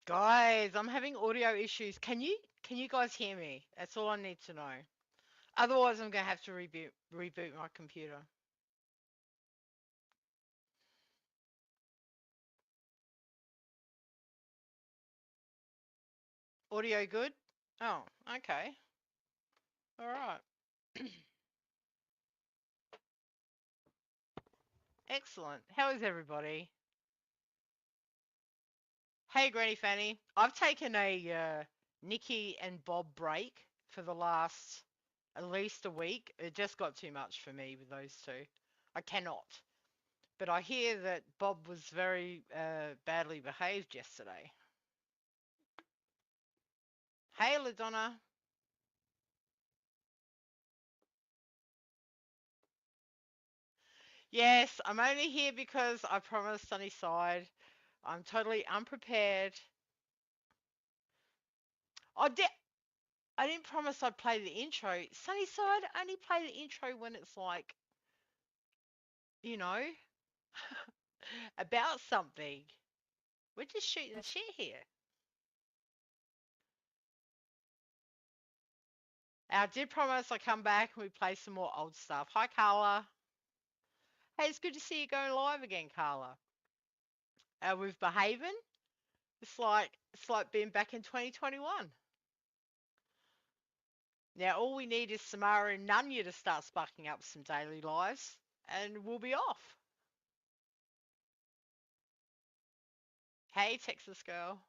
Guys, I'm having audio issues. Can you guys hear me? That's all I need to know. Otherwise, I'm gonna have to reboot my computer. Audio good? Oh, okay. All right. Excellent. How is everybody? Hey, Granny Fanny. I've taken a Nikki and Bob break for the last at least a week. It just got too much for me with those two. I cannot. But I hear that Bob was very badly behaved yesterday. Hey, LaDonna. Yes, I'm only here because I promised Sunnyside. I'm totally unprepared. I did. I didn't promise I'd play the intro. Sunnyside, I only play the intro when it's like, you know, about something. We're just shooting shit here. I did promise I'd come back and we play some more old stuff. Hi, Carla. Hey, it's good to see you going live again, Carla. With Behaven, it's like being back in 2021. Now all we need is Samara and Nunya to start sparking up some daily lives, and we'll be off. Hey, Texas girl.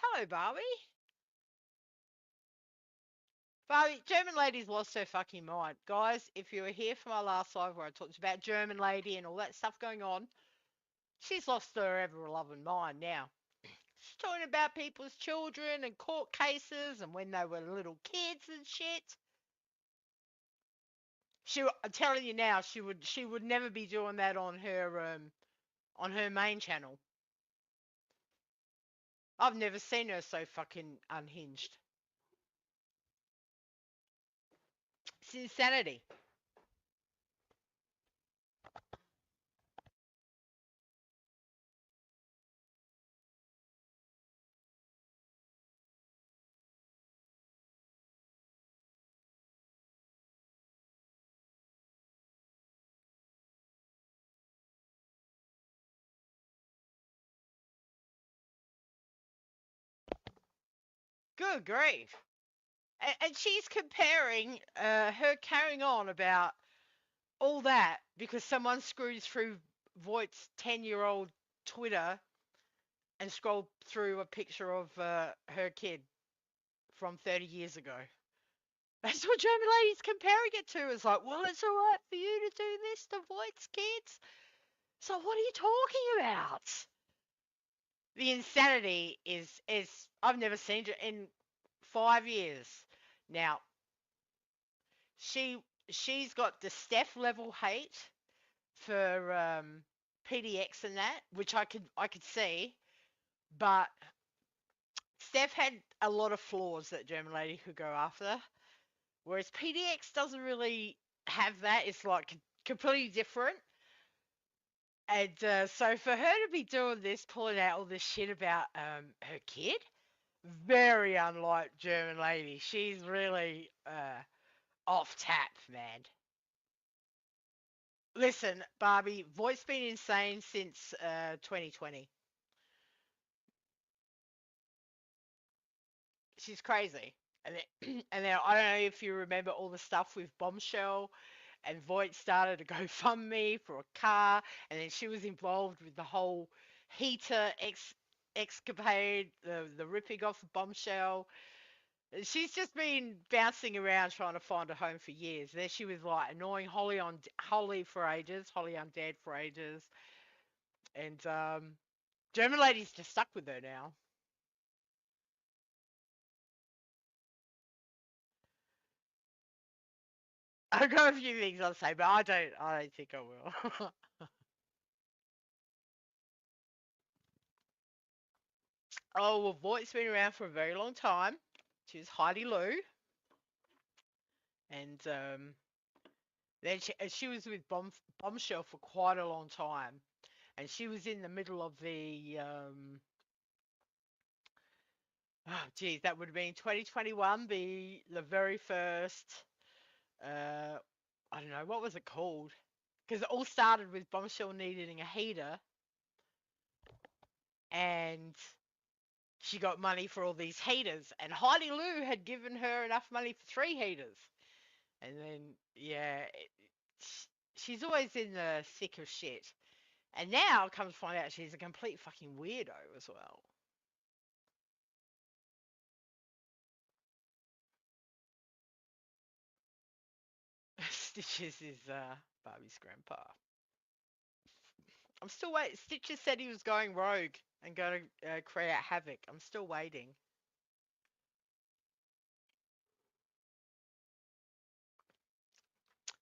Hello, Barbie. Barbie, German lady's lost her fucking mind. Guys, if you were here for my last live where I talked about German lady and all that stuff going on, she's lost her ever loving mind now. She's talking about people's children and court cases and when they were little kids and shit. I'm telling you now, she would never be doing that on her main channel. I've never seen her so fucking unhinged. It's insanity. Good grief. And she's comparing her carrying on about all that because someone screws through Voight's 10-year-old Twitter and scrolled through a picture of her kid from 30 years ago. That's what German lady's comparing it to. It's like, well, it's all right for you to do this to Voight's kids. So what are you talking about? The insanity is I've never seen it in 5 years. Now she she's got the Steph level hate for PDX and that, which I could see, but Steph had a lot of flaws that German lady could go after, whereas PDX doesn't really have that. It's like completely different. And so for her to be doing this, pulling out all this shit about her kid, very unlike German lady. She's really off tap, man. Listen, Barbie, Voight's been insane since 2020. She's crazy. And then, and then I don't know if you remember all the stuff with Bombshell, and Voight started to GoFundMe for a car, and then she was involved with the whole heater escapade, the ripping off of Bombshell. She's just been bouncing around trying to find a home for years. There she was like annoying Holly for ages, Holly Undead for ages, and German lady's just stuck with her now. I've got a few things I'll say, but I don't think I will. Oh well, Voight's been around for a very long time. She was Heidi Lou, and then she was with Bombshell for quite a long time. and she was in the middle of the oh geez, that would have been 2021, the very first uh I don't know, what was it called? Because it all started with Bombshell needing a heater, and she got money for all these heaters, and Heidi Lou had given her enough money for 3 heaters. And then, yeah, she's always in the thick of shit. And now, come to find out, she's a complete fucking weirdo as well. Stitches is Barbie's grandpa. I'm still waiting. Stitches said he was going rogue and going to create havoc. I'm still waiting.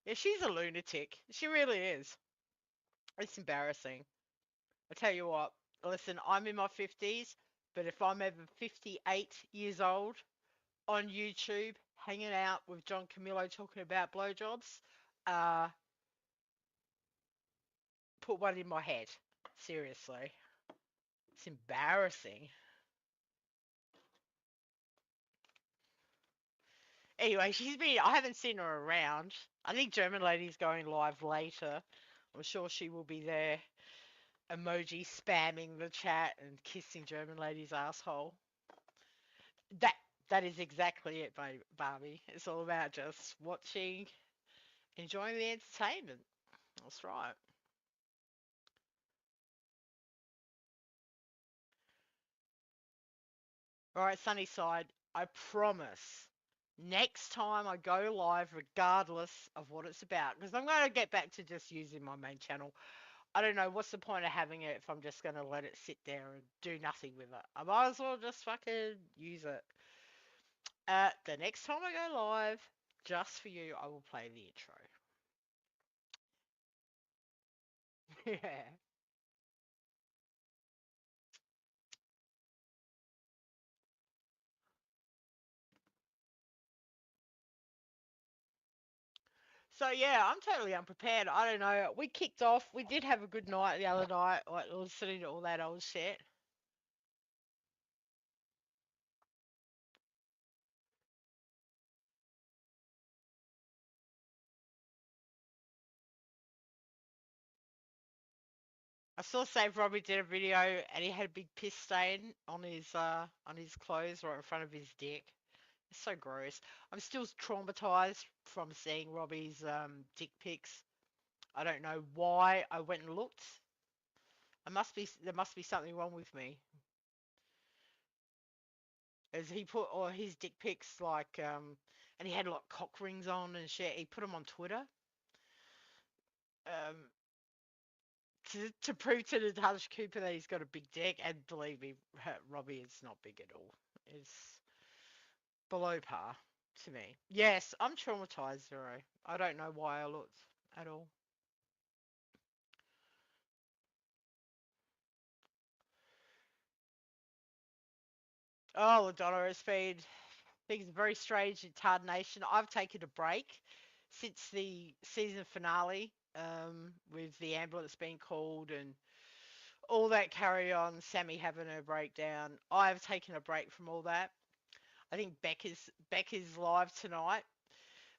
Yeah, she's a lunatic. She really is. It's embarrassing. I tell you what, listen, I'm in my 50s, but if I'm ever 58 years old on YouTube hanging out with John Camillo talking about blowjobs, uh, put one in my head. Seriously. It's embarrassing. Anyway, I haven't seen her around. I think German Lady's going live later. I'm sure she will be there. Emoji spamming the chat and kissing German Lady's asshole. That that is exactly it, Barbie. It's all about just watching, enjoying the entertainment. That's right. All right, Sunnyside, I promise next time I go live, regardless of what it's about, because I'm going to get back to just using my main channel. I don't know what's the point of having it if I'm just going to let it sit there and do nothing with it. I might as well just fucking use it. The next time I go live, just for you, I will play the intro. Yeah. So yeah, I'm totally unprepared. I don't know. We kicked off. We did have a good night the other night, like listening to all that old shit. I saw Save Robbie did a video and he had a big piss stain on his clothes right in front of his dick. It's so gross. I'm still traumatized from seeing Robbie's dick pics. I don't know why I went and looked. There must be something wrong with me. As he put all his dick pics and he had like cock rings on and shit. He put them on Twitter. Um, to prove to Natasha Cooper that he's got a big dick, and believe me, Robbie is not big at all. It's below par to me. Yes, I'm traumatized, Zero. I don't know why I looked at all. Oh, Donna, it's been things very strange in Tard Nation. I've taken a break since the season finale, with the ambulance being called and all that carry on, Sammy having her breakdown. I've taken a break from all that. I think Beck is live tonight.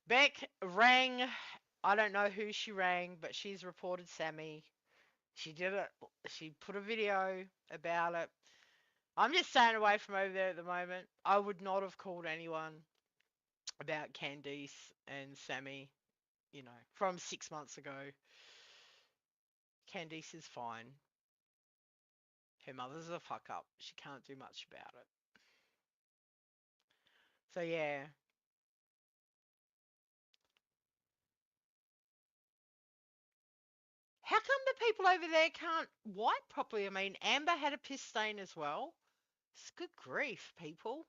Beck rang. I don't know who she rang, but she's reported Sammy. She did it. She put a video about it. I'm just staying away from over there at the moment. I would not have called anyone about Candice and Sammy, from 6 months ago. Candice is fine. Her mother's a fuck up. She can't do much about it. So yeah. How come the people over there can't wipe properly? I mean, Amber had a piss stain as well. It's good grief, people.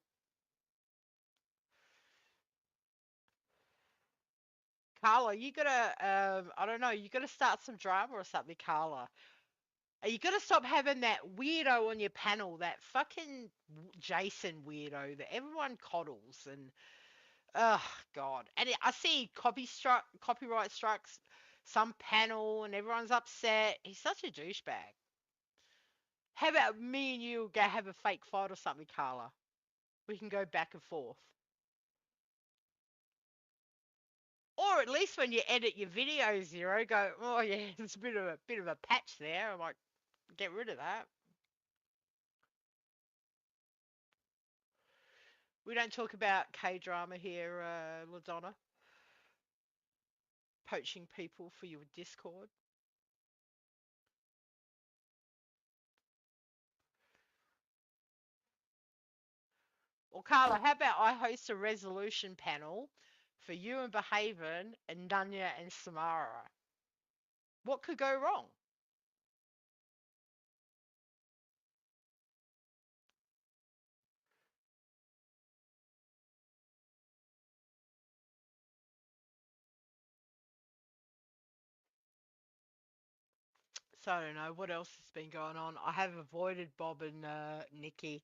Carla, you gotta, I don't know, you gotta start some drama or something, Carla. You gotta stop having that weirdo on your panel, that fucking Jason weirdo that everyone coddles and, oh God. And I see copyright strikes some panel and everyone's upset. He's such a douchebag. How about me and you go have a fake fight or something, Carla? We can go back and forth. Or at least when you edit your videos, Zero, go, oh yeah, there's a bit of a patch there. I'm like, get rid of that. We don't talk about K drama here, LaDonna. Poaching people for your Discord. Well, Carla, how about I host a resolution panel for you and Behaven and Nunya and Samara? What could go wrong? So I don't know what else has been going on. I have avoided Bob and Nikki.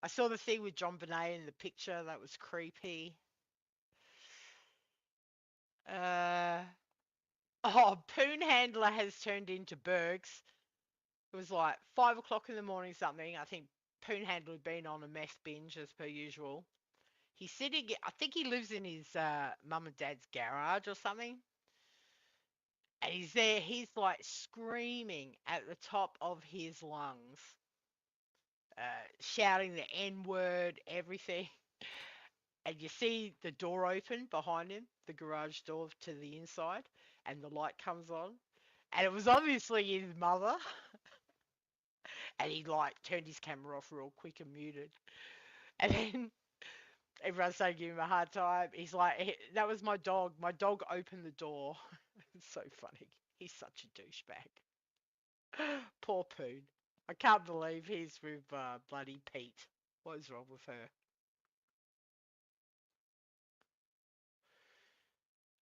I saw the thing with John Bonet in the picture. That was creepy. Uh, oh, Poon Handler has turned into Bergs. It was like 5 o'clock in the morning, something. I think Poon Handler had been on a meth binge as per usual. He's sitting, I think he lives in his mum and dad's garage or something. And he's there, he's like screaming at the top of his lungs, shouting the N word, everything. And you see the door open behind him, the garage door to the inside, and the light comes on. And it was obviously his mother. And he like turned his camera off real quick and muted. And then everyone started giving him a hard time. He's like, that was my dog. My dog opened the door. It's so funny. He's such a douchebag. Poor Poon. I can't believe he's with bloody Pete. What is wrong with her?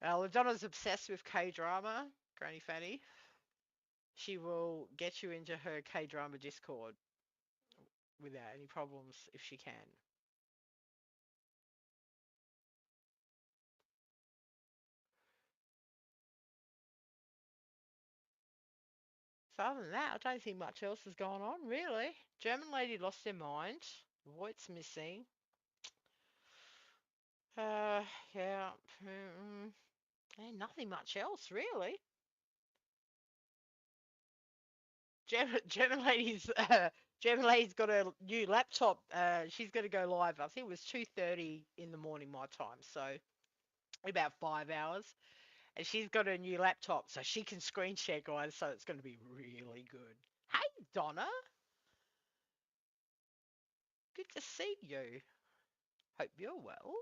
LaDonna's obsessed with K-drama, Granny Fanny. She will get you into her K-drama Discord without any problems if she can. So other than that, I don't think much else has gone on, really. German lady lost her mind. Voight's missing. Uh, yeah. Nothing much else, really. German lady's German lady's got a new laptop. She's going to go live. I think it was 2:30 in the morning my time, so about 5 hours. And she's got a new laptop, so she can screen share, guys. So it's going to be really good. Hey, Donna, good to see you. Hope you're well.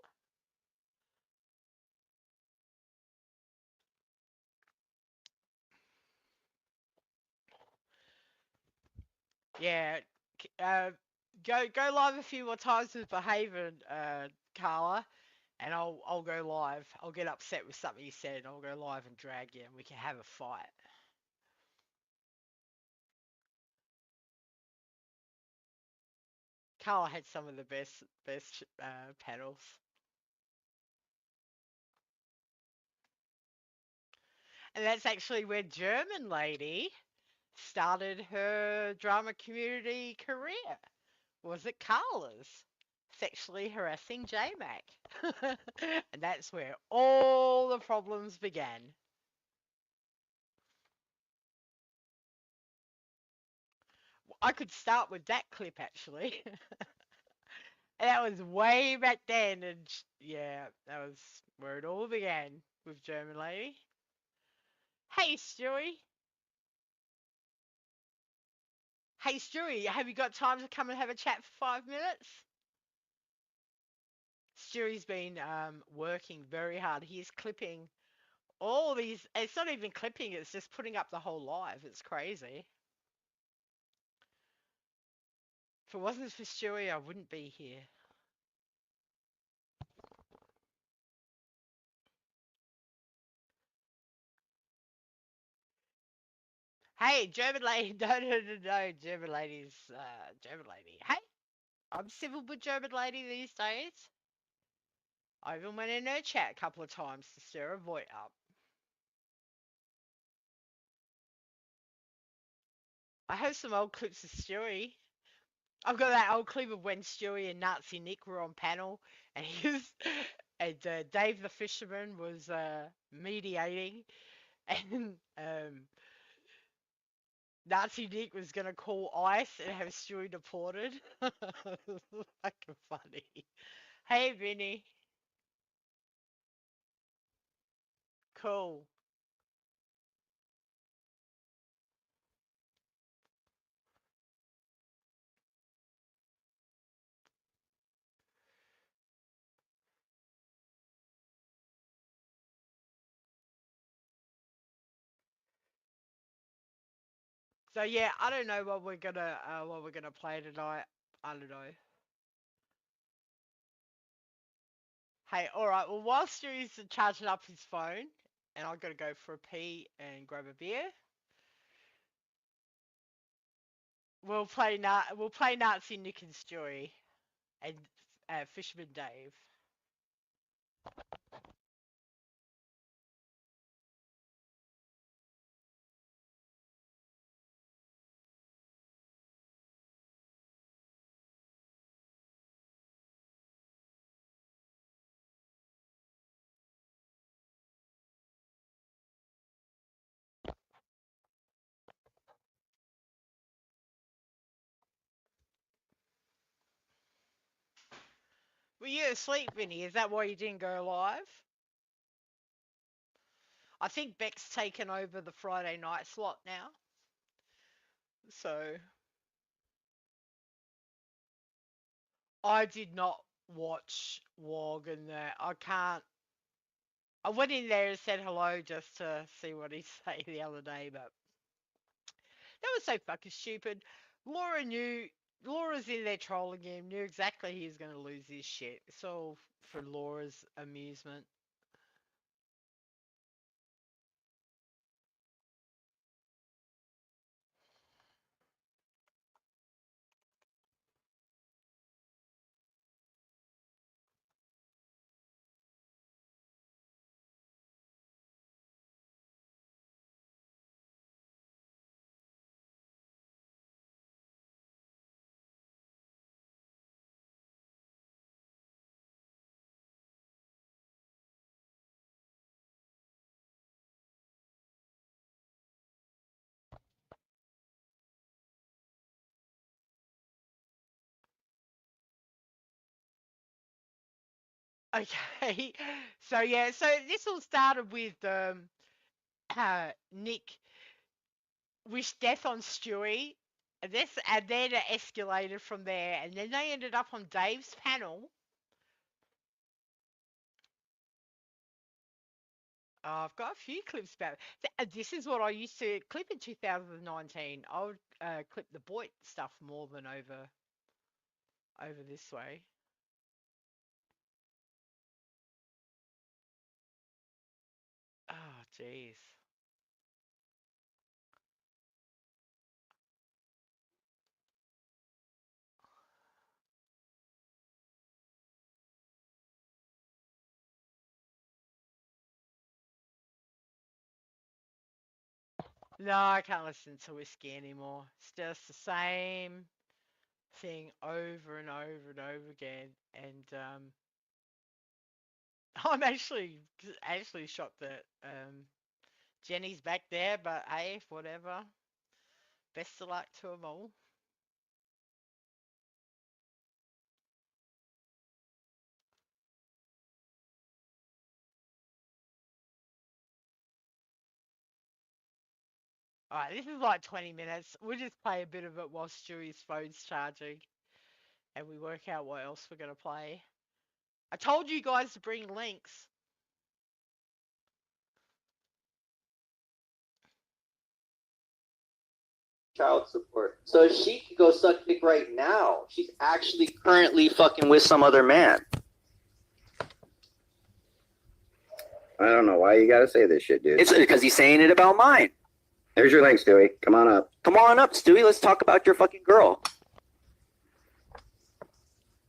Yeah, uh, go live a few more times with Behavior, Carla, and I'll go live. I'll get upset with something you said, and I'll go live and drag you, and we can have a fight. Carla had some of the best panels, and that's actually where German lady started her drama community career. Was it Carla's? Sexually harassing J-Mac. And that's where all the problems began. I could start with that clip actually. And that was way back then, and yeah, that was where it all began with German Lady. Hey, Stewie. Hey, Stewie, have you got time to come and have a chat for 5 minutes? Stewie's been working very hard. He's clipping all these. It's not even clipping, it's just putting up the whole live. It's crazy. If it wasn't for Stewie, I wouldn't be here. Hey, German lady, no, German lady's, German lady. Hey, I'm civil with German lady these days. I even went in her chat a couple of times to stir her voice up. I have some old clips of Stewie. I've got that old clip of when Stewie and Nazi Nick were on panel, and Dave the fisherman was mediating, and Nazi Nick was gonna call ICE and have Stewie deported. Fucking funny. Hey, Vinny. Cool. So yeah, I don't know what we're gonna play tonight. I don't know. Hey, all right. Well, while Stewie's charging up his phone, and I've got to go for a pee and grab a beer, we'll play Nazi Nick and Stewie and Fisherman Dave. Were you asleep, Vinny? Is that why you didn't go live? I think Beck's taken over the Friday night slot now. So I did not watch Wog and that. I can't. I went in there and said hello just to see what he'd say the other day, but that was so fucking stupid. Laura's in there trolling him, knew exactly he was going to lose his shit. It's all for Laura's amusement. Okay, so yeah, so this all started with Nick wished death on Stewie, and then it escalated from there, and then they ended up on Dave's panel. I've got a few clips about it. This is what I used to clip in 2019. I would clip the Boyd stuff more than over this way. Oh, jeez. No, I can't listen to whiskey anymore. It's just the same thing over and over and over again. And I'm actually shocked that Jenny's back there, but hey, whatever. Best of luck to them all. All right, this is like 20 minutes. We'll just play a bit of it while Stewie's phone's charging, and we work out what else we're gonna play. I told you guys to bring links. Child support. So she could go suck dick right now. She's actually currently fucking with some other man. I don't know why you gotta say this shit, dude. It's because he's saying it about mine. There's your link, Stewie. Come on up. Come on up, Stewie. Let's talk about your fucking girl.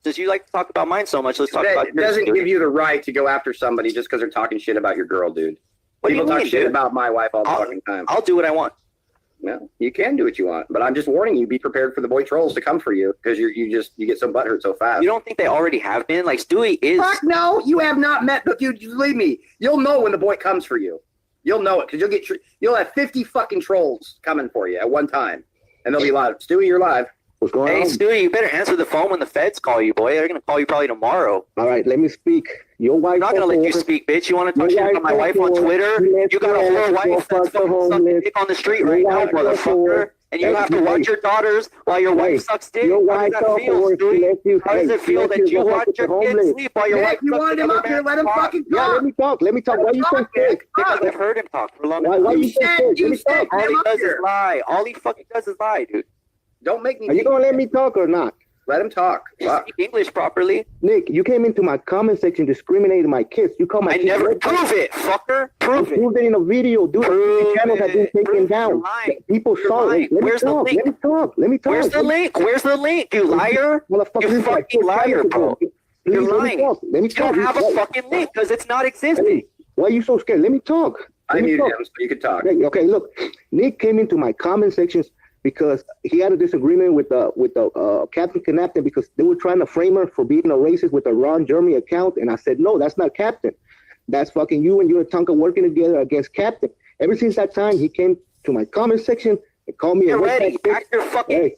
Since you like to talk about mine so much, let's talk about It yours, doesn't Stewie. give you the right to go after somebody just because they're talking shit about your girl, dude. What do People you talk mean, shit dude? about my wife all the fucking time. I'll do what I want. Well, you can do what you want, but I'm just warning you: be prepared for the boy trolls to come for you because you get so butthurt so fast. You don't think they already have been? Like Stewie is. Fuck no! You have not met. But you believe me, you'll know when the boy comes for you. You'll know it because you'll have 50 fucking trolls coming for you at one time, and they'll be live. Stewie, you're live. What's going Hey on? Stewie, you better answer the phone when the feds call you, boy. They're gonna call you probably tomorrow. All right, let me speak. Your wife. I'm not gonna let you speak, bitch. You want to talk shit about my wife on Twitter? You got a whole wife that's fucking sucking dick on the street right now, motherfucker. And you have to watch your daughters while your wife sucks dick. Your How wife does that feel, Stewie? How does it feel that you watch your kids sleep while your wife You sucks wanted him another up here? man's Let him cock? fucking Yeah, talk. let me talk. Let me talk. Why you so sick? Because I've heard him talk for a long Why time. you so sick? Let You me said talk. All him he up does is here. lie. All he fucking does is lie, dude. Don't make me. Are you gonna let me talk or not? Let him talk? Fuck. Speak English properly. Nick, you came into my comment section discriminating my kids. You call my I kids never red. prove it, fucker. Prove it. Proved it in a video, dude. Prove The channels have been it. taken Prove it. down. You're lying. People You're saw lying. it. Let me Where's the talk. link? Let me talk. Let me talk. Where's the link? Where's the link, you liar? Motherfucker, You this is like fucking 4 liar, seconds bro. ago. Please, You're let me lying. talk. Let me You don't talk. have a fucking link because it's not existing. Why are you so scared? Let me talk. I Let me muted talk. him so you could talk. Okay, look, Nick came into my comment sections because he had a disagreement with Captain Canapton because they were trying to frame her for being a racist with a Ron Jeremy account, and I said no, that's not Captain. That's fucking you and your Tonka working together against Captain. Ever since that time, he came to my comment section and called me Get a ready. bitch. Act your fucking. Hey,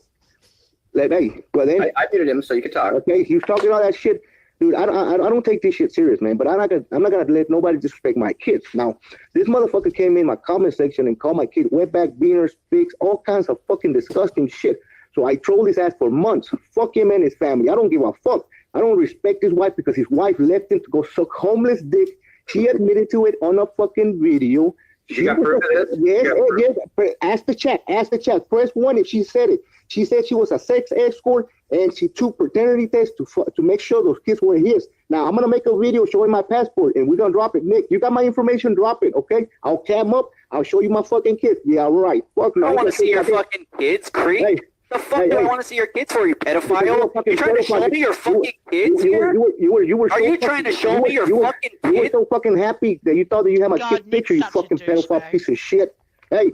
well then, I muted him so you could talk. okay, he was talking all that shit. Dude, I don't take this shit serious, man. But I'm not gonna let nobody disrespect my kids. Now, this motherfucker came in my comment section and called my kid wetback, beaners, pigs, all kinds of fucking disgusting shit. So I trolled his ass for months. Fuck him and his family. I don't give a fuck. I don't respect his wife because his wife left him to go suck homeless dick. She admitted to it on a fucking video. You got proof of this? Yes, You got proof? yes. Ask the chat. Ask the chat. Press 1 if she said it. She said she was a sex escort and she took paternity tests to make sure those kids were his. Now I'm gonna make a video showing my passport and we're gonna drop it. Nick, you got my information? Drop it, okay? I'll cam up. I'll show you my fucking kids. Yeah, right. Fuck no. I don't want to see your fucking kids, creep. Hey, The fuck do I want to see your kids for, you pedophile? You trying to show me your fucking kids here? You were Are so you trying to show me your fucking You were kids? so fucking happy that you thought that you had my God, kid's Nick's picture, you such a fucking pedophile douchebag. piece of shit. Hey,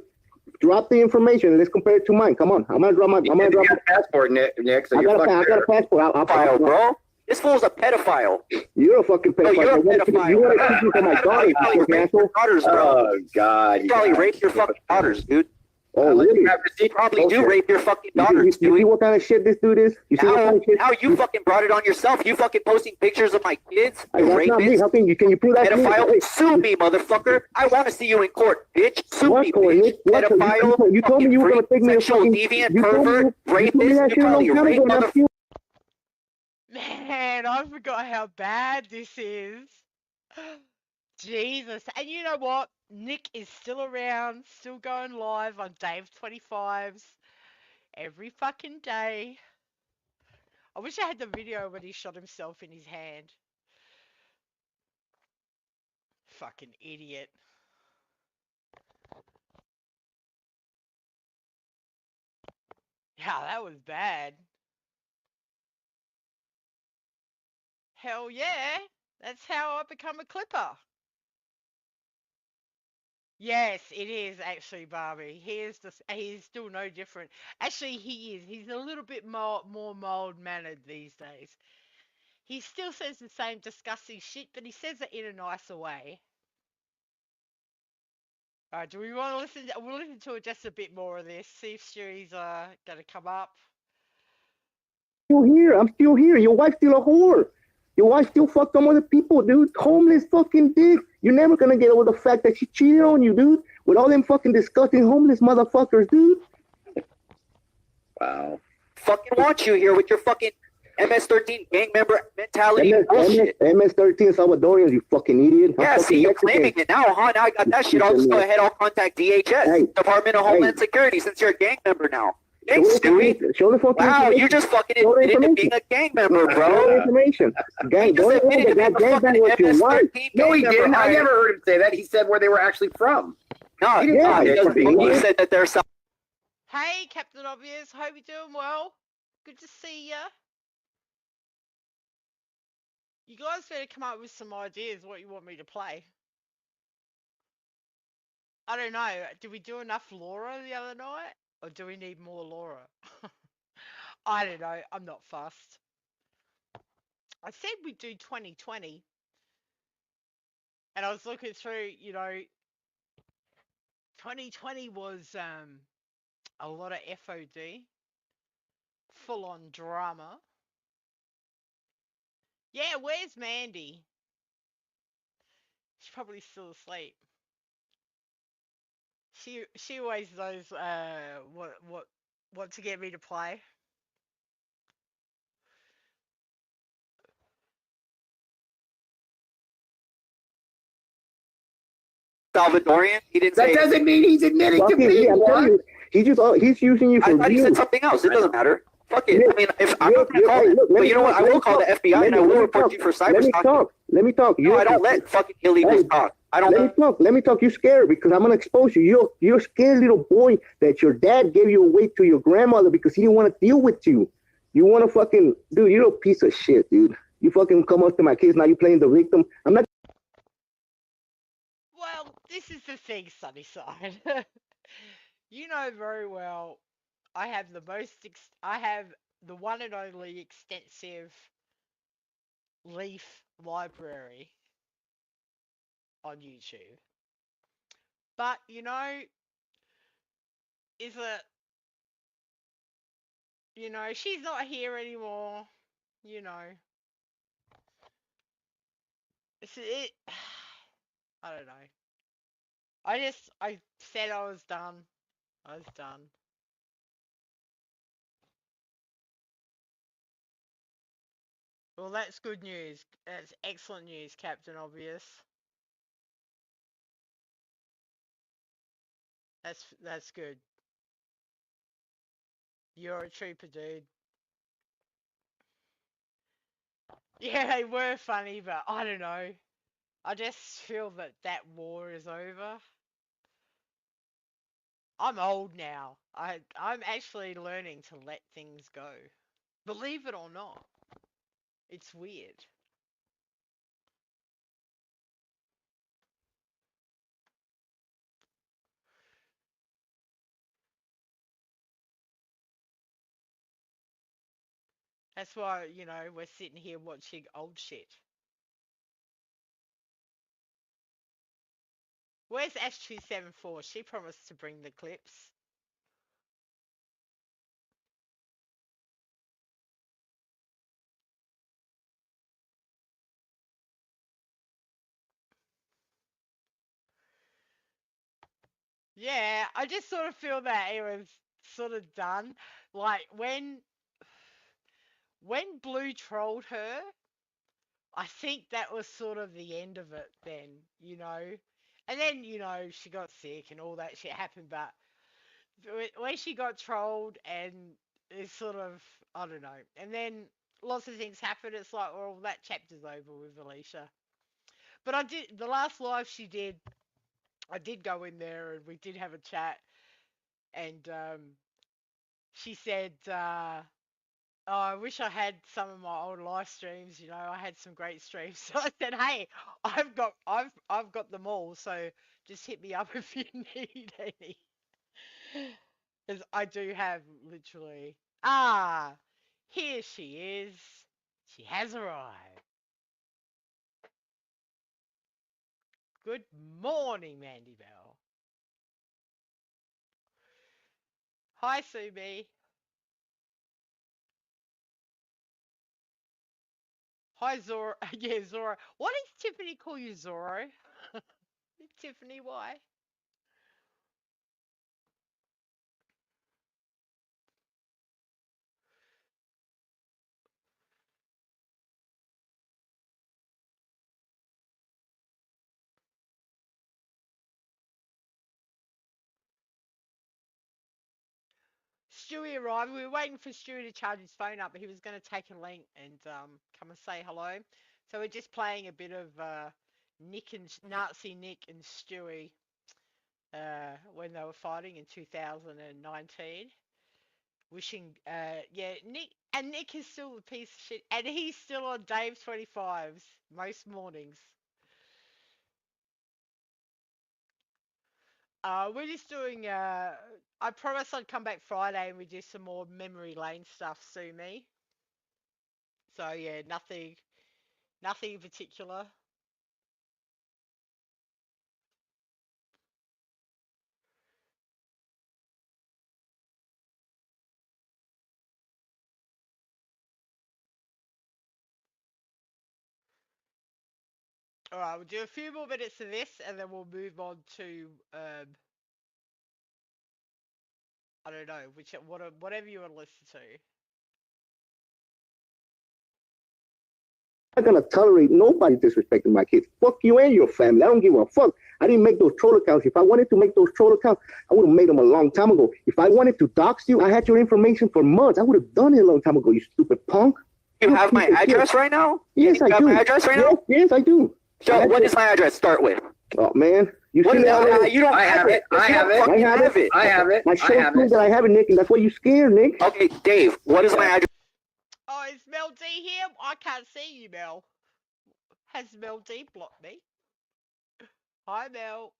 drop the information and let's compare it to mine. Come on. I'm gonna drop my You got a passport, Nick, so I you're got fucked a passport. Pedophile, bro. This fool's a pedophile. You're a fucking No, pedophile. you're a You pedophile. want to teach me to my daughter, You probably you fucking raped your asshole. daughters, bro. Oh, God. You probably raped your fucking daughters, dude. Oh, really? You probably do Okay. rape your fucking You daughters, see dude. what kind of shit this dude is? You see what kind of shit? Now you fucking brought it on yourself. You fucking posting pictures of my kids, Hey, you that's not me. rapist, How can you prove that to me? pedophile. Hey, Sue me, motherfucker. I want to see you in court, bitch. Sue what me, for, bitch. Nick? What for? Pedophile. You told me you were gonna take me to sexual fucking deviant, you told me pervert, you told me rapist. that You shit a probably long time rape ago, and I'm motherfucker. still Man, I forgot how bad this is. Jesus. And you know what? Nick is still around, still going live on Dave 25s every fucking day. I wish I had the video when he shot himself in his hand. Fucking idiot. Yeah, that was bad. Hell yeah. That's how I become a clipper. Yes, it is actually Barbie. He is still no different. Actually, he is. He's a little bit more mild mannered these days. He still says the same disgusting shit, but he says it in a nicer way. Alright, do we want to listen? We'll listen to just a bit more of this. See if Sherry's gonna come up. here. I'm still here. Your wife's still a whore. Your wife still fucked on other people, dude. Homeless fucking dick. You're never gonna get over the fact that she cheated on you, dude. With all them fucking disgusting homeless motherfuckers, dude. Wow. Fucking want you here with your fucking MS-13 gang member mentality bullshit. MS-13 Salvadorians, you fucking idiot. I'm Yeah, fucking see, you're Mexican. claiming it now, huh? Now I got that shit. I'll just go ahead. I'll contact DHS, Hey, Department of Homeland hey. Security, since you're a gang member now. Show Thanks, the Stewie. information. Show the fucking Wow, information. you just fucking Show the admitted to information. being a gang member, Show the bro. information. Gang, He just don't admitted to remember being that a gang fucking bang with your wife. MS-13 No, he gang didn't. member. I never heard him say that. He said where they were actually from. No, He didn't no, say he that. doesn't. He He did. said that there's some. Hey, Captain Obvious. Hope you're doing well. Good to see ya. You guys better come up with some ideas what you want me to play. I don't know. Did we do enough Laura the other night? Or do we need more Laura? I don't know. I'm not fussed. I said we'd do 2020, and I was looking through, 2020 was a lot of FOD, full on drama. Yeah, where's Mandy? She's probably still asleep. She always knows what to get me to play. Salvadorian. He didn't That say. doesn't mean he's admitting to Fuck it, being I'm telling one. you, he's using you I for thought he views. said something else. It doesn't matter. Fuck it. Yeah, I mean, if I'm yeah, not gonna call hey, it, look, but you know what? I will call the FBI and I will report you for cyber Let me stalking. talk. Let me talk. No, I don't let fucking illegals Hey, talk. I don't. Let me talk. Let me talk. You're scared because I'm gonna expose you. You're a scared little boy that your dad gave you away to your grandmother because he didn't want to deal with you. You want to fucking dude. You're a piece of shit, dude. You fucking come up to my kids now. You playing the victim. I'm not. Well, this is the thing, Sunnyside. You know very well I have the one and only extensive Leaf library on YouTube. But, is it, she's not here anymore, you know. It I don't know. I said I was done. I was done. Well, that's good news. That's excellent news, Captain Obvious. That's good. You're a trooper, dude. Yeah, they were funny, but I don't know. I just feel that that war is over. I'm old now. I'm actually learning to let things go. Believe it or not, it's weird. That's why, we're sitting here watching old shit. Where's Ash274? She promised to bring the clips. Yeah, I just sort of feel that it was sort of done. Like when Blue trolled her, I think that was sort of the end of it then. And then, she got sick and all that shit happened, but when she got trolled and it's sort of, I don't know. And then lots of things happened. It's like, well, that chapter's over with Alicia. But the last live she did, I did go in there and we did have a chat. And she said, oh, I wish I had some of my old live streams. I had some great streams. So I said, hey, I've got them all. So just hit me up if you need any. Because I do have literally. Ah, here she is. She has arrived. Good morning, Mandy Bell. Hi, Subi. Hi, Zora. Yeah, Zora. What does Tiffany call you, Zorro? Tiffany, why? Stewie arrived. We were waiting for Stewie to charge his phone up, but he was going to take a link and come and say hello. So we're just playing a bit of Nazi Nick and Stewie when they were fighting in 2019. Wishing, yeah, Nick is still a piece of shit, and he's still on Dave 25s most mornings. We're just doing. I promised I'd come back Friday and we do some more memory lane stuff. Sue me. So yeah, nothing in particular. All right, we'll do a few more minutes of this, and then we'll move on to I don't know, whatever you want to listen to. I'm not gonna tolerate nobody disrespecting my kids. Fuck you and your family. I don't give a fuck. I didn't make those troll accounts. If I wanted to make those troll accounts, I would have made them a long time ago. If I wanted to dox you, I had your information for months. I would have done it a long time ago, you stupid punk. You have my address right now? Yes, I do. You have my address right now? Yes, I do. So what does my address start with? Oh man, you What see is that? you don't I have it. I have it. I have it. I have it. I I showed have you it. that I have it, Nick, and that's why you scared, Nick. Okay, Dave, what is my address? Oh, is Mel D here? I can't see you, Mel. Has Mel D blocked me? Hi, Mel.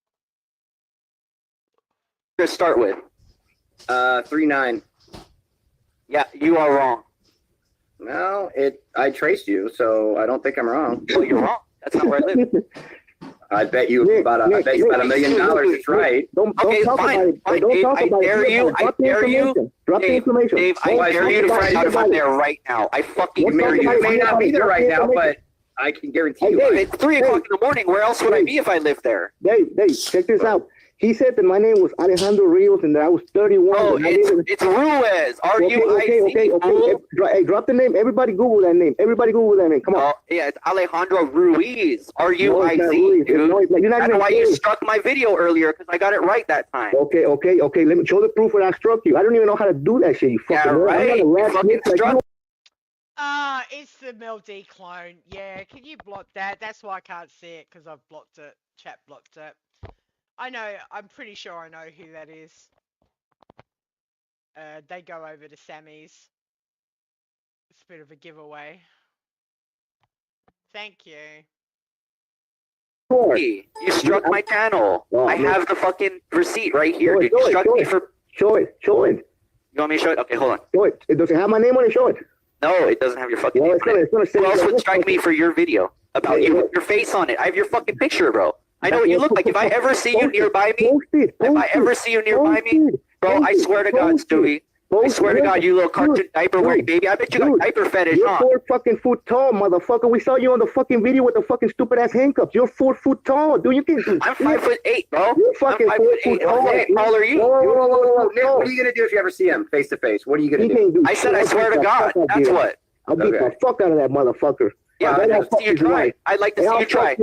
To start with? 39. Yeah, you are wrong. No, I traced you, so I don't think I'm wrong. Well, you're wrong. That's not where I live. I bet you Nick, about Nick, $1 million it's right. Don't Okay, talk fine, about it. fine, Don't Dave, talk I about dare it. you, Drop the information. Drop the information. Dave, I Why, dare you to talk find about out it. if I'm there right now. I fucking Let's dare talk you. You about may it. not be there right now, but I can guarantee you. Hey, It's 3 o'clock in the morning. Where else would I be if I lived there? Dave, check this out. He said that my name was Alejandro Rios and that I was 31. Oh, it's Ruiz. Okay. Hey, drop the name. Everybody Google that name. Come on. Oh, yeah, it's Alejandro Ruiz. R-U-I-Z, dude. No, it's not. You're not That's even why you serious. struck my video earlier, because I got it right that time. Okay. Let me show the proof that I struck you. I don't even know how to do that shit. You fucking Yeah, right. I'm not a rat Fucking snitch like struck. you. It's the Mel D clone. Yeah, can you block that? That's why I can't see it, because I've blocked it. Chat blocked it. I know, I'm pretty sure I know who that is. They go over to Sammy's. It's a bit of a giveaway. Thank you. You struck my channel. Oh, I man. have the fucking receipt right here. Show it, Dude. You show it, struck show me it. for... Show it. You want me to show it? Okay, hold on. Show it. Does it have my name on it? Show it. No, it doesn't have your fucking Well, name on it. it's gonna say Who else that- would strike me for your video? About you with your face on it. I have your fucking picture, bro. I know what you look like. If I ever see you nearby me, if I ever see you nearby me, bro, I swear to God, Stewie, I swear to God, you little cartoon diaper wearing baby. I bet you got diaper fetish, You're huh? 4 fucking foot tall, motherfucker. We saw you on the fucking video with the fucking stupid ass handcuffs. You're 4 foot tall, dude. You can. I'm 5'8", bro. You're I'm fucking 5'8". How tall are you? Whoa. Nick, what are you gonna do if you ever see him face to face? What are you gonna He do? can't do I said, I shit. swear to God. That's what. I'll beat the fuck out of that motherfucker. Yeah, I'd like to see you try. I'd like to see you try.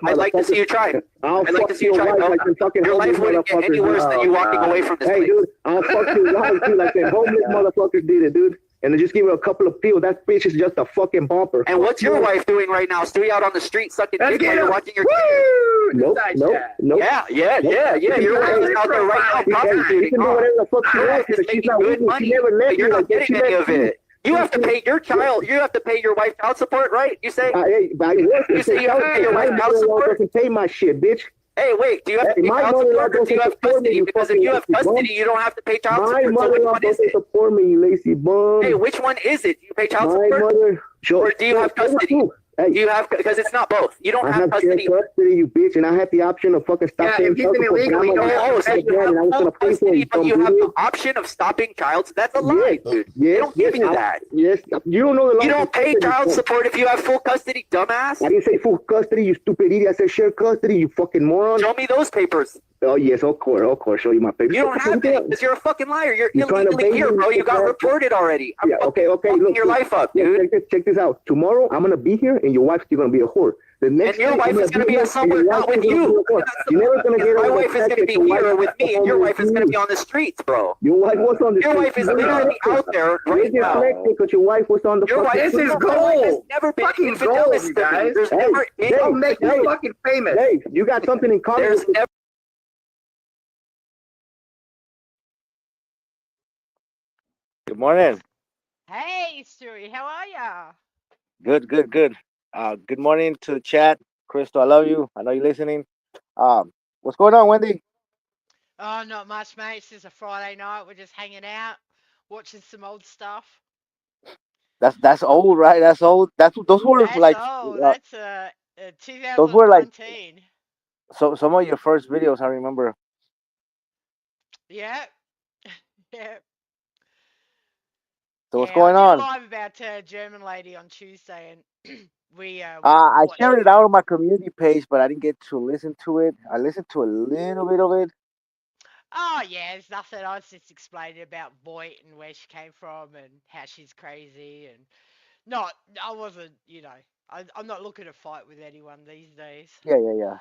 I'd like to see you try. I'd like to see you try, bro. Your life wouldn't get any worse than you walking away from this Hey, place. dude, I'll fuck your wife, dude, like that homeless motherfucker did it, dude. And then just give her a couple of pills. That bitch is just a fucking bumper. And what's your wife doing right now? Stewie out on the street sucking dick while you're watching your kids? Nope. Yeah. Your wife is out there right now prostituting. She can do whatever the fuck she wants. She's She's making not good with me. money, She never but left you're me not like that. getting She any left of me. it. You have to pay your child. You have to pay your wife child support, right? You say? Hey, I work. You say you have to pay your my wife child mother-in-law support? doesn't pay my shit, bitch. Hey, wait. Do you have to Hey, pay my child mother-in-law support or do you doesn't have support me, custody? you Because if fucking you have lazy bum. custody, you don't have to pay child My support. So which mother-in-law one is doesn't it? support me, you lazy bum. Hey, which one is it? Do you pay child My support? mother. Or do you have custody? Hey, Do you have, because it's not both. You don't I have have shared custody. custody, you bitch, and I had the option of fucking Yeah, stopping if he's been illegal, you don't have Oh, to so pay. you have and I was full gonna pay for custody, it. but you have the option of stopping child. That's a lie, dude. They don't give you that. Yes, you don't know the law. You don't pay child support if you have full custody, dumbass. I didn't say full custody, you stupid idiot. I said share custody, you fucking moron. Show me those papers. Oh, yes, of course. Show you my papers. You don't have any because you're a fucking liar. You're You're trying to illegally bait here, me bro. You into got that. reported already. I'm Yeah, okay, fucking look. your life up, Yeah, dude. check this out. Tomorrow, I'm going to be here, and your wife's still going to be a whore. The next And your day, wife I'm is going to be here, somewhere, and your not wife with is gonna be you. a whore. You're never going to get My over the wife is fact going to that be your here wife with me, and your wife is going to be you. on the streets, bro. Your wife was on the Your wife is literally out there right now. Because your wife was on the Your wife This is your wife has gold. never been Fucking infidel gold, to you me. guys. There's Hey, never been. I'll make you fucking famous. Hey, you got something in common. There's never. Good morning. Hey, Stewie, how are ya? Good. Good morning to chat. Crystal, I love you. I know you're listening. What's going on, Wendy? Oh, not much, mate. It's just a Friday night. We're just hanging out, watching some old stuff. That's old, right? That's old. That's those were That's like old. uh, That's those were like 2019. some of your first videos. I remember. Yeah, yeah, So what's yeah. I going did a on? live about German lady on Tuesday, and we I watched shared it it. out on my community page, but I didn't get to listen to it. I listened to a little bit of it. Oh yeah, there's nothing. I was just explaining about Voight and where she came from and how she's crazy and not. I wasn't. I'm not looking to fight with anyone these days. Yeah, yeah, yeah.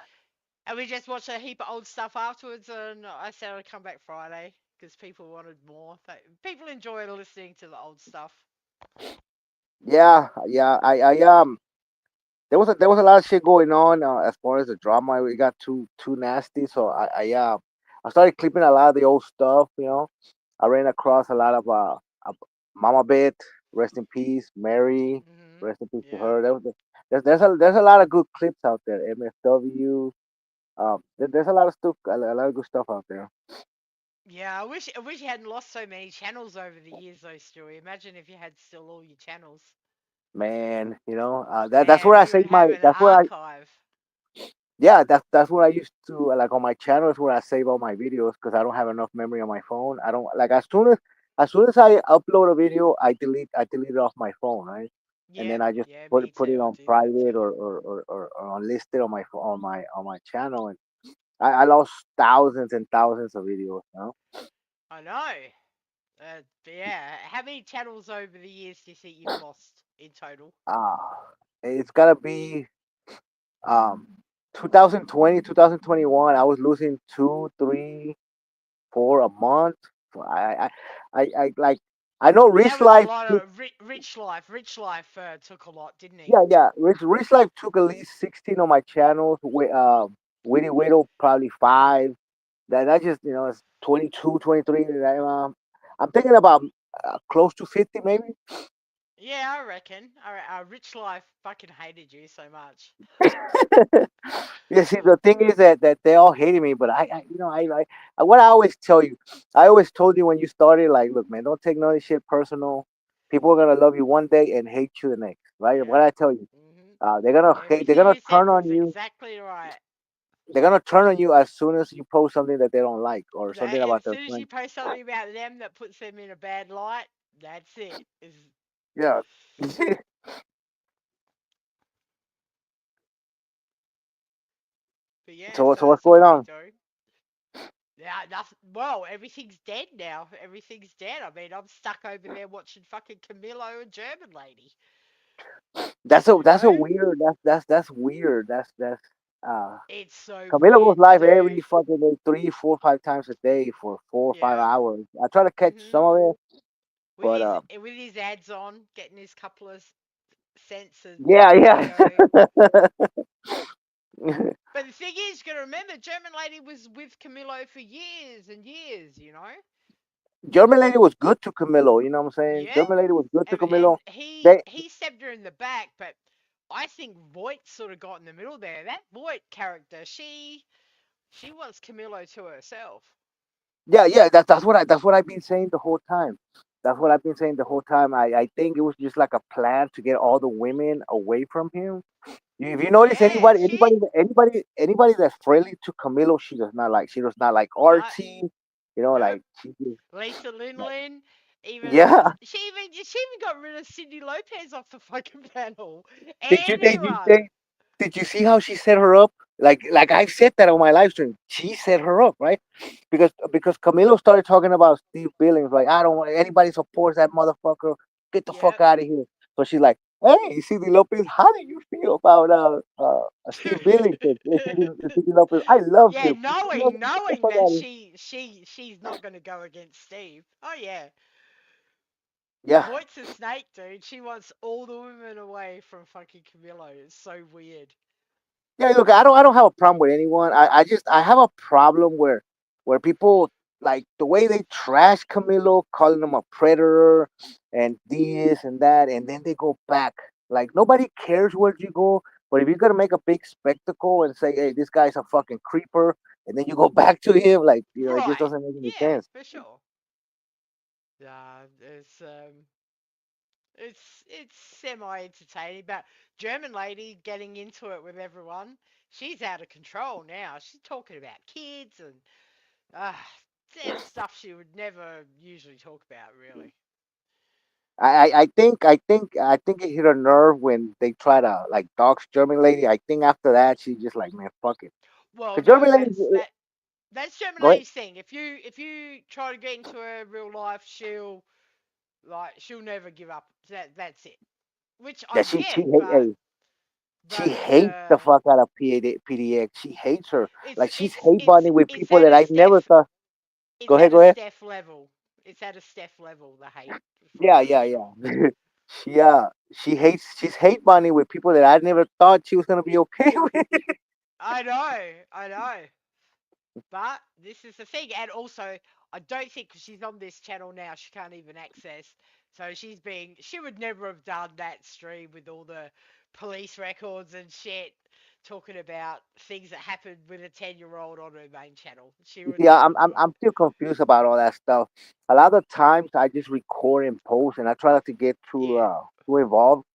And we just watched a heap of old stuff afterwards, and I said I'd come back Friday because people wanted more. People enjoy listening to the old stuff. Yeah, yeah. There was a lot of shit going on as far as the drama. It got too nasty, so I started clipping a lot of the old stuff. I ran across a lot of Mama Bet, rest in peace, Mary, rest in peace to Yeah. her. There's a lot of good clips out there. MFW. There's a lot of stuff, a lot of good stuff out there. Yeah, I wish you hadn't lost so many channels over the years though, Stewie. Imagine if you had still all your channels. Man, that's where Man, I we would save have my. an That's where I archive. Yeah, that's what I used to like on my channel is where I save all my videos because I don't have enough memory on my phone. I don't like as soon as I upload a video, I delete it off my phone, right? And Yeah, then I just yeah, put me it put it too. I on do that private too. or unlisted on my channel, and I lost thousands and thousands of videos. I know. But yeah, how many channels over the years do you think you've lost in total? It's gotta be um 2020, 2021. I was losing two, three, for a month. Like I know That Rich was a Life lot took of Rich Life. Rich Life took a lot, didn't he? yeah, Rich Life took at least 16 on my channels. Witty Widow probably five. That just it's 22, 23. I'm thinking about close to 50 maybe. Yeah, I reckon. Rich Life fucking hated you so much. Yeah, see, the thing is that they all hated me, but what I always tell you, I always told you when you started, like, look, man, don't take none of this shit personal. People are gonna love you one day and hate you the next, right? What Yep. I tell you, Mhm. they're gonna hate, they're Everything gonna you said turn was on you, exactly right. they're gonna turn on you as soon as you post something that they don't like or something As about their soon as you friend. post something about them that puts them in a bad light, that's it. Yeah. But yeah, So so what's that's what going we've been on? doing. Yeah, nothing. Well, everything's dead now. Everything's dead. I mean, I'm stuck over there watching fucking Camilo and German lady. You That's a know, weird. That's weird. Uh it's so Camilo goes weird, live every dude. fucking day, 3, 4, 5 times a day for 4 or 5 Yeah. hours. I try to catch some Mhm. of it, With but his ads on, getting his couple of cents a yeah, video. yeah. But the thing is, you got to remember, German lady was with Camilo for years and years. German lady was good to Camilo. You know what I'm saying? Yeah. German lady was good to And Camilo. he They, he stabbed her in the back, but I think Voight sort of got in the middle there. That Voight character, she wants Camilo to herself. yeah, yeah. That's what I've been saying the whole time. That's what I've been saying the whole time. I think it was just like a plan to get all the women away from him. If you notice Yeah, anybody that's friendly to Camilo, she does not like. She does not like no, Archie. nope. Like she just Lisa like Lin, even yeah. she even got rid of Cindy Lopez off the fucking panel. Did you did you Anyone? did, did you see how she set her up? Like I said that on my live stream. She set her up, right? Because Camilo started talking about Steve Billings, like I don't want anybody supports that motherfucker. Get the fuck Yep. out of here. So she's like, hey, Cindy Lopez, how do you feel about Steve Billings? And Cindy Lopez, I love Yeah, him. knowing Get the knowing fuck that out of here. she's not going to go against Steve. Oh yeah. Yeah, Voight's a snake, dude. She wants all the women away from fucking Camilo. It's so weird. yeah. Look, I don't have a problem with anyone. I have a problem where people like the way they trash Camilo, calling him a predator and this and that, and then they go back. Like nobody cares where you go, but if you're gonna make a big spectacle and say, "Hey, this guy's a fucking creeper," and then you go back to him. Like, it just Right. doesn't make any Yeah, sense. for sure. Yeah, it's semi entertaining, but German lady getting into it with everyone. She's out of control now. She's talking about kids and uh, stuff she would never usually talk about, really. I think it hit a nerve when they try to like dox German lady. I think after that she just like, man, fuck it. Well, Cause no, German lady, that's German go ahead. lady's thing. If you try to get into her real life, she'll never give up. That's it. Which I Yeah, she get, hate, hey, she but hates the fuck out of PDX. She hates her. it's Like she's it's hate it's bonding with it's people at that a I never Steph thought. Go it's ahead, at go a ahead. Steph level. It's at a Steph level. The hate from Yeah, her yeah, for sure. yeah. She's hate bonding with people that I never thought she was gonna be okay with. I know. But this is the thing, and also I don't think 'cause she's on this channel now, she can't even access. So she would never have done that stream with all the police records and shit, talking about things that happened with a 10-year-old on her main channel. She would Yeah, never I'm, do I'm it. I'm still confused about all that stuff. A lot of times I just record and post, and I try not to get Yeah. too involved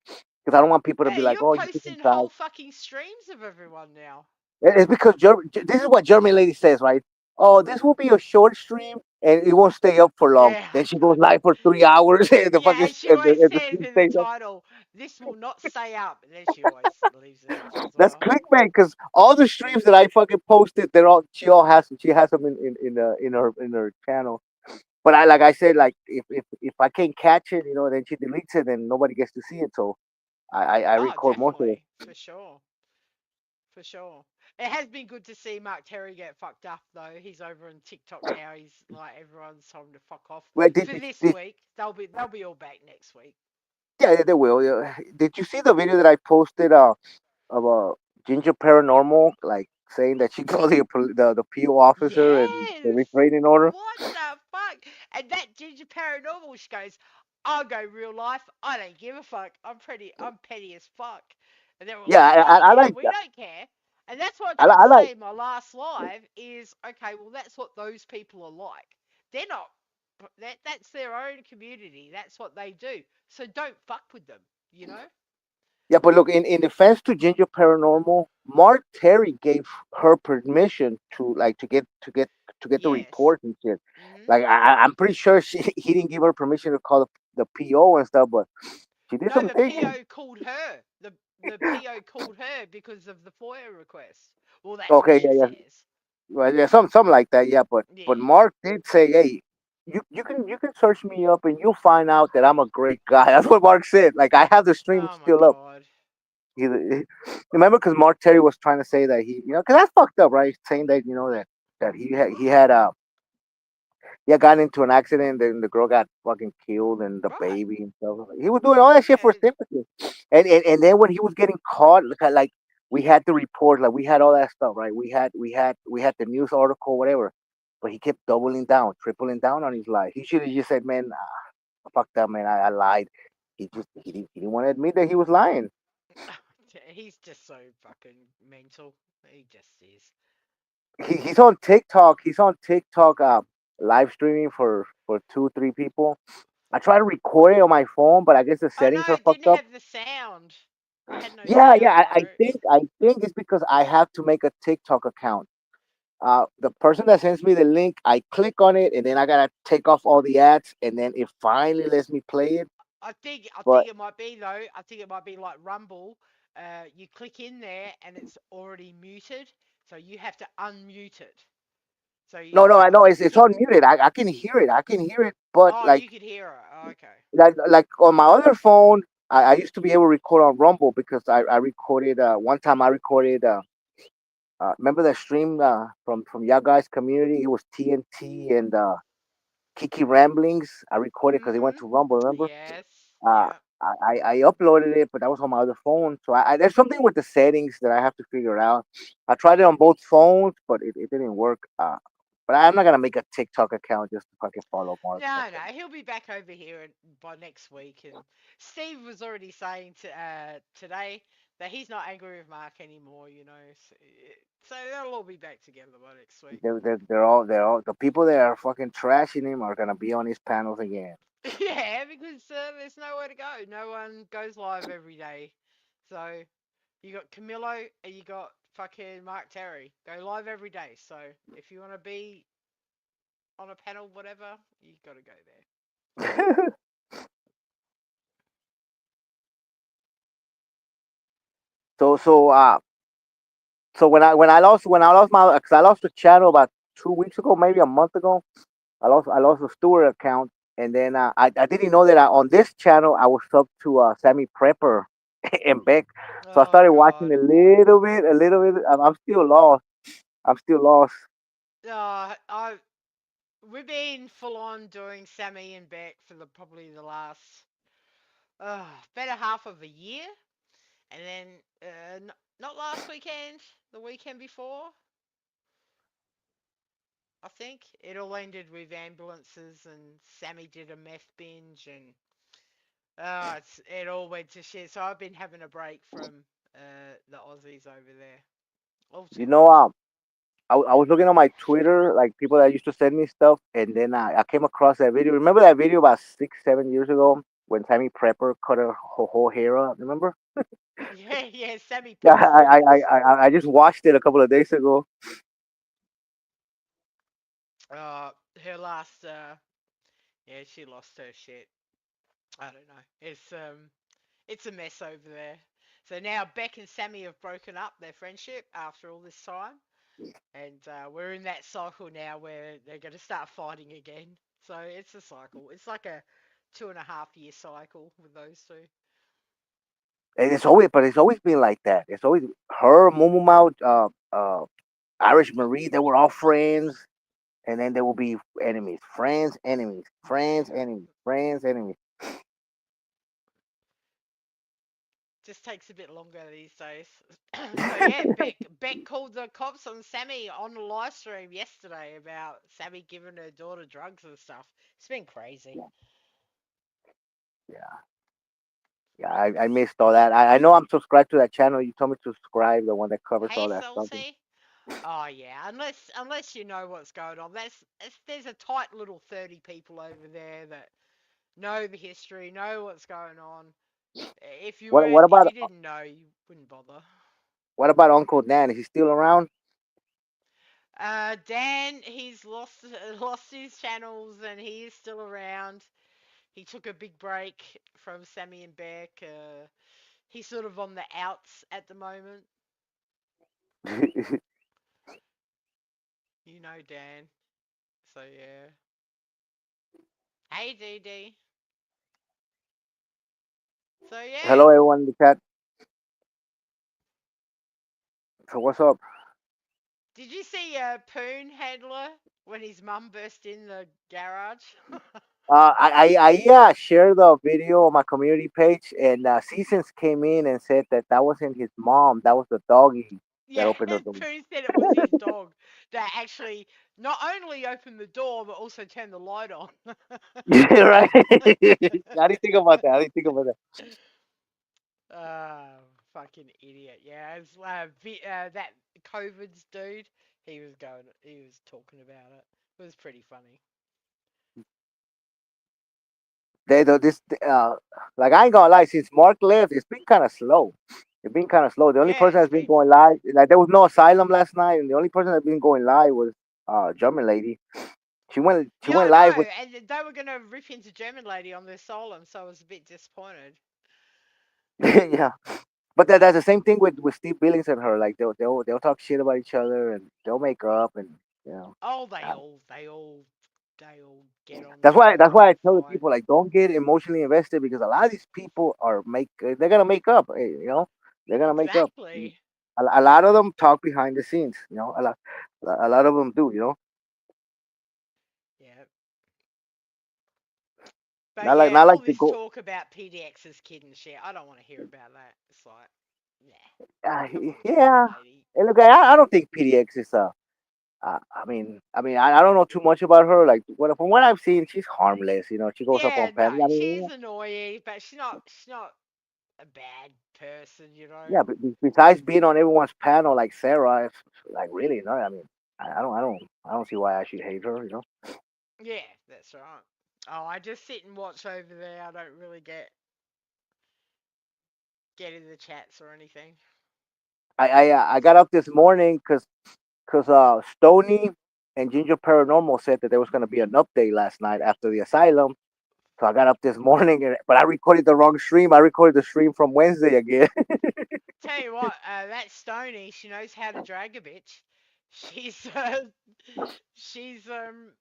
because I don't want people to Yeah, be like, you're oh, you took posting inside. whole fucking streams of everyone now. It's because this is what German lady says, right? Oh, this will be a short stream and it won't stay up for long. Yeah. Then she goes live for 3 hours and the Yeah, fucking and she always and the says stream in the stays up. title, "This will not stay up," and then she always leaves it up as That's well. clickbait because all the streams that I fucking posted, she has them in her channel. But I like I said, like if I can't catch it, then she deletes it, then nobody gets to see it. So I Oh, record most of it. definitely, for sure, for sure. It has been good to see Mark Terry get fucked up though. He's over on TikTok now. He's like everyone's told him to fuck off Wait, for this week. They'll be all back next week. yeah, they will. Yeah. Did you see the video that I posted? Of a Ginger Paranormal, like saying that she called the PO officer and the Yes. restraining order. What the fuck? And that Ginger Paranormal, she goes, "I'll go real life. I don't give a fuck. I'm petty as fuck." And they were Yeah, like, "We don't I care. like We that. don't care." And that's what I I tried to like. say in my last live is, okay, well, that's what those people are like. They're not, that's their own community. That's what they do. So don't fuck with them, you know? Yeah, but look, in defense to Ginger Paranormal, Mark Terry gave her permission to like to get the Yes. report and shit. Hmm. Like I'm pretty sure he didn't give her permission to call the PO and stuff, but she did No, some the thinking. PO called her. The PO called her because of the FOIA request. Well, that's what Okay, she yeah, yeah. says. Well, yeah, something like that. Yeah, but Yeah. Mark did say, "Hey, you can search me up and you'll find out that I'm a great guy." That's what Mark said. Like I have the stream Oh my still up. god. Remember, because Mark Terry was trying to say that because that's fucked up, right? Saying that that he had gotten into an accident and the girl got fucking killed and the Right. baby and stuff. He was doing all that shit for Yeah. sympathy. And then when he was getting caught, look at like we had the report, like we had all that stuff, right? We had the news article, whatever. But he kept doubling down, tripling down on his lie. He should have just said, "Man, I fucked up, man. I lied." He didn't want to admit that he was lying. He's just so fucking mental. He just is. He's on TikTok. He's on TikTok, live streaming for 2 3 people. I try to record it on my phone, but I guess the Oh settings no, are it fucked didn't up. have the sound. It had no Yeah, yeah. sound I for it. think I think it's because I have to make a TikTok account. The person that sends me the link, I click on it, and then I gotta take off all the ads, and then it finally lets me play it. I But think it might be though. I think it might be like Rumble. You click in there and it's already muted, so you have to unmute it. So no, no, I I know think it's on muted. I can hear it. I can hear it, but oh, like you could hear it. Oh, okay. like on my other phone, I used to be able to record on Rumble because I recorded one time I recorded remember that stream from y'all guys community? It was TNT and Kiki Ramblings. I recorded because it went Mhm. to Rumble. Remember? Yes. Uh, Yeah. I uploaded it, but that was on my other phone. So there's something with the settings that I have to figure out. I tried it on both phones, but it didn't work. But I'm not gonna make a TikTok account just to fucking follow Mark. No, no, he'll be back over here by next week. And Steve was already saying to today that he's not angry with Mark anymore, you know. So they'll all be back together by next week. They're all the people that are fucking trashing him are gonna be on his panels again. Yeah, because there's nowhere to go. No one goes live every day. So you got Camillo and you got fucking Mark Terry. Go live every day. So if you want to be on a panel, whatever, you got to go there. so so uh so when I lost my because I lost the channel about 2 weeks ago, maybe a month ago. I lost the Stewart account, and then I didn't know that on this channel I was sub to Sammy Prepper and Beck. So I Oh started watching God. a little bit. I'm still lost. I'm still lost. I we've been full on doing Sammy and Beck for probably the last better half of a year, and then not last weekend, the weekend before, I think it all ended with ambulances and Sammy did a meth binge and it all went to shit. So I've been having a break from the Aussies over there. All You too know, much. I was looking on my Twitter, like people that used to send me stuff, and then I came across that video. Remember that video about 6, 7 years ago when Sammy Prepper cut her whole hair up? Remember? Yeah, yeah, Sammy Yeah, Performance. I just watched it a couple of days ago. Uh, her last, yeah, she lost her shit. I don't know. It's a mess over there. So now Beck and Sammy have broken up their friendship after all this time, and we're in that cycle now where they're going to start fighting again. So it's a cycle. It's like a 2.5 year cycle with those two. And it's always been like that. It's always her, Mumu Mao, Irish Marie. They were all friends, and then there will be enemies, friends, enemies, friends, enemies, friends, enemies. Just takes a bit longer these days. So yeah, Beck called the cops on Sammy on the live stream yesterday about Sammy giving her daughter drugs and stuff. It's been crazy. Yeah, yeah. I missed all that. I know I'm subscribed to that channel. You told me to subscribe, the one that covers Hey all that stuff. Salty. Oh yeah, unless you know what's going on. There's a tight little 30 people over there that know the history, know what's going on. What what If about you didn't know, you wouldn't bother. what about Uncle Dan? Is he still around? Dan, he's lost his channels and he is still around. He took a big break from Sammy and Beck. He's sort of on the outs at the moment. You know Dan. So yeah. Hey Dee Dee. So yeah. Hello, everyone in the chat. So what's up? Did you see Poon Handler when his mum burst in the garage? I shared the video on my community page, and Seasons came in and said that that wasn't his mom. That was the doggy that Yeah, opened the door. Poon said it was his dog that actually not only opened the door but also turned the light on. Yeah, right. I didn't think about that. I didn't think about that. Oh, fucking idiot. Yeah, it's that COVID's dude. He was talking about it. It was pretty funny. This like I ain't gonna lie. Since Mark left, it's been kind of slow. It's been kind of slow. The only Yeah, person it's that's been been going live, like there was no asylum last night, and the only person that's been going live was German lady. She yeah, went I live with know, and they were gonna rip into German lady on their solemn, so I was a bit disappointed. yeah. But that's the same thing with Steve Billings and her. Like they'll talk shit about each other and they'll make up and you know. Oh, uh, they all get on That's each why other that's why and I tell the fight. people like don't get emotionally invested because a lot of these people they're gonna make up. You know they're gonna make up. Exactly. A lot of them talk behind the scenes. You know a lot of them do. You know Yeah. But not like yeah, not all like the this go. talk about PDX's kid and shit, I don't want to hear about that. It's like, nah, Uh, come on, German yeah. lady. And look, I don't think PDX is I don't know too much about her. Like, from what I've seen, she's harmless. You know, she goes up Yeah, on no, panels. I mean, she's annoying, but she's not. a bad person, you know. Yeah, but besides being on everyone's panel like Sarah, it's like really no. I mean, I don't see why I should hate her. You know. Yeah, that's right. Oh, I just sit and watch over there. I don't really get in the chats or anything. I got up this morning because Stony and Ginger Paranormal said that there was going to be an update last night after the asylum. So I got up this morning, but I recorded the wrong stream. I recorded the stream from Wednesday again. Tell you what, that Stony, she knows how to drag a bitch. She's she's um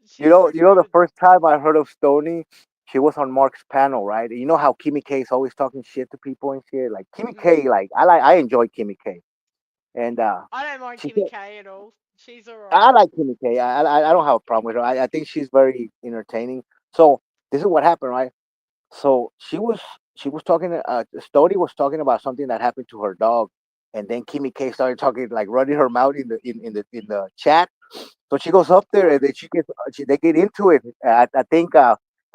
she's You pretty know, the good. first time I heard of Stony, she was on Mark's panel, right? You know how Kimmy K is always talking shit to people and shit. Like Kimmy Mm. K, like I enjoy Kimmy K, and I don't mind she Kimmy said K at all. She's all I right. like Kimmy K. I don't have a problem with her. I think she's very entertaining. So this is what happened, right? So she was talking. Stody was talking about something that happened to her dog, and then Kimmy K started talking like running her mouth in the chat. So she goes up there and then they get into it. I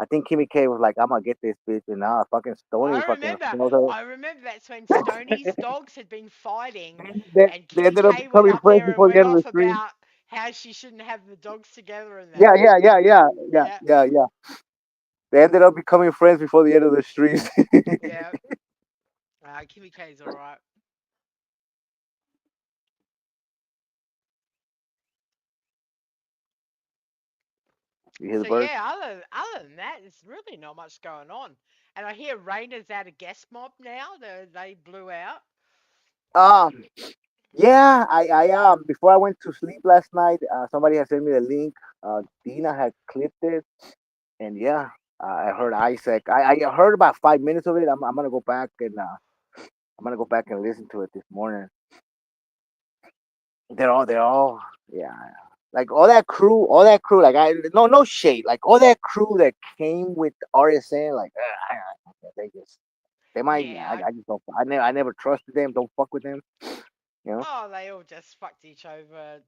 think Kimmy K was like, I'm gonna get this bitch, and now fucking Stony I fucking remember. smells her. I remember that's when Stoney's dogs had been fighting, and They Kimmy ended up K went becoming up friends there and before the went end of the off stream. about how she shouldn't have the dogs together and that. Yeah, Yeah. They ended up becoming friends before the end of the stream. yeah. Kimmy K's all right. You hear the So birds? yeah, other than that, there's really not much going on. And I hear Raina's at a guest mob now. They blew out. Um, yeah, before I went to sleep last night, somebody had sent me the link. Dina had clipped it, and yeah, I heard Isaac. I heard about 5 minutes of it. I'm gonna go back and I'm gonna go back and listen to it this morning. They're all yeah, like all that crew, like no shade, like all that crew that came with RSN, like they just they might Yeah. I just don't I never trusted them. Don't fuck with them, you know. Oh, they all just fucked each other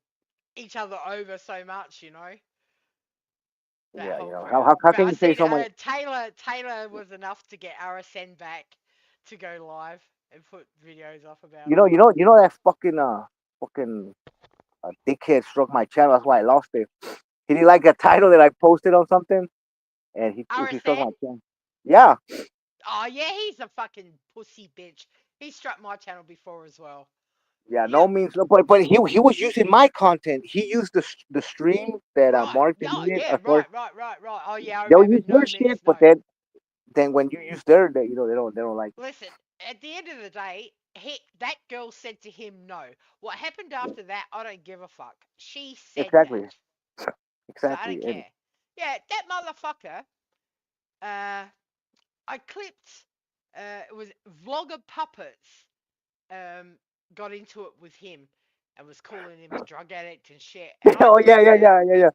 over so much, that Yeah, you whole know crowd. how But can I you say seen someone Taylor was enough to get RSN back to go live and put videos off about it. you know that fucking dickhead struck my channel. That's why I lost it. He didn't like a title that I posted on something, and he struck RSN? my channel. Yeah, Oh yeah, he's a fucking pussy bitch. He struck my channel before as well. yeah, no Yep. means no. But he was using my content. He used the stream that Right. Mark Yeah. deleted Yeah. as far as Right. Oh yeah, I they'll remember. use your No shit, means but no. then when you use their, they, they don't like. Listen. At the end of the day, that girl said to him no. What happened after that, I don't give a fuck. She said Exactly, that, so I exactly, don't and care. Yeah, that motherfucker. Uh, I clipped. It was Vlogger Puppets. Um, got into it with him and was calling him a drug addict and shit. And I oh clipped it, yeah.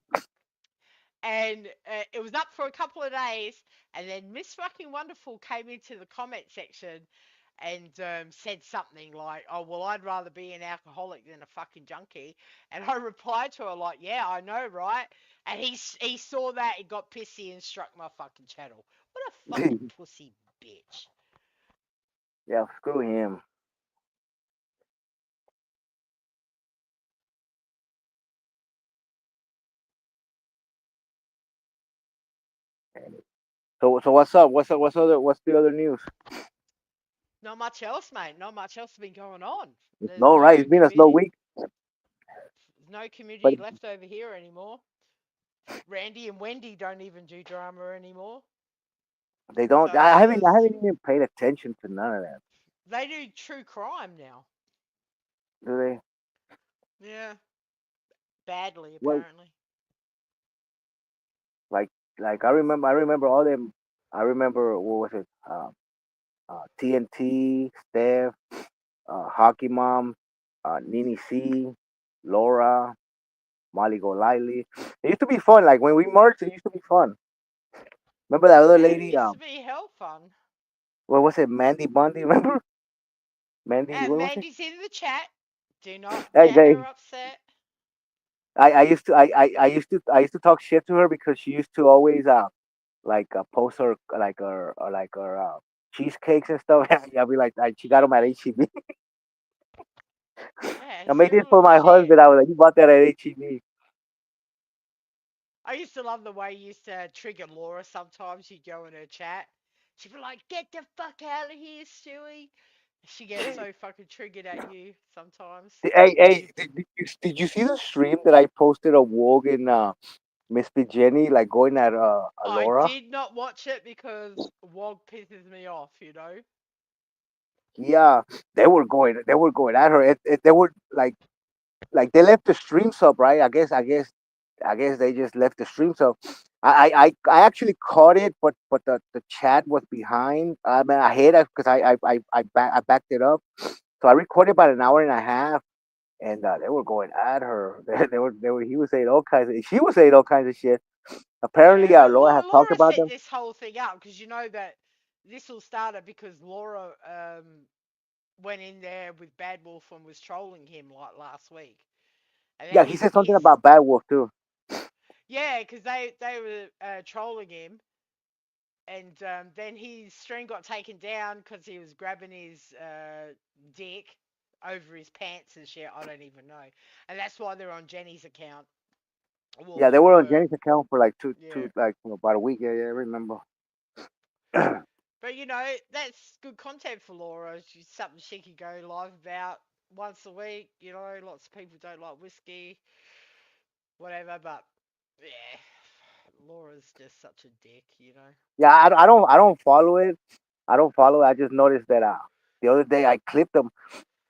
and it was up for a couple of days. And then Miss Fucking Wonderful came into the comment section and said something like, "Oh well, I'd rather be an alcoholic than a fucking junkie." And I replied to her like, "Yeah, I know, right?" And he saw that, he got pissy and struck my fucking channel. What a fucking pussy bitch. Yeah, screw him. So what's up? What's the other news? Not much else, mate. Not much else has been going on. There's No, right? no It's been a slow community, week, no but community left over here anymore. Randy and Wendy don't even do drama anymore. they don't. So I there's haven't even paid attention to none of that. they do true crime now. Do they? Yeah, badly Well, apparently. like I remember all them. I remember what was it? TNT, Steph, Hockey Mom, Nini C, Laura, Molly Golightly. It used to be fun. Like when we merged, it used to be fun. Remember that other Yeah, it lady? used to be hell fun. What was it? Mandy Bundy. Remember Mandy? What was it? Mandy's in the chat. Do not Hey, get they, her upset. I used to talk shit to her because she used to always post her like her cheesecakes and stuff. I'll be like, she got them at HEB. Yeah, I it's made your this for little my shit. husband. I was like, you bought that at HEB. I used to love the way you used to trigger Laura sometimes. You'd go in her chat. She'd be like, get the fuck out of here, Stewie. She gets so fucking triggered at you sometimes. Hey, Because hey, did you see the stream that I posted of Wogue and Miss Jenny like going at I Laura? did not watch it because Wog pisses me off, you know? Yeah, they were going at her. They were like they left the streams up, right? I guess they just left the streams up. I actually caught it, but the chat was behind. I mean, I hate it because I backed it up. So I recorded about an hour and a half, and they were going at her. They were. He was saying all kinds of. She was saying all kinds of shit. Yeah, Apparently, but Laura had talked Laura about set them. this whole thing up because you know that this all started because Laura went in there with Bad Wolf and was trolling him like last week. And then Yeah, he said something about Bad Wolf too. yeah, because they were trolling him, and then his stream got taken down because he was grabbing his dick over his pants and shit. I don't even know, and that's why they're on Jenny's account. Well, Yeah, they they were on were, Jenny's account for like two yeah. like about a week. Yeah, I remember. But you know, that's good content for Laura. She's something she could go live about once a week. You know, lots of people don't like whiskey, whatever. But yeah, Laura's just such a dick. You know. Yeah, I don't follow it. I don't follow it. I just noticed that the other day I clipped him.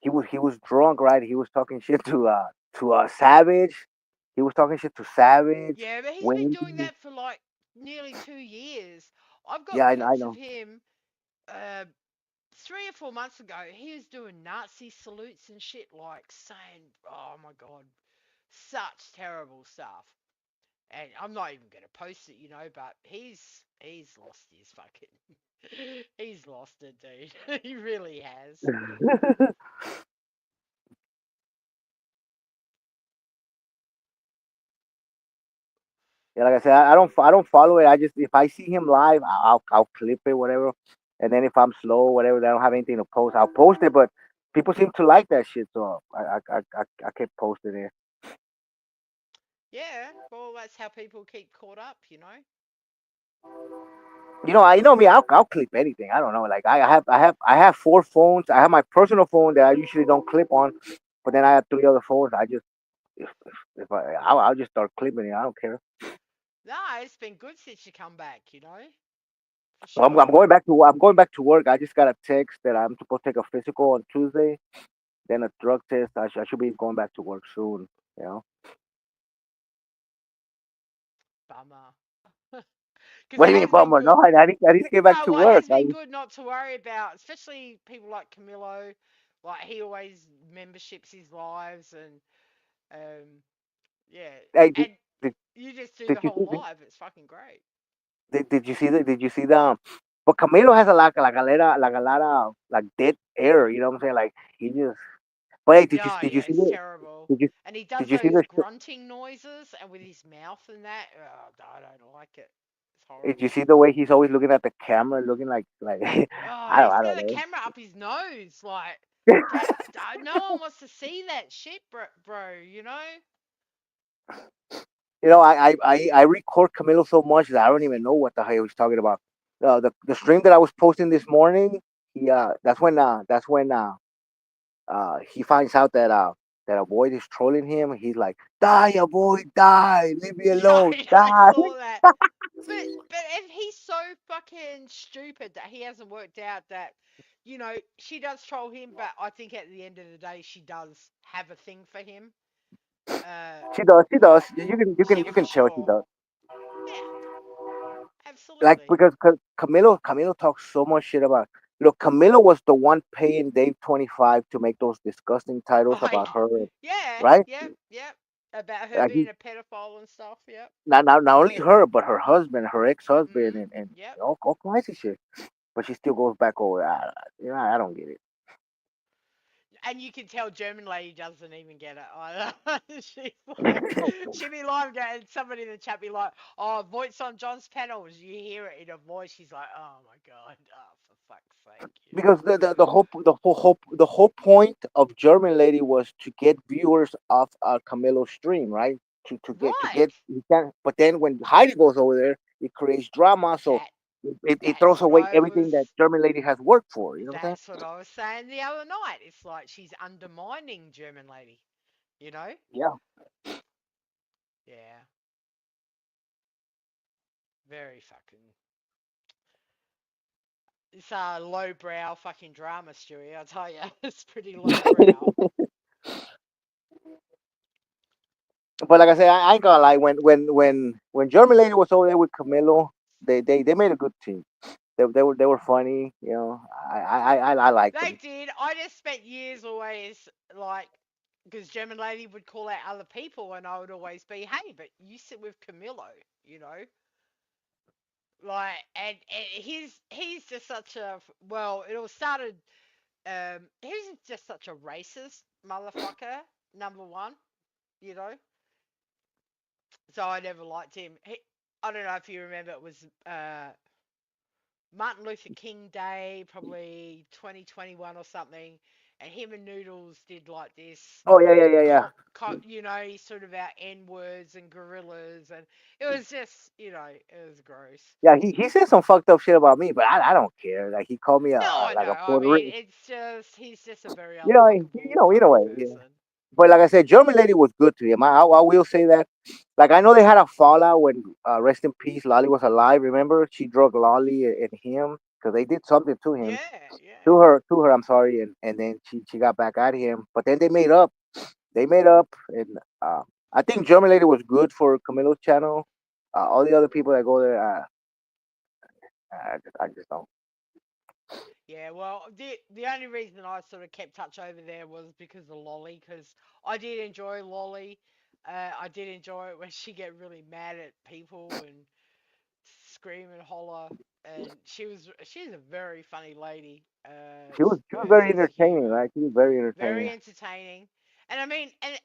He was drunk, right? He was talking shit to Savage. He was talking shit to Savage, Yeah, but he's been doing Wendy. that for like nearly 2 years. I've Yeah, got I clips of know. him. Uh, 3 or 4 months ago, he was doing Nazi salutes and shit, like saying, "Oh my god, such terrible stuff." And I'm not even gonna post it, you know, but he's lost his fucking he's lost it, dude. He really has. Yeah, like I said, I don't follow it. I just if I see him live, I'll clip it, whatever. And then if I'm slow, whatever, I don't have anything to post, I'll post it. But people seem to like that shit, so I kept posting it. Yeah, well, that's how people keep caught up, you know. I know me. I'll clip anything. I don't know. Like I have 4 phones. I have my personal phone that I usually don't clip on, but then I have 3 other phones. I just I'll just start clipping it. I don't care. No, it's been good since you come back, you know, for I'm sure. going back to work. I just got a text that I'm supposed to take a physical on Tuesday, then a drug test. I should be going back to work soon. You know. Bummer. Because What it do you mean, has been bummer? No, good. I need to get back No, to well, it work. has been good not to worry about, especially people like Camilo. Like he always memberships his lives, and yeah, Hey, and did, you just do did the you whole see? live. It's fucking great. Did you see the? But Camilo has like a lot of like dead air. You know what I'm saying? Like he just. But hey, did you Yeah, did you yeah, see it's the? terrible. Did you And he did does you see those the? grunting noises, and with his mouth and that. Oh, I don't like it. It's Did you horrible. see the way he's always looking at the camera, looking like Oh, I don't he's I got don't the know. camera up his nose, like get. No one wants to see that shit, bro. You know. I record Camilo so much that I don't even know what the hell he's talking about. The stream that I was posting this morning, that's when he finds out that a boy is trolling him. He's like, "Die, a boy, die! Leave me Yeah, alone, I die!" saw that. But if he's so fucking stupid that he hasn't worked out that, you know, she does troll him, but I think at the end of the day she does have a thing for him. Uh, She does. She does. You can you can yeah, you for can tell she sure. does. Yeah, Like absolutely. because Camilo talks so much shit about. Look, Camilo was the one paying Dave 25 to make those disgusting titles about Like, her, yeah, right? yep, yep. About her Like being he a pedophile and stuff. Yep. not only her, but her husband, her ex-husband, Mhm. and Yep. all kinds of shit. But she still goes back over. I don't get it. And you can tell German lady doesn't even get it either. She's like, she'd be live and somebody in the chat be like, "Oh, Voight's on John's panel." You hear it in her voice. She's like, "Oh my god, oh for fuck's thank you. because the whole point of German Lady was to get viewers off Camilo's stream, right? To get Right. he can, but then when Heidi goes over there, it creates drama, so That it that's throws what away I everything was that German Lady has worked for. You know what I'm that's what I was saying the other night. It's like she's undermining German lady, you know? saying? Yeah. Very fucking it's a lowbrow fucking drama, Stewie, I'll tell you. It's pretty lowbrow. Yeah. But like I said, I ain't gonna lie. When German Lady was over there with Camilo, they made a good team. They were funny. You know, I liked They them. did. I just spent years always like because German lady would call out other people, and I would always be, "Hey, but you sit with Camilo," you know, like, and he's just such a well. It all started. He's just such a racist motherfucker. Number one, you know. So I never liked him. I don't know if you remember. It was Martin Luther King Day, probably 2021 or something, and him and Noodles did like this. Oh yeah, yeah, yeah, yeah. You know, he sort of out N words and gorillas, and it was just, you know, it was gross. Yeah, he said some fucked up shit about me, but I don't care. Like he called me No, I know. like a I Puerto mean, Rican. it's just he's just a very You know, unlikable either fucking way. Yeah. person. But like I said, German Lady was good to him. I will say that. Like I know they had a fallout when rest in peace Lolly was alive. Remember, she drug Lolly and him because they did something to him, Yeah, yeah, to her. I'm sorry, and then she got back at him. But then they made up. They made up, and I think German Lady was good for Camilo's channel. All the other people that go there, I just don't. yeah. Well, the only reason I sort of kept touch over there was because of Lolly, because I did enjoy Lolly. I did enjoy it when she get really mad at people and scream and holler. And she's a very funny lady. She was Her very sense of entertaining, humor, right? She was very very entertaining. entertaining. And I mean, and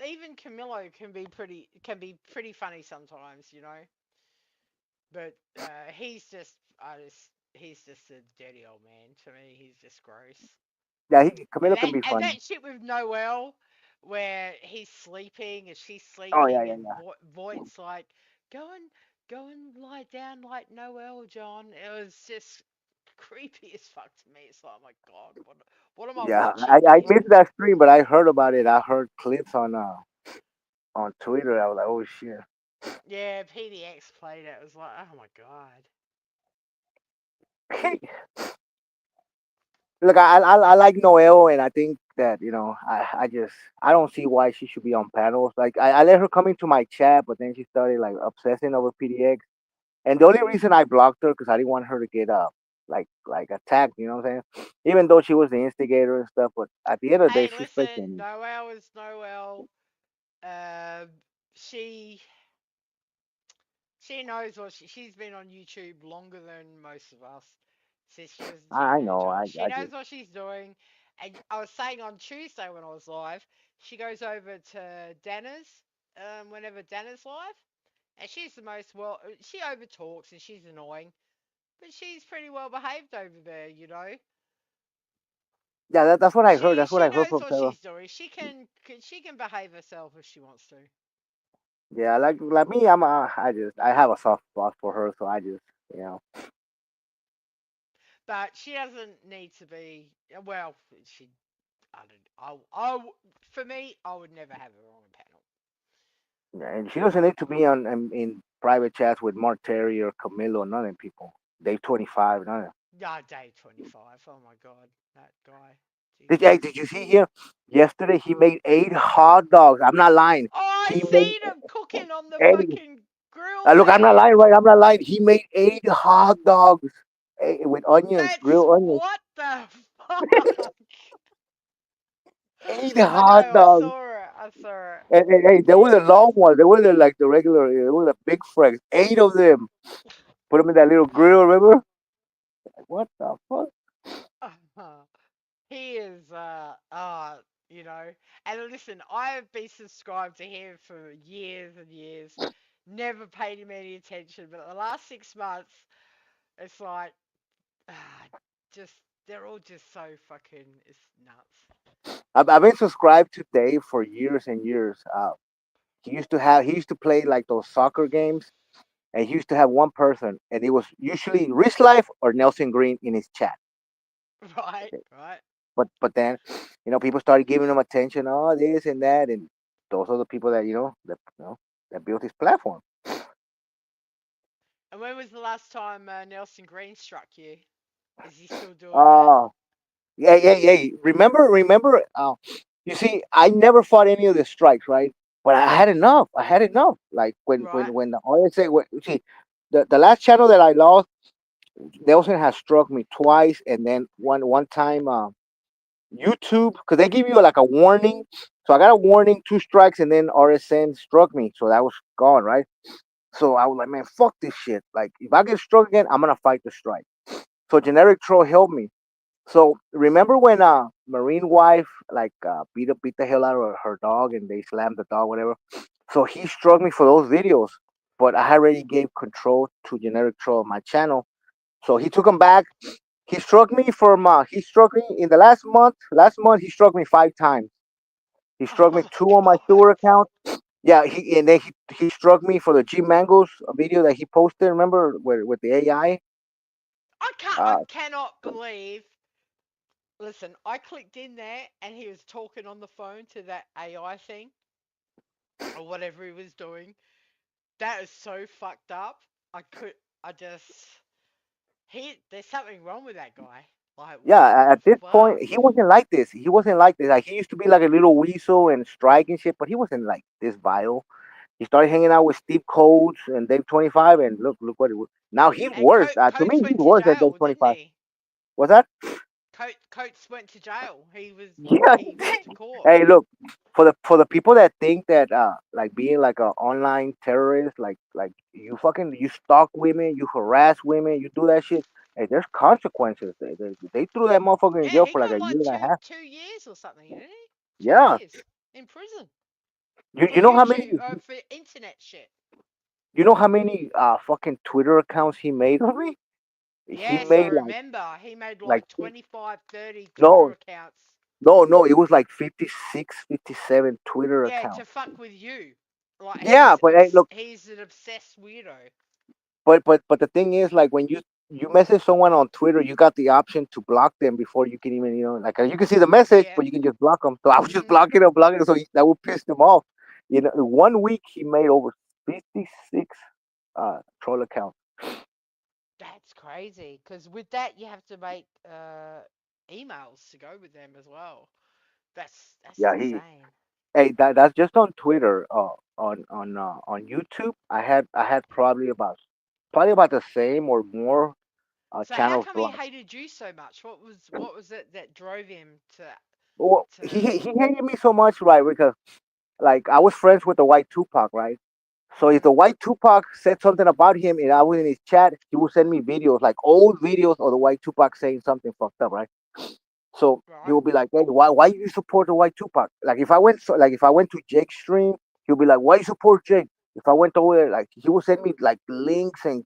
even Camillo can be pretty funny sometimes, you know. But he's just a dirty old man to me. He's just gross. Yeah, And Camilo that can be and funny. that shit with Noel, where he's sleeping and she's Oh yeah, sleeping, yeah, and yeah. Voight's like, go and go and lie down like Noel, John. It was just creepy as fuck to me. It's like, oh my god, what am I Yeah, watching I here? missed that stream, but I heard about it. I heard clips on Twitter. I was like, oh shit. Yeah, PDX played it. It was like, oh my god. Look, I like Noelle, and I think that I don't see why she should be on panels. Like I let her come into my chat, but then she started like obsessing over PDX. And the only reason I blocked her because I didn't want her to get like attacked. You know what I'm saying? Even though she was the instigator and stuff, but at the end of the day, Hey, she's listen, faking. Noel is Noel. Uh, she she knows she's been on YouTube longer than most of us since she was a I know. teenager. I She knows just what she's doing. And I was saying on Tuesday when I was live, she goes over to Dana's whenever Dana's live, and she's the most well. She overtalks and she's annoying, but she's pretty well behaved over there. You know, yeah. That's what I heard. she That's what she I heard knows from what Sarah. she's doing. She can behave herself if she wants to. Yeah, like me, I have a soft spot for her, so I just you know. But she doesn't need to be. Well, she. I don't. For me, I would never have her on a panel. Yeah, and she doesn't need to be on in private chats with Mark Terry or Camilo and other people. They 25, none. Yeah, day 25. Oh my god, that guy. Jesus. Did you see here? Yesterday he made 8 hot dogs. I'm not lying. Oh, I He made seen him cooking on the 8. fucking grill Look, I'm not there. lying, right? I'm not lying. He made 8 hot dogs with onions, That's grilled onions. what the fuck. Eight I know. hot I dogs. saw it. I saw it. And hey, they were the long ones. They were like the regular. They were the big frags. 8 of them. Put them in that little grill. Remember? Like, what the fuck? He is, you know. And listen, I've been subscribed to him for years and years. Never paid him any attention, but the last 6 months, it's like, ah, just they're all just so fucking, it's nuts. I've been subscribed to Dave for years and years. He used to play like those soccer games, and he used to have one person, and it was usually Rich Life or Nelson Green in his chat. Right, right. But then, people started giving him attention, oh this and that, and those are the people that that built his platform. And when was the last time Nelson Green struck you? Is he still doing that? Uh yeah, yeah, yeah. Remember. You see, I never fought any of the strikes, right? But I had enough. I had enough. Like Right. when the RSA, see, the last channel that I lost, Nelson has struck me twice, and then one time, YouTube, because they give you like a warning. So I got a warning, two strikes, and then RSN struck me, so that was gone, right? So I was like, man, fuck this shit. Like, if I get struck again, I'm gonna fight the strike. So generic troll helped me. So remember when Marine wife like beat the hell out of her dog and they slammed the dog, whatever. So he struck me for those videos, but I already gave control to generic troll on my channel. So he took them back. He struck me in the last month. Last month he struck me 5 times. He struck Oh me my two on my god. sewer account. Yeah, he struck me for the G Mangoes video that he posted. Remember with the AI? I Uh, cannot believe. Listen, I clicked in there and he was talking on the phone to that AI thing or whatever he was doing. That is so fucked up. I could I just there's something wrong with that guy. Like what yeah, the at this fuck? point, he wasn't like this. He wasn't like this. Like he used to be like a little weasel and strike and shit, but he wasn't like this vile. He started hanging out with Steve Coates and Dave 25, and look what it was. Now he's And worse. To me, Coates he's went to worse than Dave jail, didn't 25. he? What's that? Coates went to jail. Yeah. He went to court. Hey, look, for the people that think that like being like an online terrorist, like you fucking you stalk women, you harass women, you do that shit. Hey, there's consequences. They threw that motherfucker in Yeah, jail he for like a got year like and a half. 2 years or something, didn't he? Two Yeah. years in prison You for you know how many YouTube for internet shit. you know how many fucking Twitter accounts he made of me? He Yes, I made remember. He made like like 25, 30 Twitter no accounts. no, it was like 56, 57 Twitter Yeah, to accounts. fuck with you. Like Yeah, but hey, look. he's an obsessed weirdo. But the thing is, like when you message someone on Twitter, you got the option to block them before you can even like you can see the message, Yeah. but you can just block them. So I was just Mhm. blocking it, so that would piss them off. 1 week he made over 56 troll accounts. That's crazy. Because with that, you have to make emails to go with them as well. That's Yeah, he insane. hey that's just on Twitter. On YouTube, I had probably about the same or more So how channels come he blocked. hated you so much? What was it that drove him Well, to he hated me so much, right? Because like I was friends with the white Tupac, right? So if Mhm. the white Tupac said something about him and I was in his chat, he would send me videos, like old videos of the white Tupac saying something fucked up, right? So he Right. would be like, "Hey, why you support the white Tupac?" Like if I went to Jake's stream, he'll be like, "Why you support Jake?" If I went over there, like he would send me like links and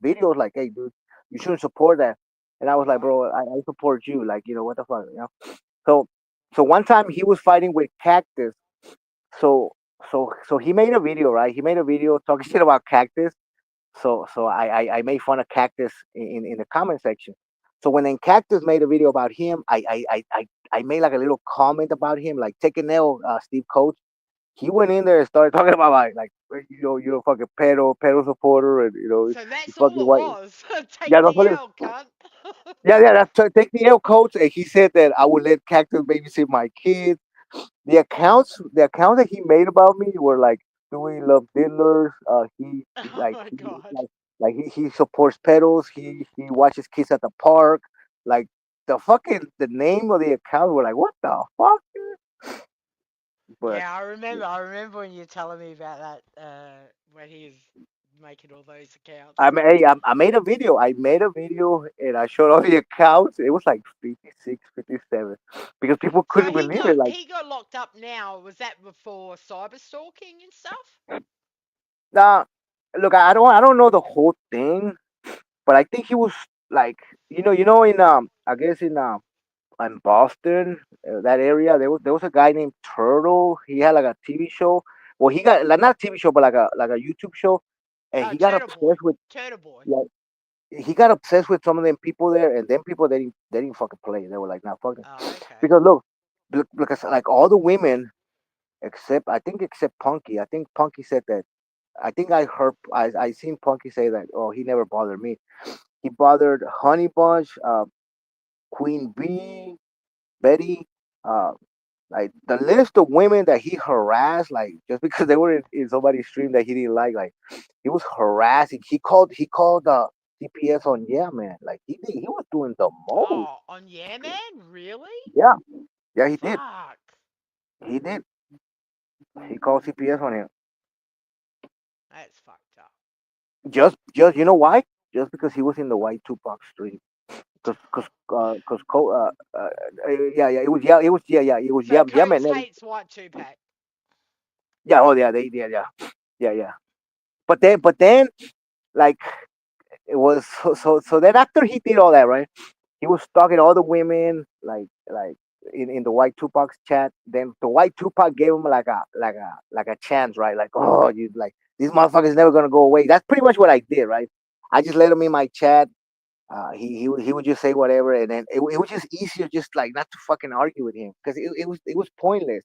videos, like, "Hey, dude, you shouldn't support that." And I was like, Right. "Bro, I support you. Like, what the fuck, So so one time he was fighting with Cactus. So so he made a video, right? He made a video talking shit about Cactus. So I made fun of Cactus in the comment section. So when then Cactus made a video about him, I made like a little comment about him, like take a nail, Steve Coates. He went in there and started talking about like you're a fucking pedo supporter, and So you that's fucking all it white. was. Yeah, Take that's the what it. L, cunt. Yeah, that's take the L, Coach. And he said that I would let Cactus babysit my kids. The accounts that he made about me were like Stewie love diddlers. Oh my god. Like he supports pedals. He watches kids at the park. Like the name of the account were like what the fuck? But Yeah, I remember. I remember when you were telling me about that. When he was making all those accounts. I made a video. I made a video and I showed all the accounts. It was like 56, 57 because people So couldn't believe it. Like he got locked up now. Was that before cyber stalking and stuff? nah, look, I don't know the whole thing, but I think he was like in I guess in Boston, that area, there was a guy named Turtle. He had like a TV show. Well, he got like not a TV show, but like a YouTube show, and Oh, he got Turtle Boy. obsessed with Turtle Boy. like he got obsessed with some of them people there, and them people they didn't fucking play. They were like, nah, fuck it. Oh, okay. Because look, because like all the women except Punky. I think Punky said that. I think I seen Punky say that. Oh, he never bothered me. He bothered Honey Bunch, Queen Bee, Betty. Uh, like the list of women that he harassed, like just because they were in somebody's stream that he didn't like he was harassing. He called CPS on yeah man. Like he was doing the most. Oh, on Yeah Man? Really? Yeah, yeah he did. Fuck. He did. He called CPS on him. That's fucked up. Just you know why? Just because he was in the white Tupac stream. Cause yeah it was So yeah man Coates hates White Tupac. yeah oh yeah they yeah. But then like it was so then after he did all that right, he was stalking all the women like in the white Tupac's chat. Then the white Tupac gave him like a chance, right? Like, oh, you like these motherfuckers never gonna go away. That's pretty much what I did, right? I just let him in my chat. He would just say whatever, and then it was just easier, just like not to fucking argue with him because it was pointless.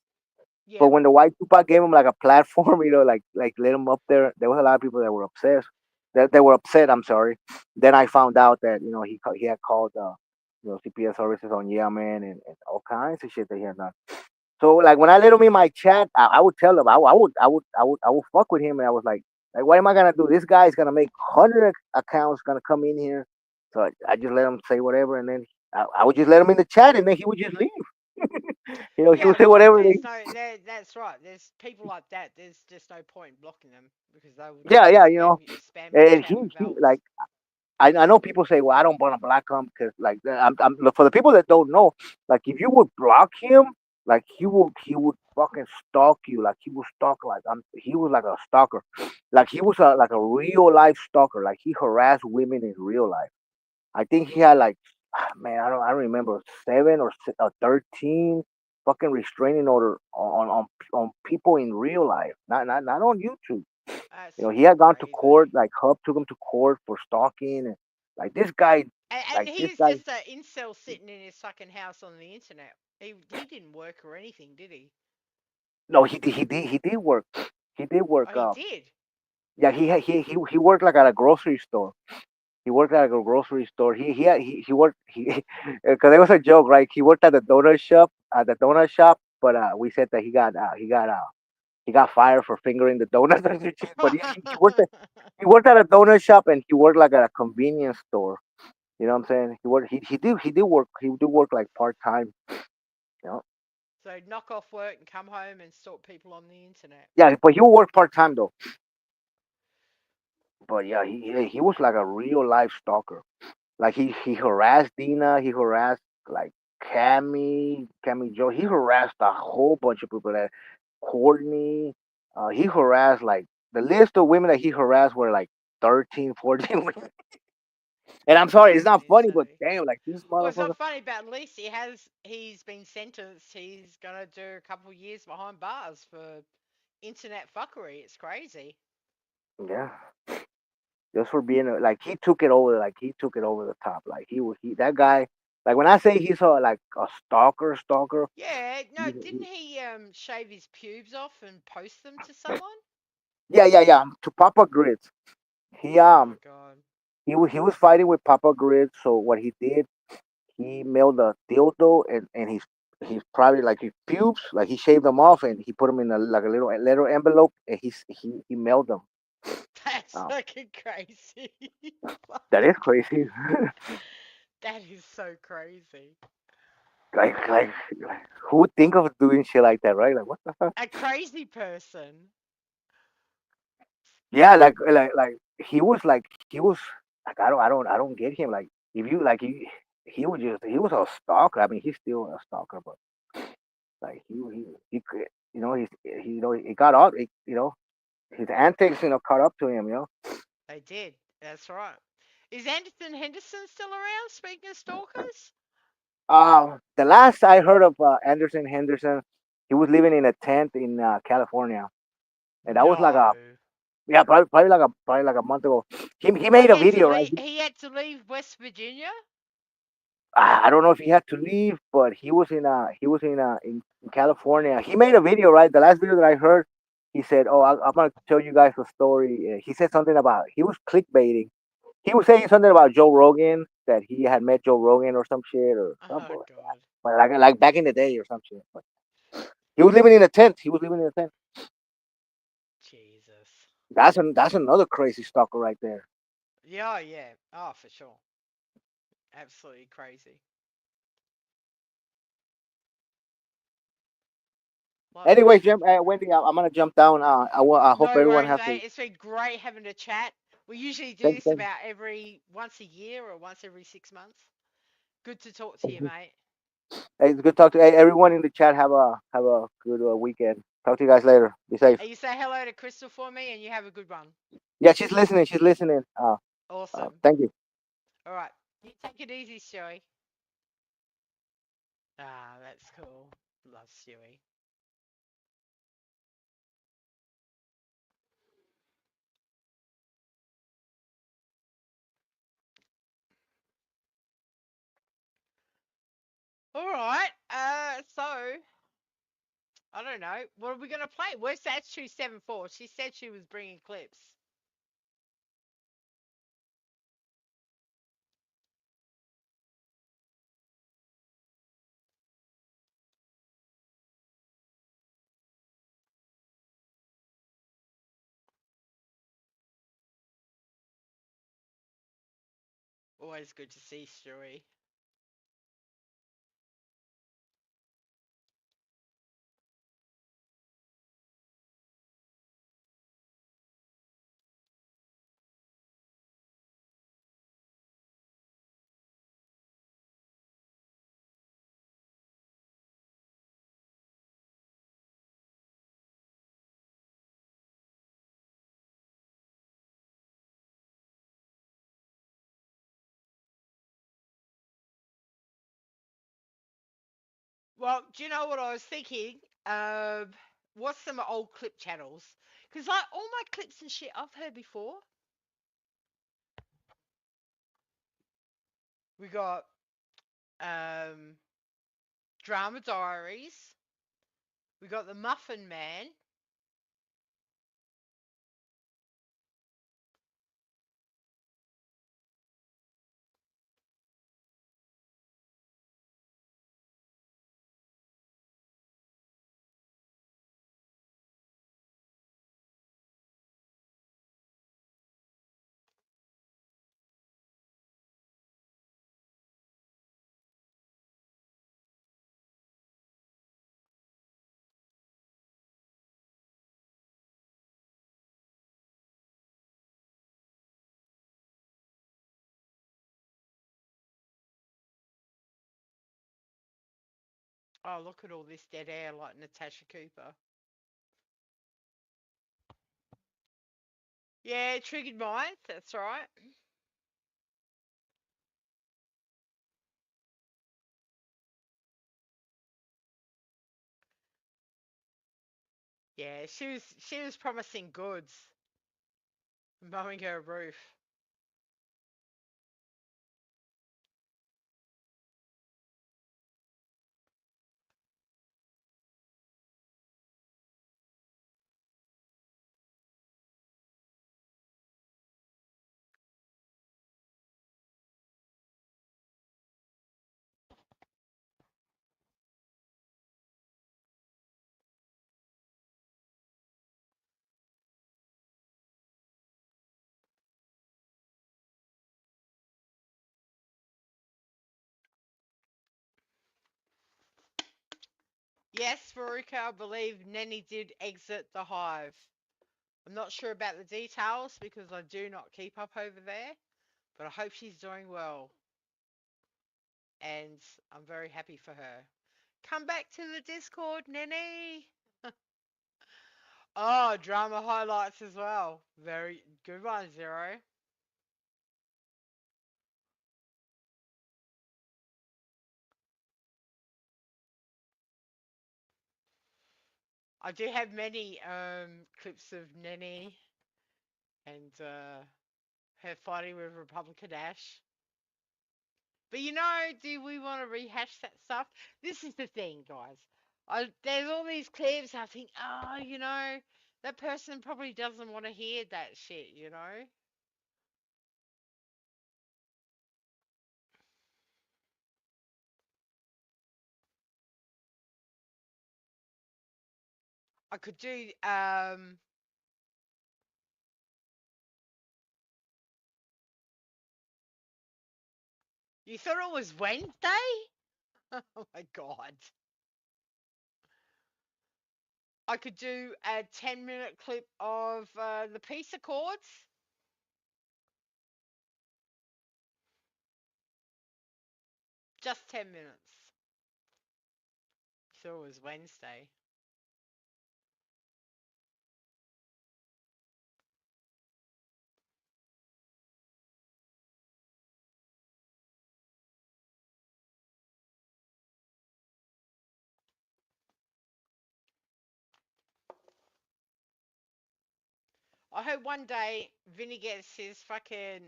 But Yep. when the white Tupac gave him like a platform, like let him up there was a lot of people that were obsessed. That they were upset. I'm sorry. Then I found out that he had called CPS services on Yeah Man and all kinds of shit that he had done. So like when I let him in my chat, I would tell him I would fuck with him, and I was like what am I gonna do? This guy is gonna make 100 accounts gonna come in here, so I just let him say whatever, and then I would just let him in the chat, and then he would just leave. He Yeah, would say well, whatever. there's no there. That's right. There's people like that. There's just no point in blocking them because they will Yeah, just yeah, spam your and chat with he else. like I know people say, well, I don't want to block him because, like, look, for the people that don't know, like, if you would block him, like, he would fucking stalk you, like, he would stalk, like, he was like a stalker, like, he was like a real life stalker, like, he harassed women in real life. I think he had like, man, I don't remember 13 fucking restraining order on people in real life, not on YouTube. That's He had gone to court, crazy. like Hub took him to court for stalking, and like this guy, And like this he's guy. just an incel sitting in his fucking house on the internet. He didn't work or anything, did he? No, he did work. He did Oh, work. he did. Yeah, he worked like at a grocery store. He worked at a grocery store. He worked because it was a joke, right? He worked at the donut shop, but we said that he got fired for fingering the donuts and shit. But yeah, he worked at a donut shop, and he worked like at a convenience store. You know what I'm saying? He did work like part time. You know? So knock off work and come home and stalk people on the internet. Yeah, but he would work part time though. But yeah, he was like a real life stalker. Like he harassed Dina, he harassed like Cammy Joe. He harassed a whole bunch of people. That Courtney, he harassed like the list of women that he harassed were like 13, 14 women. And I'm sorry, it's not funny, Goodness, but eh? damn, like this Well, it's motherfucker. not funny, but at least he's been sentenced. He's gonna do a couple of years behind bars for internet fuckery. It's crazy. Yeah, just for being like he took it over the top. Like he that guy. Like when I say he's like a stalker. Yeah, no, he- didn't he shave his pubes off and post them to someone? yeah. To Papa Grits, he Oh my god. he was fighting with Papa Grits. So what he did, he mailed a dildo and he's probably like his pubes, like he shaved them off and he put them in like a little letter envelope and he mailed them. That's Um, fucking crazy. Fuck. that is crazy. That is so crazy. like who would think of doing shit like that, right? Like what the fuck? A crazy person. Yeah, like he was like I don't get him. Like if you like he was a stalker. I mean he's still a stalker, but like he got out. His antics caught up to him. They did. That's right. Is Anderson Henderson still around? Speaking of stalkers? The last I heard of Anderson Henderson, he was living in a tent in California, and that was like a No. yeah, probably like a month ago. He Well, made a video, right? he had to leave West Virginia. I don't know if he had to leave, but in California. He made a video, right? The last video that I heard, he said, "Oh, I'm gonna tell you guys a story." He said something about he was clickbaiting. He was saying something about Joe Rogan, that he had met Joe Rogan or some shit or Oh something, God. but like back in the day or some shit. But he was living in a tent. He was living in a tent. Jesus. That's another crazy stalker right there. Yeah, yeah. Oh, for sure. Absolutely crazy. Like Anyway, Jim, Wendy, I'm gonna jump down. I hope no everyone worries, has a mate. It's been great having a chat. We usually do thank, this thank, about every once a year or once every 6 months. Good to talk to you, mate. hey, it's good talk to hey, everyone in the chat. Have a good weekend. Talk to you guys later. Be safe. And you say hello to Crystal for me, and you have a good one. Yeah, she's listening. She's listening. Awesome. Thank you. All right. You take it easy, Stewie. Ah, that's cool. Love Stewie. All right. So I don't know. What are we gonna play? Where's that 274? She said she was bringing clips. Always good to see Stewie. Well, do you know what I was thinking? What's some old clip channels? Because like all my clips and shit I've heard before. We got um, Drama Diaries. We got the Muffin Man. Oh, look at all this dead air like Natasha Cooper. Yeah, triggered minds. That's right. Yeah, she was promising goods, mowing her roof. Yes, Veruca, I believe Nenny did exit the hive. I'm not sure about the details because I do not keep up over there, but I hope she's doing well, and I'm very happy for her. Come back to the Discord, Nenny. Oh, drama highlights as well. Very good one, Zero. I do have many clips of Nene and her fighting with Republican Ash. But do we want to rehash that stuff? This is the thing, guys. There's all these clips. I think, that person probably doesn't want to hear that shit. I could do You thought it was Wednesday? Oh my god. I could do a 10-minute clip of the peace accords. Just 10 minutes. You thought it was Wednesday. I hope one day Vinny gets his fucking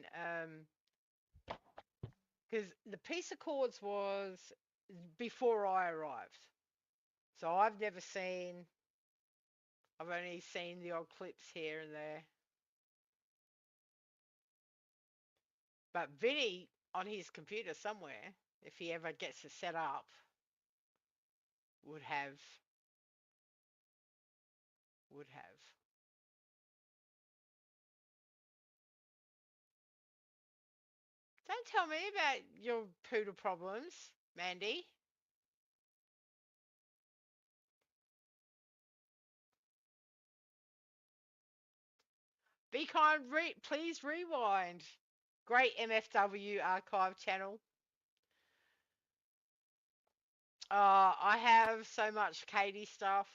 because the peace accords was before I arrived, so I've never seen. I've only seen the odd clips here and there. But Vinny on his computer somewhere, if he ever gets it set up, would have. Don't tell me about your poodle problems, Mandy. Be kind, please rewind. Great MFW archive channel. I have so much Katie stuff.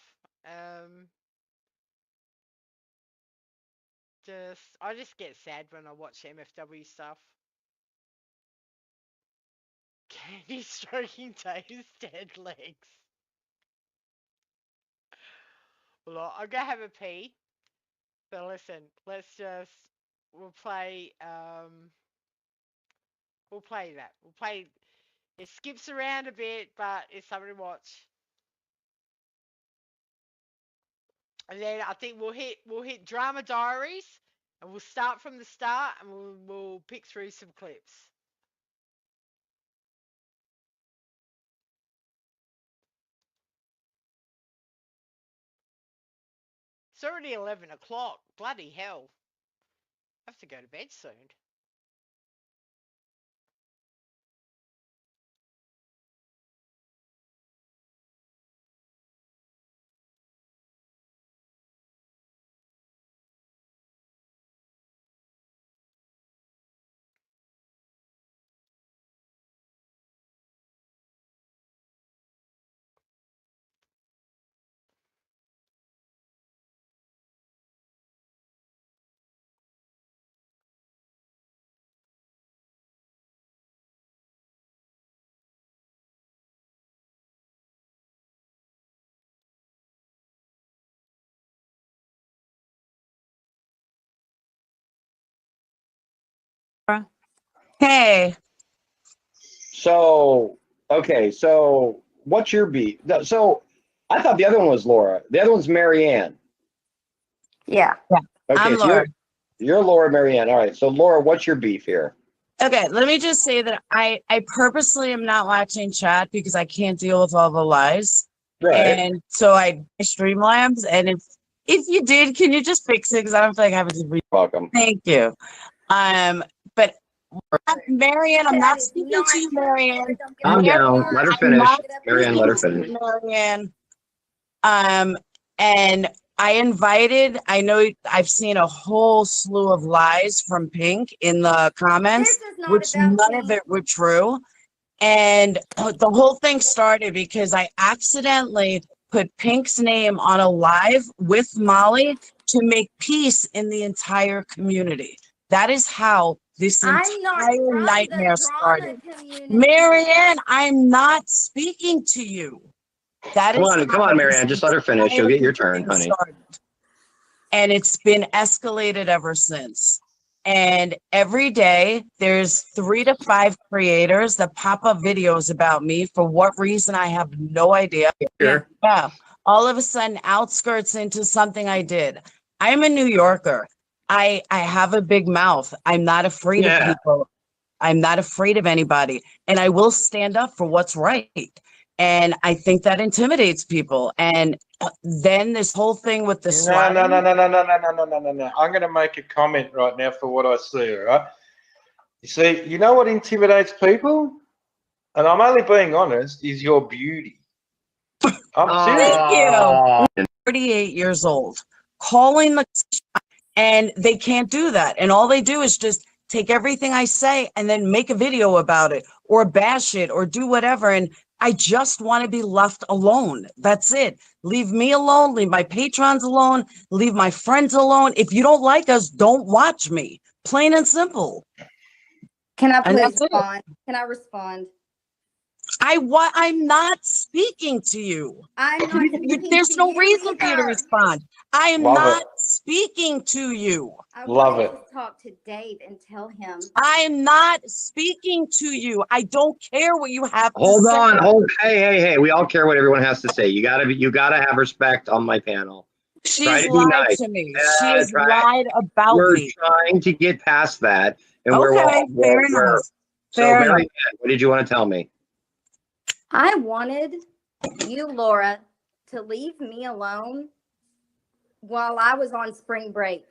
I just get sad when I watch MFW stuff. Candy stroking Dave's dead legs. Well, I'll go have a pee. But listen, we'll play that. We'll play, it skips around a bit, but it's something to watch. And then I think we'll hit Drama Diaries, and we'll start from the start, and we'll pick through some clips. It's already 11 o'clock. Bloody hell. I have to go to bed soon. Hey. So, okay, so what's your beat? So I thought the other one was Laura. The other one's Marianne. Yeah. Okay, I'm so Laura. you're Laura Marianne. All right, so Laura, what's your beef here? Okay, let me just say that I purposely am not watching chat because I can't deal with all the lies. Right. And so I Streamlabs, and if you did, can you just fix it? Because I don't feel like having to read. Welcome. Thank you. But Marianne, I'm not speaking to you, Marianne. Calm down. Let her finish. Marianne, let her finish. Marianne. And I know I've seen a whole slew of lies from Pink in the comments, which none of it were true. And the whole thing started because I accidentally put Pink's name on a live with Molly to make peace in the entire community. That is how this entire nightmare started. Marianne, I'm not speaking to you. That Come is on, come how on, this Marianne. Just let her finish. You'll get your turn, thing honey. started. And it's been escalated ever since. And every day there's 3 to 5 creators that pop up videos about me for what reason I have no idea. Sure. Yeah. All of a sudden outskirts into something I did. I'm a New Yorker. I have a big mouth. I'm not afraid of Yeah. people. I'm not afraid of anybody. And I will stand up for what's right. And I think that intimidates people. And then this whole thing with the No. swatting. I'm going to make a comment right now for what I see, right? You see, you know what intimidates people? And I'm only being honest, is your beauty. I'm serious. Thank you. 38 years old, calling the and they can't do that. And all they do is just take everything I say and then make a video about it or bash it or do whatever. And I just want to be left alone. That's it. Leave me alone. Leave my patrons alone. Leave my friends alone. If you don't like us, don't watch me. Plain and simple. Can I And please that's it. respond? Can I respond? I'm not speaking to you. I'm not speaking There's to no you reason for you to either. respond. I am Love not it. speaking to you. I Love want it. to talk to Dave and tell him. I am not speaking to you. I don't care what you have to Hold say. on. Hey. We all care what everyone has to say. You gotta have respect on my panel. Try She's to be lied nice. to me. She has Try. lied about We're me. trying to get past that, and we're Okay, all fair enough. So, Fair enough. Marianne, what did you want to tell me? I wanted you, Laura, to leave me alone while I was on spring break.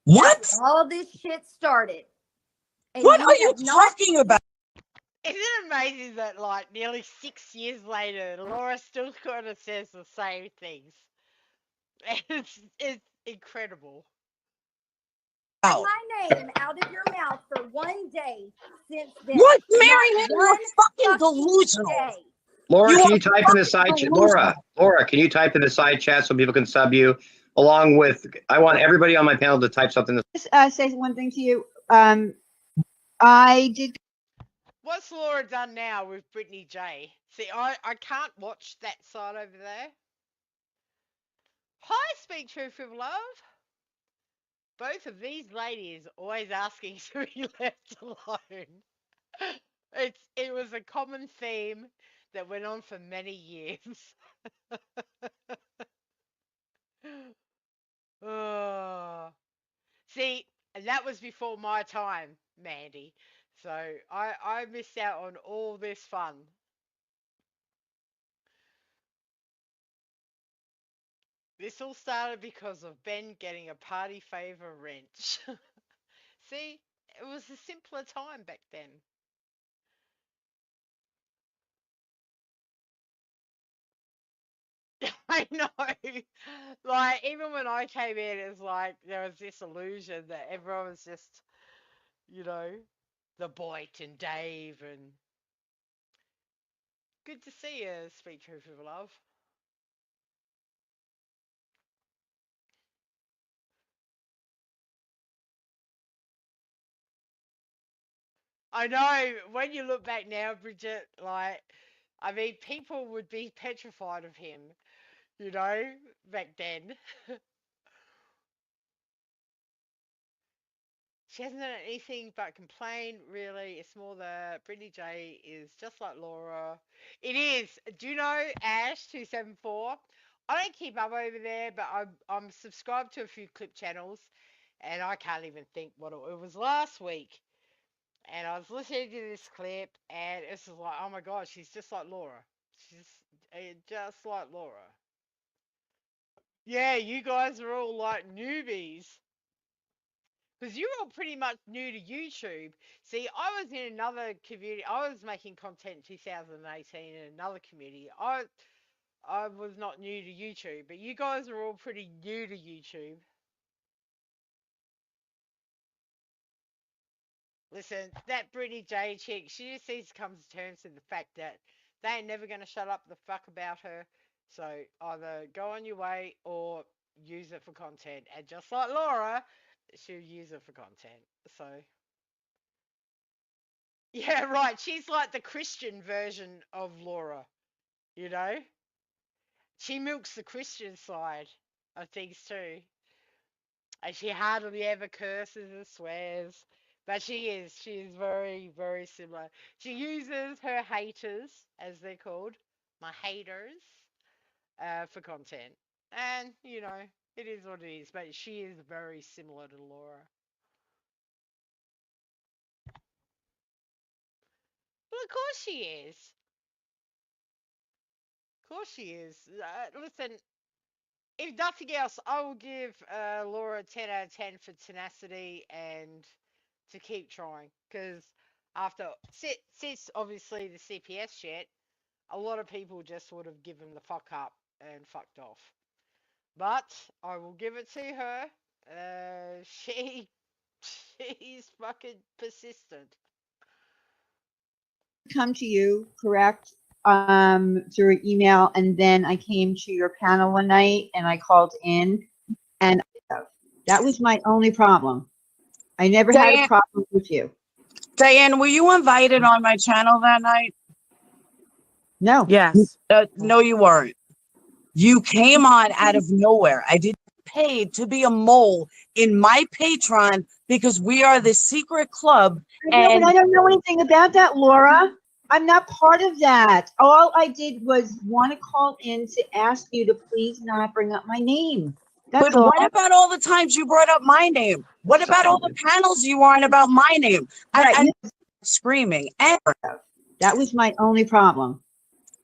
What? That's when all this shit started. And What are you have not talking about? Isn't it amazing that, like, nearly 6 years later, Laura still kind of says the same things? It's incredible. had my name out of your mouth for one day since then. What, Not Marianne? You're one fucking delusional. day. Laura, You can are you type in the side fucking chat? Laura, can you type in the side chat so people can sub you? Along with, I want everybody on my panel to type something. Say one thing to you. I did. What's Laura done now with Brittany J? See, I can't watch that side over there. Hi, Speak Truth with Love. Both of these ladies always asking to be left alone. It was a common theme that went on for many years. Oh. See, that was before my time, Mandy. So I missed out on all this fun. This all started because of Ben getting a party favor wrench. See, it was a simpler time back then. I know. Like, even when I came in, it was like there was this illusion that everyone was just, you know, the Boyd and Dave and good to see you, Speak Truth with Love. I know, when you look back now, Bridget, like, I mean, people would be petrified of him, you know, back then. She hasn't done anything but complain, really. It's more that Brittany J is just like Laura. It is. Do you know Ash274? I don't keep up over there, but I'm subscribed to a few clip channels, and I can't even think what it was last week. And I was listening to this clip, and it's just like, oh my god, she's just like Laura. She's just like Laura. Yeah, you guys are all like newbies. Because you're all pretty much new to YouTube. See, I was in another community. I was making content in 2018 in another community. I was not new to YouTube, but you guys are all pretty new to YouTube. Listen, that Brittany J chick, she just needs to come to terms with the fact that they ain't never going to shut up the fuck about her. So either go on your way or use it for content. And just like Laura, she'll use it for content. So, yeah, right. She's like the Christian version of Laura, you know? She milks the Christian side of things too. And she hardly ever curses or swears. But she is very, very similar. She uses her haters, as they're called, my haters, for content. And, it is what it is. But she is very similar to Laura. Well, of course she is. Of course she is. Listen, if nothing else, I will give Laura a 10 out of 10 for tenacity and to keep trying. Because since obviously the CPS shit, a lot of people just would have given the fuck up and fucked off. But I will give it to her. She's fucking persistent. Come to you, correct? Through email, and then I came to your panel one night and I called in, and that was my only problem. I never had a problem with you. Diane, were you invited on my channel that night? No. Yes. No, you weren't. You came on out of nowhere. I didn't pay to be a mole in my Patreon because we are the secret club. But I don't know anything about that, Laura. I'm not part of that. All I did was want to call in to ask you to please not bring up my name. That's But all. what about all the times you brought up my name? What about all the panels you were on about my name? I'm screaming. That was my only problem.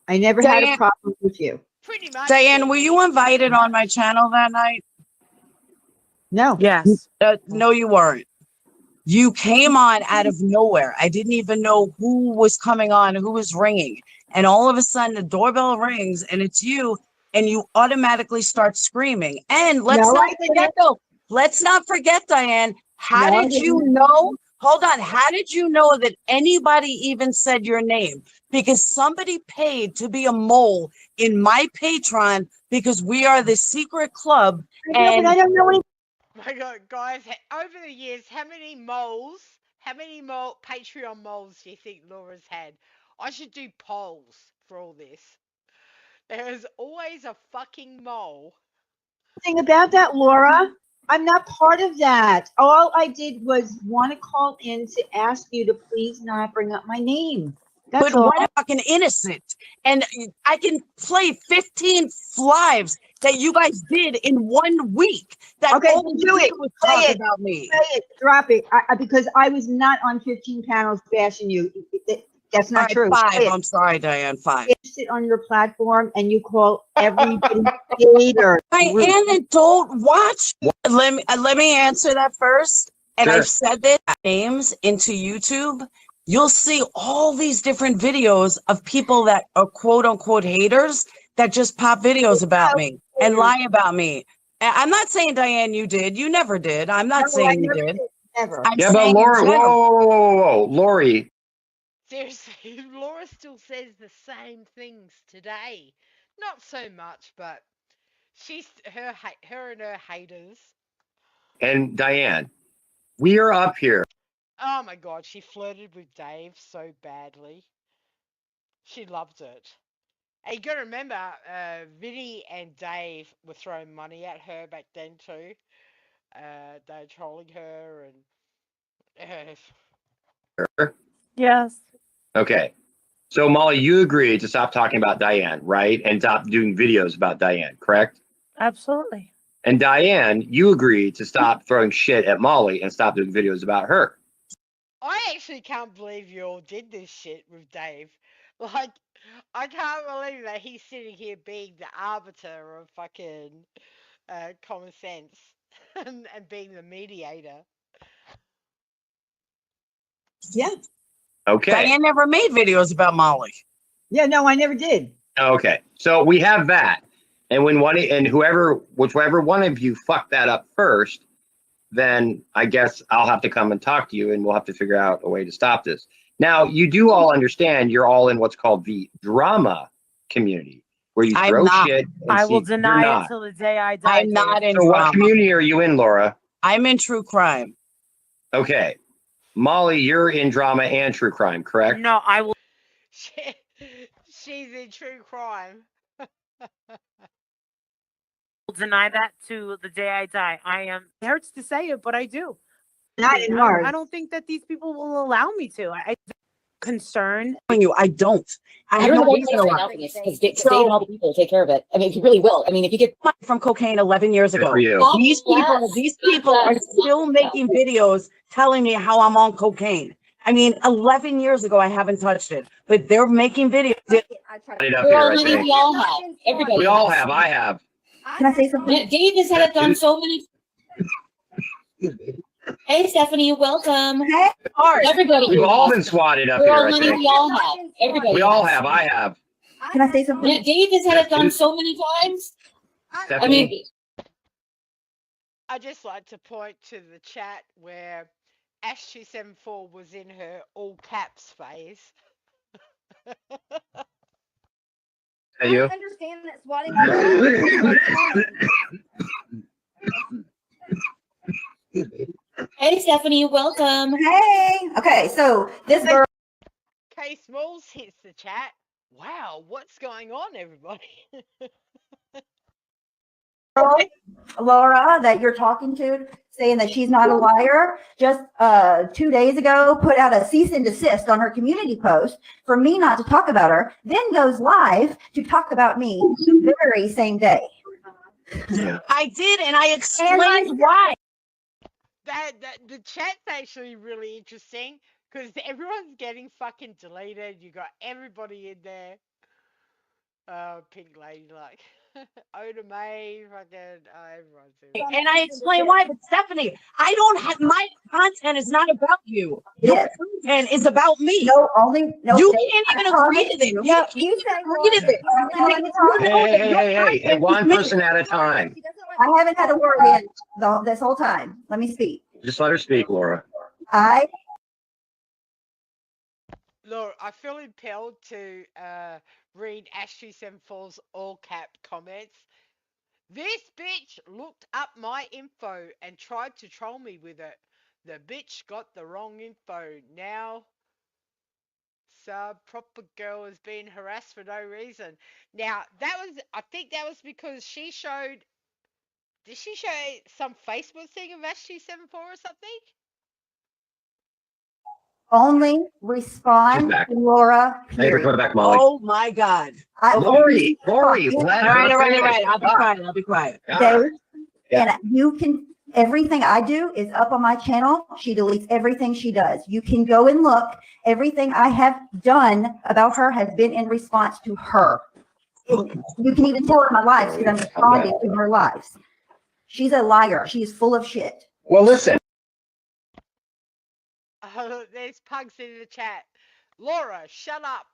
I never had a problem with you. Pretty much. Diane, were you invited on my channel that night? No. Yes. No, you weren't. You came on out of nowhere. I didn't even know who was coming on, who was ringing. And all of a sudden the doorbell rings and it's you, and you automatically start screaming. And let's not forget, Diane, how did you know? Hold on. How did you know that anybody even said your name? Because somebody paid to be a mole in my Patreon because we are the secret club. And I don't know anything. My God, guys, over the years, how many Patreon moles do you think Laura's had? I should do polls for all this. There is always a fucking mole. Thing about that, Laura. I'm not part of that. All I did was want to call in to ask you to please not bring up my name. That's all. What if fucking innocent? And I can play 15 lives that you guys did in 1 week. That okay, all do it. Was say it. About me. Say it. Drop it. Because I was not on 15 panels bashing you. That's not true. 5. I'm sorry, Diane. 5. You sit on your platform and you call everybody hater. Diane, don't watch. Let me answer that first. And Sure. I've said that names into YouTube. You'll see all these different videos of people that are quote unquote haters that just pop videos about me and lie about me. I'm not saying, Diane, you did. You never did. I'm not saying you did. Never. Yeah, but Laura, whoa, Lori. Seriously, Laura still says the same things today. Not so much, but her and her haters. And Diane, we are up here. Oh my God, she flirted with Dave so badly. She loved it. And you got to remember, Vinny and Dave were throwing money at her back then too. They were trolling her and. Yes. Okay. So Molly, you agreed to stop talking about Diane, right? And stop doing videos about Diane, correct? Absolutely. And Diane, you agreed to stop throwing shit at Molly and stop doing videos about her. I actually can't believe you all did this shit with Dave. Like, I can't believe that he's sitting here being the arbiter of fucking common sense and being the mediator. Yeah. Okay. Diane never made videos about Molly. Yeah, no, I never did. Okay. So we have that. And when whichever one of you fucked that up first, then I guess I'll have to come and talk to you and we'll have to figure out a way to stop this. Now, you do all understand you're all in what's called the drama community, where you throw shit. I will deny it till the day I die. I'm not in So drama. what community are you in, Laura? I'm in true crime. Okay. Molly, you're in drama and true crime, correct? No, I will. She's in true crime. Will deny that to the day I die. I am. It hurts to say it, but I do. Not anymore. I don't think that these people will allow me to. I concerned. You, I don't. I have You're no the reason to lie. because Dave and all the people will take care of it. I mean, he really will. I mean, if you get From cocaine 11 years Good ago. for you. These people are still making videos telling me how I'm on cocaine. I mean, 11 years ago, I haven't touched it, but they're making videos. It up girl, here, I honey, think. we all have. Everybody. We all have. I have. Can I say something? Dave has had it done so many. Hey, Stephanie, welcome. Hey, Everybody. We've all been swatted up girl, here, I honey, think. we all have. Everybody. We all have. I have. Can I say something? Dave has had it done so many times. I Stephanie? mean, I just like to point to the chat where Ash274 was in her all caps phase. Hey, you? I understand that swatting. hey, Stephanie, welcome. Hey. Okay, so this girl. K Smalls hits the chat. Wow, what's going on, everybody? Laura, that you're talking to, saying that she's not a liar, just 2 days ago put out a cease and desist on her community post for me not to talk about her, then goes live to talk about me the very same day. I did, and I explained why. That the chat's actually really interesting because everyone's getting fucking deleted. You got everybody in there. Pink lady like Oda May, fucking everyone's in there. And I explained why, but Stephanie, I don't have my content is not about you. Your content is about me. No, you can't even agree to it. Yeah, You can't agree to it. Hey, one person at a time. I haven't had a word in this whole time. Let me speak. Just let her speak, Laura. Laura, I feel impelled to read Ash274's all cap comments. This bitch looked up my info and tried to troll me with it. The bitch got the wrong info. Now, proper girl is being harassed for no reason. Now, I think that was because she showed, did she show some Facebook thing of Ash274 or something? Only respond to Laura. Later, put it back, Molly. Oh my God. Lori, let all her right. I'll be quiet. Dave, and you can, everything I do is up on my channel. She deletes everything she does. You can go and look. Everything I have done about her has been in response to her. You can even tell in my lives because I'm responding to her lives. She's a liar. She is full of shit. Well, listen. There's Pugs in the chat. Laura, shut up.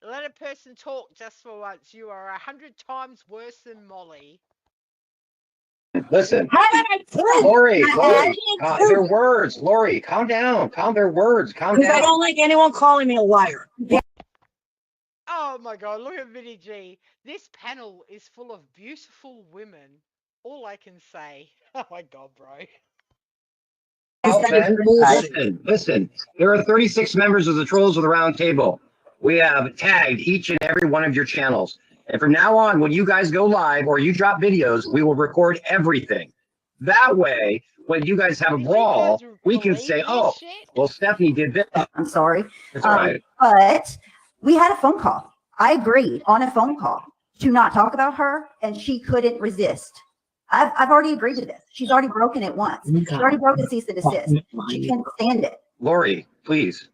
Let a person talk just for once. You are 100 times worse than Molly. Listen. Lori, their words. Lori, calm down. Calm their words. Calm down. I don't like anyone calling me a liar. Oh my God, look at Vinny G. This panel is full of beautiful women. All I can say. Oh my God, bro. Listen. There are 36 members of the Trolls of the Round Table. We have tagged each and every one of your channels. And from now on, when you guys go live or you drop videos, we will record everything. That way, when you guys have a brawl, we can say, oh, well, Stephanie did this. I'm sorry. That's all right. But we had a phone call. I agreed on a phone call to not talk about her, and she couldn't resist. I've already agreed to this. She's already broken it once. She's already broken cease and desist. She can't stand it. Lori, please.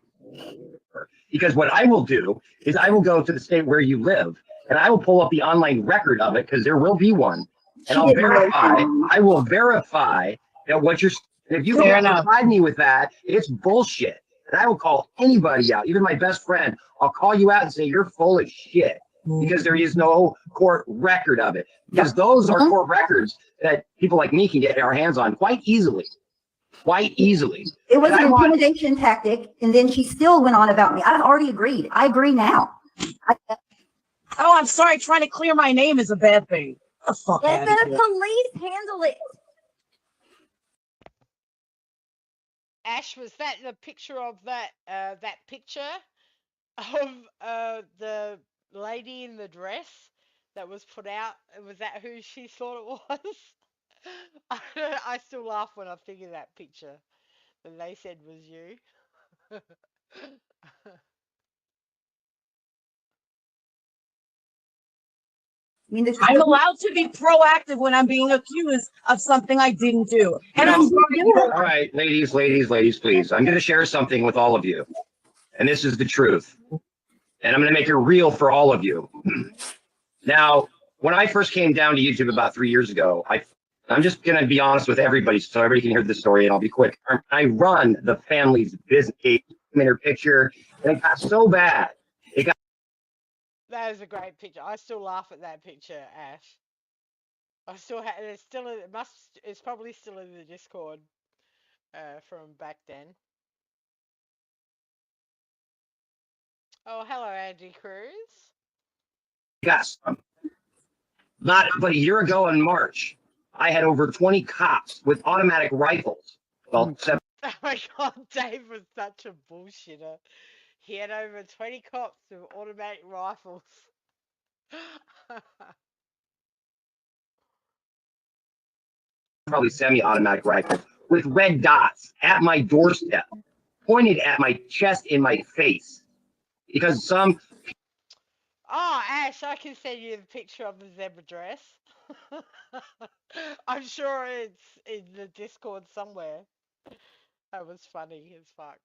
Because what I will do is I will go to the state where you live, and I will pull up the online record of it, because there will be one. And I'll verify, I will verify that what you're, if you can't provide me with that, it's bullshit. And I will call anybody out, even my best friend. I'll call you out and say, you're full of shit, because there is no court record of it. Because those are court records that people like me can get our hands on quite easily. Quite easily. It was an intimidation tactic, and then she still went on about me. I've already agreed. I agree now. Oh, I'm sorry. Trying to clear my name is a bad thing. Let the police handle it. Ash, was that the picture of that picture of the lady in the dress that was put out? Was that who she thought it was? I still laugh when I think of that picture that they said was you. I mean, this is I'm allowed to be proactive when I'm being accused of something I didn't do. And I'm sorry. All right, ladies, please. I'm going to share something with all of you. And this is the truth. And I'm going to make it real for all of you. Now, when I first came down to YouTube about 3 years ago, I'm just going to be honest with everybody so everybody can hear the story, and I'll be quick. I run the family's business in her picture, and it got so bad. That is a great picture. I still laugh at that picture, Ash. I still have. It's still. It must. It's probably still in the Discord, from back then. Oh, hello, Andy Cruz. Got not but a year ago in March, I had over 20 cops with automatic rifles. Well, Oh my God, Dave was such a bullshitter. He had over 20 cops with automatic rifles. probably semi-automatic rifles with red dots at my doorstep, pointed at my chest in my face. Because some Oh, Ash, I can send you the picture of the zebra dress. I'm sure it's in the Discord somewhere. That was funny as fuck.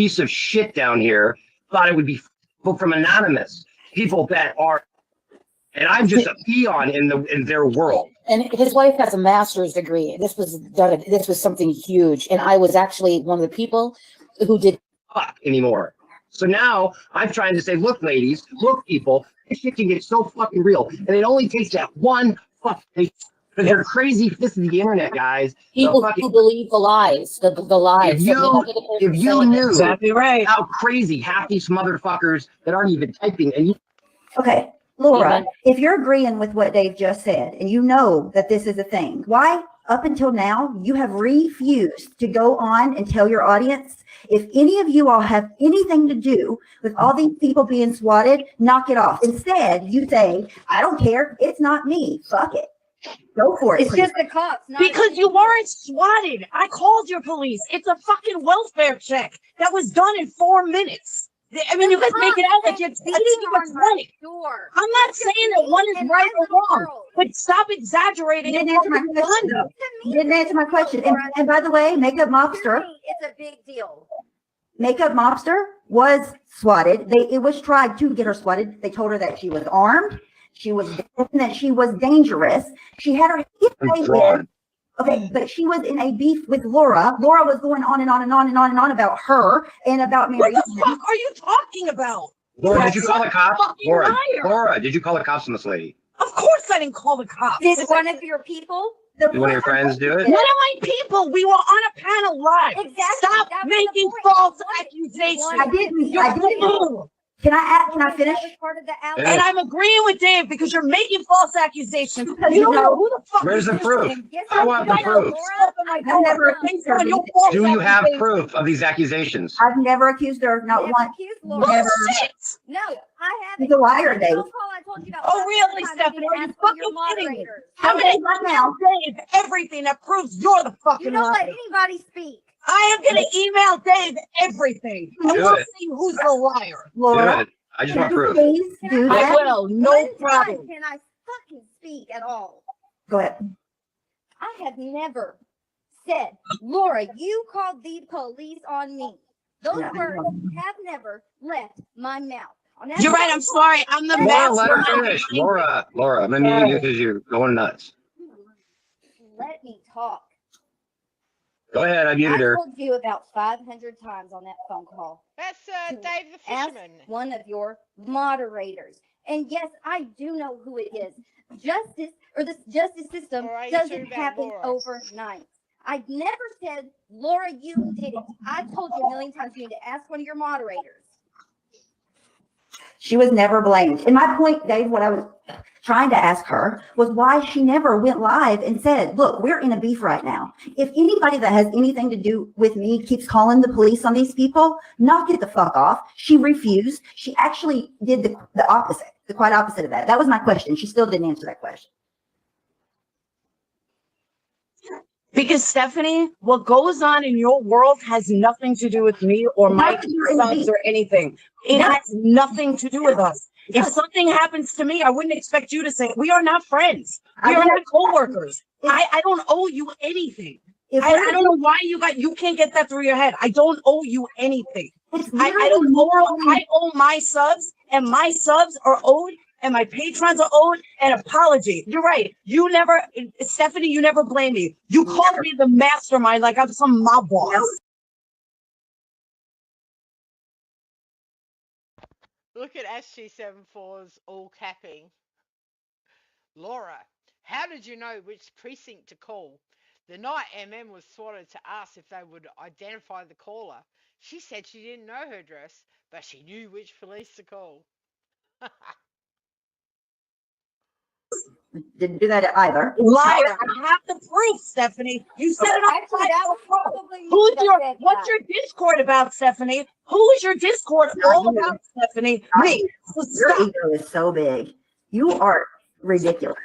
piece of shit down here thought it would be people from anonymous, people that are, and I'm just a peon in their world. And his wife has a master's degree. This was something huge. And I was actually one of the people who did Fuck anymore. So now I'm trying to say, look, ladies, look, people, this shit can get so fucking real, and it only takes that one fuck. Because they're crazy. This is the internet, guys. people who believe the lies, the lies. If you knew Exactly right. how crazy half these motherfuckers that aren't even typing, and you. Okay, Laura, if you're agreeing with what Dave just said, and you know that this is a thing, why up until now you have refused to go on and tell your audience if any of you all have anything to do with all these people being swatted, knock it off. Instead, you say, I don't care, it's not me, fuck it. Go for it. It's just the cops, not Because you weren't swatted. I called your police. It's a fucking welfare check that was done in 4 minutes. I mean, you guys make it out like it's beating you right. I'm not saying that one is right or wrong, but stop exaggerating. You didn't answer my question. You didn't answer my question. And by the way, Makeup Mobster. It's a big deal. Makeup Mobster was swatted. It was tried to get her swatted. They told her that she was armed. She was that she was dangerous. She had her hip. Okay, but she was in a beef with Laura. Laura was going on and on and on and on and on about her and about Mary. What the fuck are you talking about? Laura, did you call the cops? Laura, did you call the cops on this lady? Of course I didn't call the cops. Did one of your people? Did one of your friends do it? One of my people. We were on a panel live. Exactly. Stop making false accusations. I didn't. You're Can I finish? And I'm agreeing with Dave because you're making false accusations. You don't know who the fuck. Where's the proof? I want the proof. I've never accused her. Do you have proof of these accusations? I've never accused her, not once. Never. No, I haven't. She's a liar, Dave. Oh, really, Stephanie? Are you fucking kidding me? I'm going to email Dave everything that proves you're the fucking You don't let liar. anybody speak. I am going to email Dave everything. And Do we'll it. see who's the liar. Good. I just want proof. Please do I that. will. No problem. Can I fucking speak at all? Go ahead. I have never said, Laura, you called the police on me. Those No. words have never left my mouth. You're right. I'm sorry. I'm the Laura, let her master. finish. Laura, I'm muting you because you're going nuts. Let me talk. Go ahead, I muted I her. told you about 500 times on that phone call. That's Dave the Ask Fisherman. one of your moderators. And yes, I do know who it is. Justice or the justice system Or are you doesn't talking about happen Laura? overnight. I never said, Laura, you did it. I told you a million times you need to ask one of your moderators. She was never blamed. And my point, Dave, what I was trying to ask her was why she never went live and said, look, we're in a beef right now. If anybody that has anything to do with me keeps calling the police on these people, knock it the fuck off. She refused. She actually did the opposite. The quite opposite of that. That was my question. She still didn't answer that question. Because Stephanie, what goes on in your world has nothing to do with me or my sons or anything. It has nothing to do with us. If something happens to me, I wouldn't expect you to say, we are not friends. We are not co-workers. I don't owe you anything. I don't know why you can't get that through your head. I don't owe you anything. I owe my subs, and my subs are owed, and my patrons are owed an apology. You're right. Stephanie, you never blame me. You called me the mastermind like I'm some mob boss. Look at SG74's all capping. Laura, how did you know which precinct to call? The night MM was swatted to ask if they would identify the caller. She said she didn't know her address, but she knew which police to call. Didn't do that either. Liar. I have the proof, Stephanie. You said it on Actually, that was probably what's your Discord about, Stephanie? Who's your Discord all about, Stephanie? Me. So Your stop. ego is so big. You are ridiculous.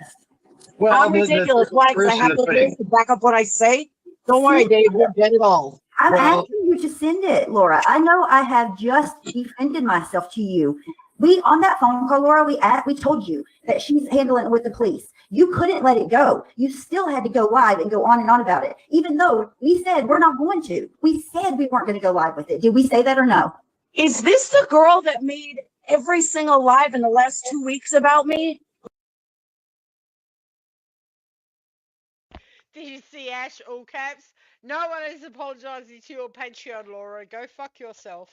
Well, I'm ridiculous. Why? Because I have the things to back up what I say. Don't worry, Dave. We'll get it all. I'm asking you to send it, Laura. I know I have just defended myself to you. We on that phone call, Laura, we told you that she's handling it with the police. You couldn't let it go. You still had to go live and go on and on about it, even though we said we're not going to. We said we weren't going to go live with it. Did we say that or no? Is this the girl that made every single live in the last 2 weeks about me? Did you see Ash all caps? No one is apologizing to your Patreon, Laura. Go fuck yourself.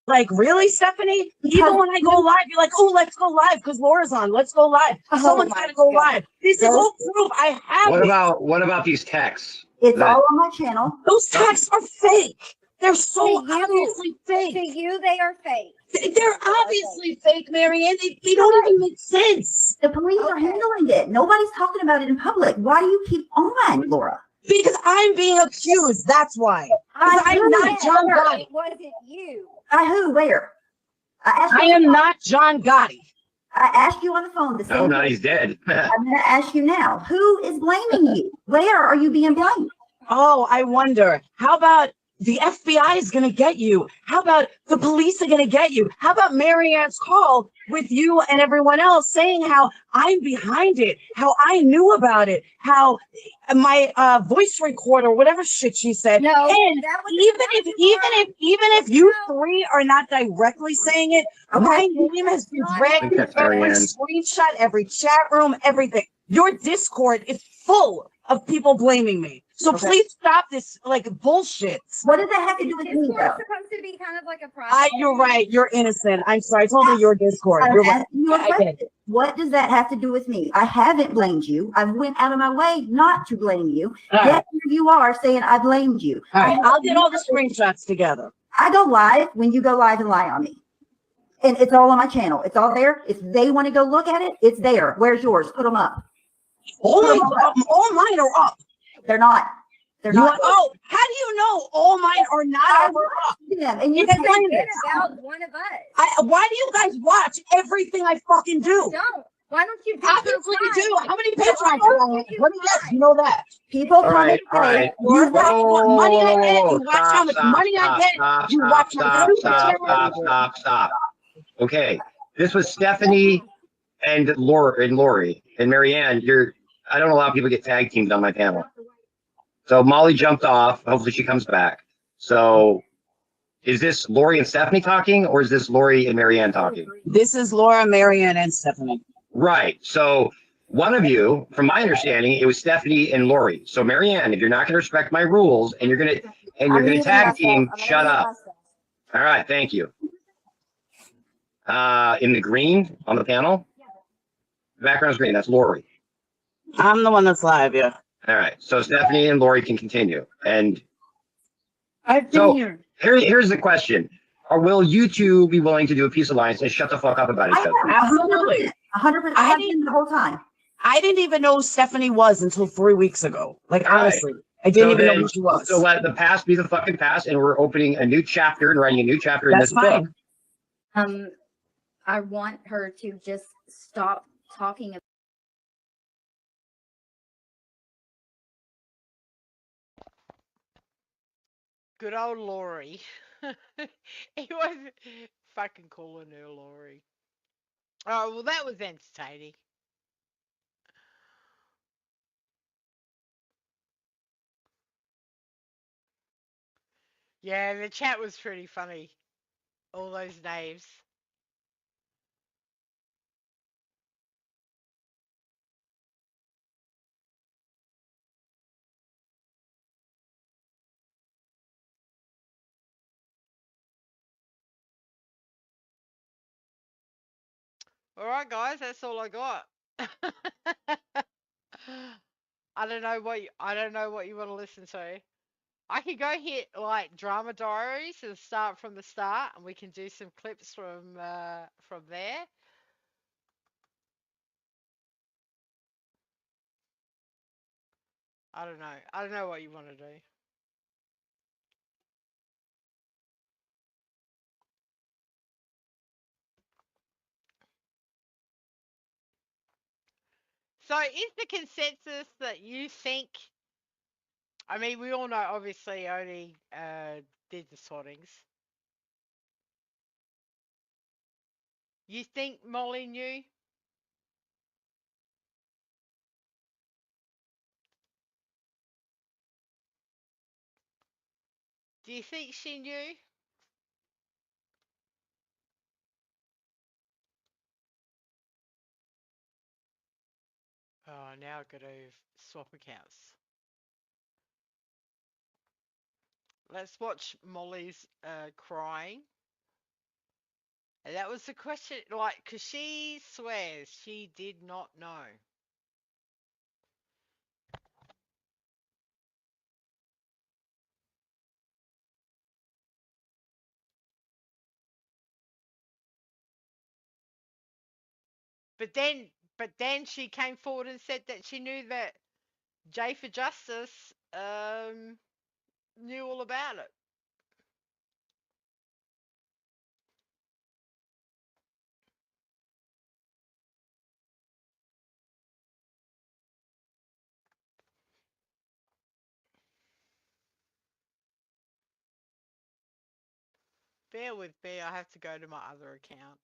Like, really, Stephanie? Even when I go live, you're like, oh, let's go live because Laura's on. Let's go live. Someone's got to go live. This is all proof. I have What about these texts? It's all on my channel. Those texts are fake. They're so obviously fake. To you, they are fake. They're obviously fake, Marianne. They don't even make sense. The police are handling it. Nobody's talking about it in public. Why do you keep on, Laura? Because I'm being accused. That's why. I'm not John Gotti. It wasn't you. Who? Where? I am not John Gotti. I asked you on the phone to say. No, he's dead. I'm going to ask you now. Who is blaming you? Where are you being blamed? Oh, I wonder. How about the FBI is going to get you? How about the police are going to get you? How about Marianne's call with you and everyone else saying how I'm behind it, how I knew about it, how my voice recorder, whatever shit she said. No, and even if you three are not directly saying it, my name has been dragged every screenshot, every chat room, everything. Your Discord is full of people blaming me. So please stop this like bullshit. What does that have to do with me, though? Supposed to be kind of like a process. You're right. You're innocent. I'm sorry. I told you your Discord. You're right. I get it. What does that have to do with me? I haven't blamed you. I went out of my way not to blame you. Yet here you are saying I blamed you. All right. I'll get all the screenshots together. I go live when you go live and lie on me. And it's all on my channel. It's all there. If they want to go look at it, it's there. Where's yours? Put them up. All mine are up. They're not. They're not. Oh, how do you know all mine are not up? Yeah, and you explain It's it. about one of us. Why do you guys watch everything I fucking do? Don't. Why don't you? Obviously you do. How many patrons do I have? Let me guess. You know that. People All right, all right. You watch what money I get. You watch how much money I get. You watch my Stop. Okay, this was Stephanie and Lori and Marianne. I don't allow people to get tag teamed on my panel. So Molly jumped off. Hopefully she comes back. So is this Lori and Stephanie talking, or is this Lori and Marianne talking? This is Laura, Marianne, and Stephanie. Right. So one of you, from my understanding, it was Stephanie and Lori. So Marianne, if you're not going to respect my rules and you're going to tag team, shut up. All right. Thank you. In the green on the panel, the background's green. That's Lori. I'm the one that's live, yeah. All right. So Stephanie and Lori can continue. And I've been here. Here's the question. Or will you two be willing to do a peace alliance and shut the fuck up about each other? Absolutely. 100%. I have been the whole time. I didn't even know who Stephanie was until 3 weeks ago. Like, honestly, I didn't even know who she was. So let the past be the fucking past, and we're opening a new chapter and writing a new chapter in this book. I want her to just stop talking. Good old Laurie. He was fucking calling her Laurie. Oh, well, that was entertaining. Yeah, the chat was pretty funny. All those names. All right, guys, that's all I got. I don't know what you want to listen to. I could go hit like drama diaries and start from the start, and we can do some clips from there. I don't know. I don't know what you want to do. So, is the consensus that you think? I mean, we all know obviously only did the sortings. You think Molly knew? Do you think she knew? Oh, now I've got to swap accounts. Let's watch Molly's crying. And that was the question, like, because she swears she did not know. But then she came forward and said that she knew that Jay for Justice knew all about it. Bear with me, I have to go to my other account.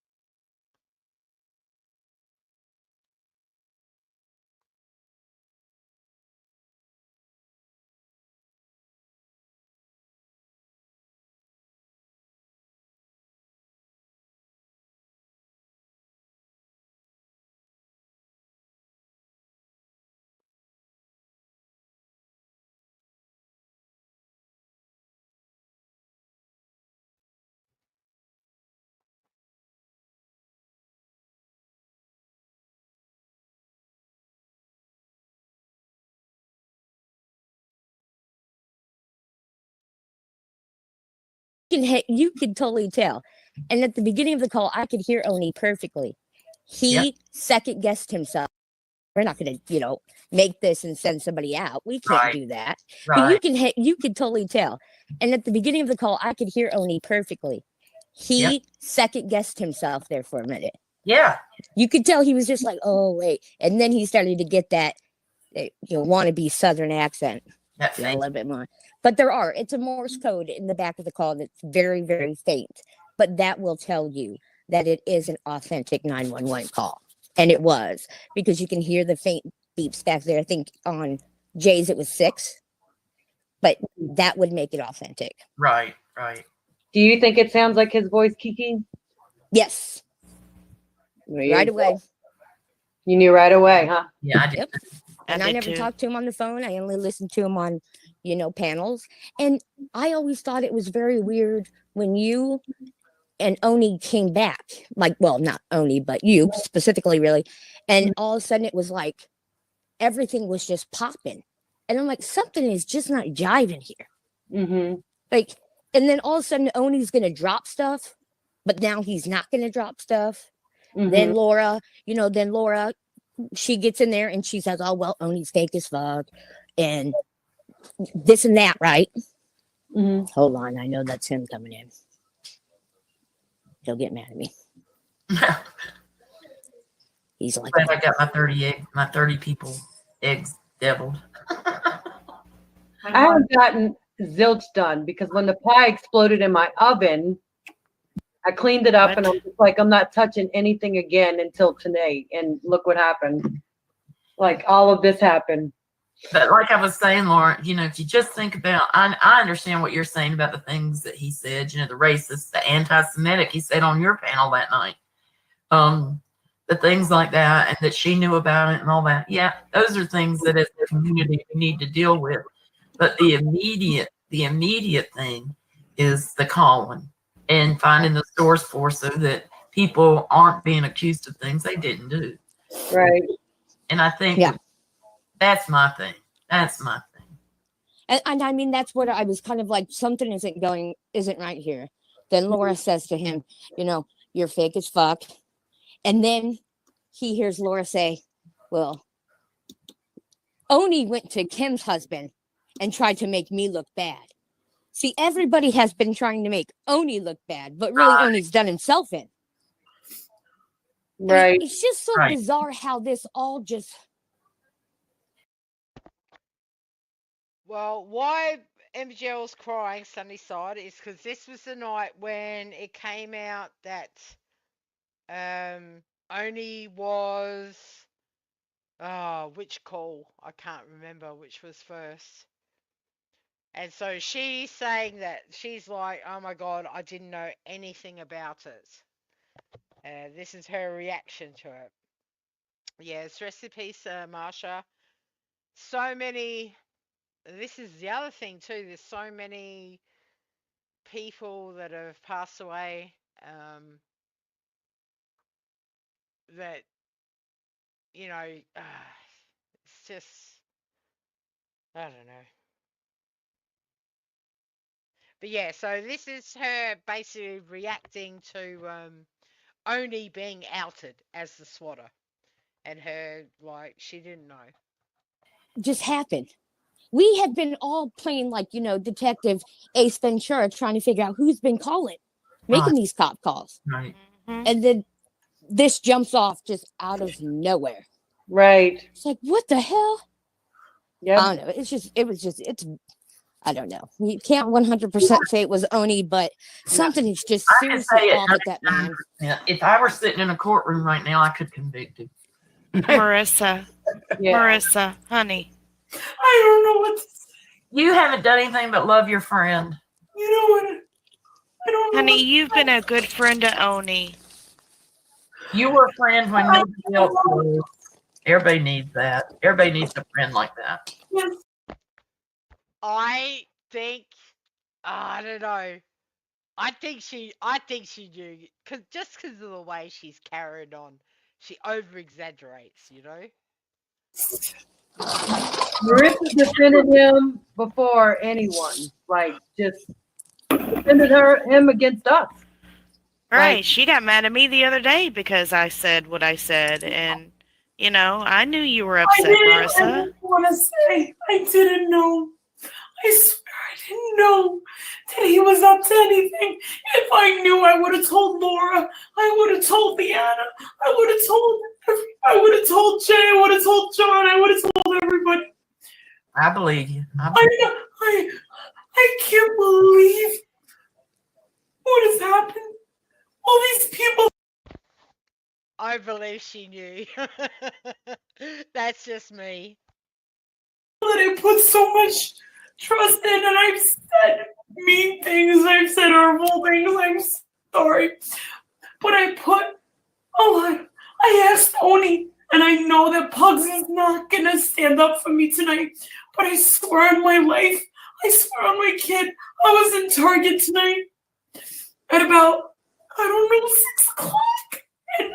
You could totally tell. And at the beginning of the call, I could hear Oni perfectly. He second guessed himself. We're not going to, make this and send somebody out. We can't do that. But you could totally tell. And at the beginning of the call, I could hear Oni perfectly. He second guessed himself there for a minute. Yeah. You could tell he was just like, oh wait, and then he started to get that, wannabe Southern accent. A little bit more. But it's a Morse code in the back of the call that's very, very faint. But that will tell you that it is an authentic 911 call. And it was, because you can hear the faint beeps back there. I think on Jay's it was 6. But that would make it authentic. Right, right. Do you think it sounds like his voice, Kiki? Yes. Right away. You knew right away, huh? Yeah, I did. Yep. And I never talked to him on the phone. I only listened to him on, panels. And I always thought it was very weird when you and Oni came back. Like, well, not Oni, but you specifically, really. And all of a sudden it was like everything was just popping. And I'm like, something is just not jiving here. Mm-hmm. Like, and then all of a sudden Oni's going to drop stuff, but now he's not going to drop stuff. Mm-hmm. Then Laura, she gets in there and she says, oh, well, Oni's fake as fuck. And this and that, right? Mm-hmm. Hold on. I know that's him coming in. He'll get mad at me. He's like, But I got my 30 people eggs deviled. I haven't gotten zilch done because when the pie exploded in my oven, I cleaned it up and I'm just like, I'm not touching anything again until tonight. And look what happened. Like all of this happened. But like I was saying, Laura, you know, if you just think about, I understand what you're saying about the things that he said, you know, the racist, the anti-Semitic he said on your panel that night. The things like that, and that she knew about it and all that. Yeah, those are things that as a community we need to deal with. But the immediate thing is the calling and finding the source for so that people aren't being accused of things they didn't do. Right. And I think that's my thing. That's my thing. and I mean, that's what I was kind of like, something isn't right here. Then Laura says to him, you know, you're fake as fuck. And then he hears Laura say, well, Oni went to Kim's husband and tried to make me look bad. See, everybody has been trying to make Oni look bad, but really Oni's done himself in. Right. It's just so bizarre how this all just... Well, why MJ was crying Sunnyside is because this was the night when it came out that Oni was which call? I can't remember which was first. And so she's saying that she's like, oh my God, I didn't know anything about it. This is her reaction to it. Yes, rest in peace, Marsha. So many, this is the other thing too, there's so many people that have passed away that, you know, it's just, I don't know. But yeah, so this is her basically reacting to Oni being outed as the swatter. And her, like, she didn't know. just happened. We have been all playing, like, you know, Detective Ace Ventura, trying to figure out who's been making these cop calls. Right. And then this jumps off just out of nowhere. Right. It's like, what the hell? Yeah. I don't know. It's I don't know. You can't 100% say it was Oni, but something is just I can seriously say it off with that man. If I were sitting in a courtroom right now, I could convict him. Marissa. Marissa, honey. I don't know what to say. You haven't done anything but love your friend. You know what? I don't know. Honey, you've been a good friend to Oni. You were a friend when nobody else was. Everybody needs that. Everybody needs a friend like that. Yes. I think, I don't know. I think she knew, just because of the way she's carried on. She over-exaggerates, you know? Marissa defended him before anyone. Like, just defended him against us. Right. Like, she got mad at me the other day because I said what I said. And, you know, I knew you were upset, Marissa. I didn't want to say. I didn't know. I swear I didn't know that he was up to anything. If I knew, I would have told Laura. I would have told Leanna. I would have told Jay. I would have told John. I would have told everybody. I believe you. I can't believe what has happened. All these people. I believe she knew. That's just me. That I put so much trust in, and I've said mean things, I've said horrible things, I'm sorry. But I put a lot. I asked Oni, and I know that Pugs is not gonna stand up for me tonight, but I swear on my life, I swear on my kid, I was in Target tonight at about, I don't know, 6 o'clock. And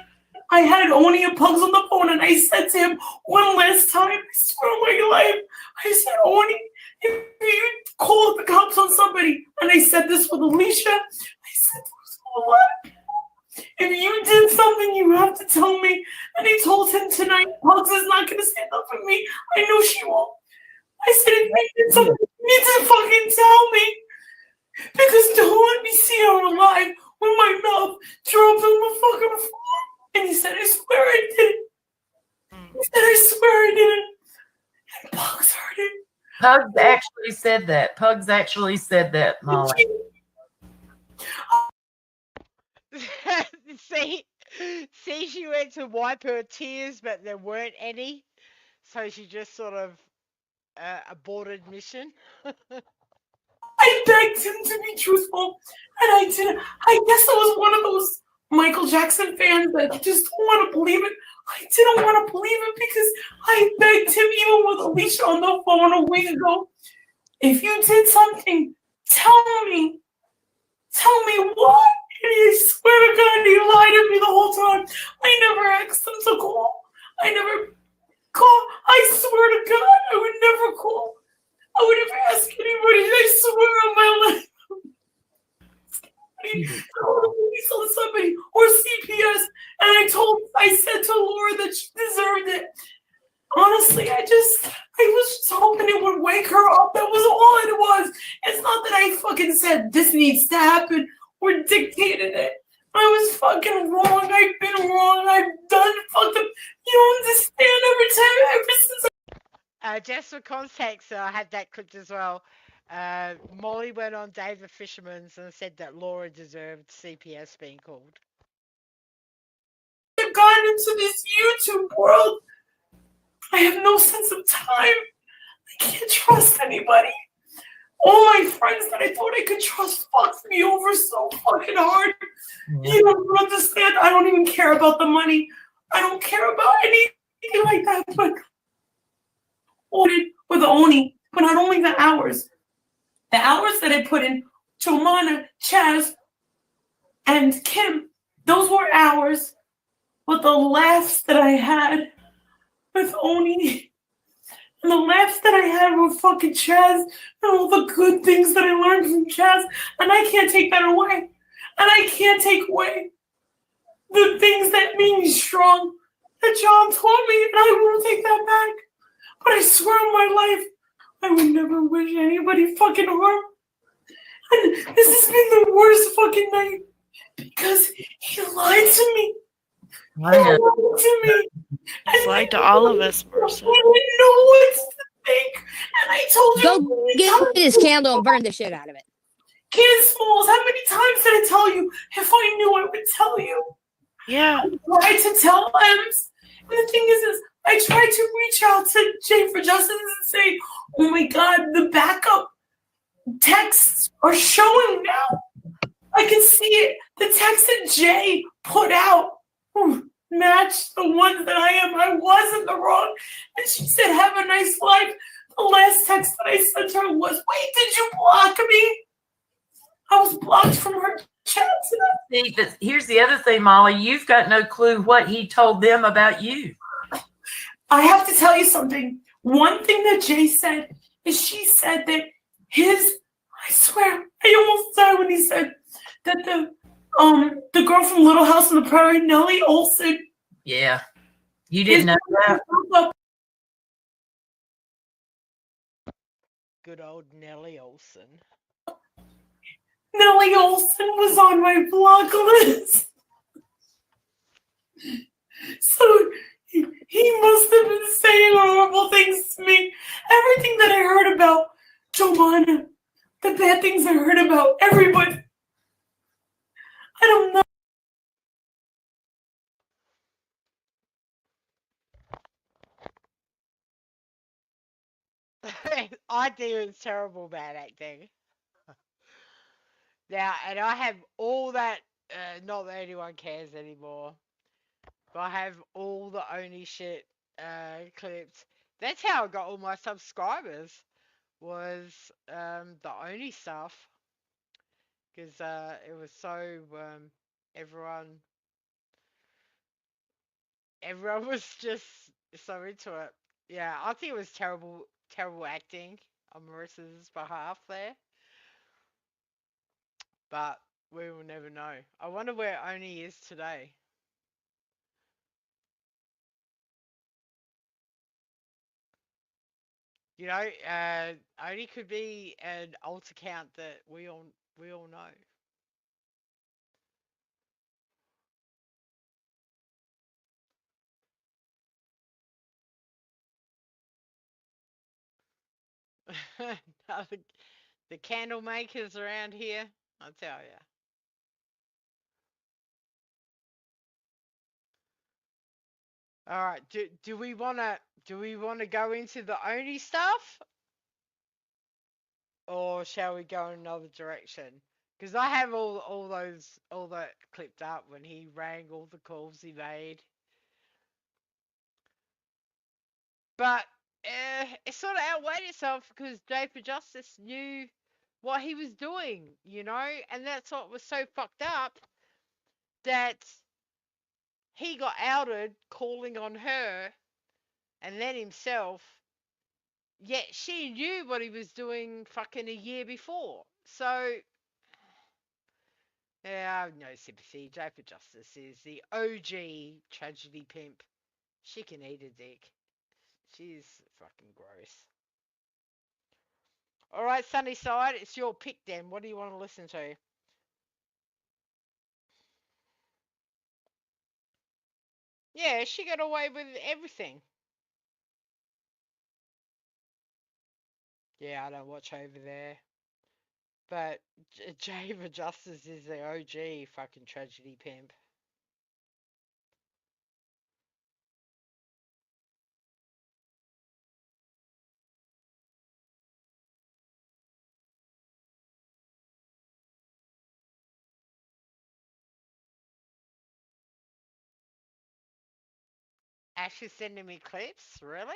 I had Oni and Pugs on the phone, and I said to him one last time, I swear on my life, I said, Oni, if you call the cops on somebody, and I said this with Alicia, I said, what? If you did something, you have to tell me. And I told him tonight, Pugs is not going to stand up for me. I know she won't. I said, if you did something, you need to fucking tell me. Because don't let me see her alive with my mouth dropped on the fucking floor. Pugs actually said that. Pugs actually said that, Molly. see, she went to wipe her tears, but there weren't any, so she just sort of aborted mission. I begged him to be truthful, and I didn't. I guess I was one of those Michael Jackson fans that just don't want to believe it. I didn't want to believe it because I begged him, even with Alicia on the phone a week ago, if you did something, tell me. Tell me what? And I swear to God, he lied to me the whole time. I never asked him to call. I never call. I swear to God, I would never call. I would never ask anybody. I swear on my life. Police on somebody or CPS, and I said to Laura that she deserved it. Honestly, I was just hoping it would wake her up. That was all it was. It's not that I fucking said this needs to happen or dictated it. I was fucking wrong. I've been wrong. I've done fucked up. You don't understand every time, ever since. Just for context, I had that clipped as well. Molly went on David Fisherman's and said that Laura deserved CPS being called. I've gotten into this YouTube world. I have no sense of time. I can't trust anybody. All my friends that I thought I could trust fucked me over so fucking hard. You don't understand. I don't even care about the money. I don't care about anything like that. But with the Oni, but not only the hours. The hours that I put in, Jomana, Chaz, and Kim, those were hours. But the laughs that I had with Oni, and the laughs that I had with fucking Chaz, and all the good things that I learned from Chaz, and I can't take that away. And I can't take away the things that made me strong that John taught me, and I won't take that back. But I swear on my life, I would never wish anybody fucking harm. And this has been the worst fucking night because he lied to me. I know. He lied to me. He's lied to all of us, Marissa. I didn't know what to think. And I told you. Go get his candle and burn the shit out of it. Kid Smalls, how many times did I tell you? If I knew, I would tell you. Yeah. I tried to tell Ems. And the thing is I tried to reach out to Jay for Justice and say, oh my God, the backup texts are showing now. I can see it. The text that Jay put out matched the ones that I was in the wrong. And she said, have a nice life. The last text that I sent her was, wait, did you block me? I was blocked from her chat today. See, but here's the other thing, Molly. You've got no clue what he told them about you. I have to tell you something. One thing that Jay said is she said that I swear, I almost died when he said that the girl from Little House on the Prairie, Nellie Olson. Yeah. You didn't know that? Good old Nellie Olson. Nellie Olson was on my block list. So he must have been saying horrible things to me. Everything that I heard about Jomana, the bad things I heard about everybody. I don't know. I think it was terrible bad acting. Now, and I have all that, not that anyone cares anymore, but I have all the Oni shit clips. That's how I got all my subscribers, was the Oni stuff. Because it was so, everyone was just so into it. Yeah, I think it was terrible acting on Marissa's behalf there. But we will never know. I wonder where Oni is today. You know, Oni could be an alt account that we all know. The candle makers around here, I'll tell you. All right, do we wanna go into the Oni stuff, or shall we go in another direction? Because I have all that clipped up when he rang all the calls he made. But it sort of outweighed itself because Day for Justice knew what he was doing, and that's what was so fucked up, that he got outed calling on her and then himself, yet she knew what he was doing fucking a year before. So, yeah, I have no sympathy. Day for Justice is the OG tragedy pimp. She can eat a dick. She's fucking gross. All right, Sunnyside, it's your pick then. What do you want to listen to? Yeah, she got away with everything. Yeah, I don't watch over there. But Java Justice is the OG fucking tragedy pimp. Ash is sending me clips? Really?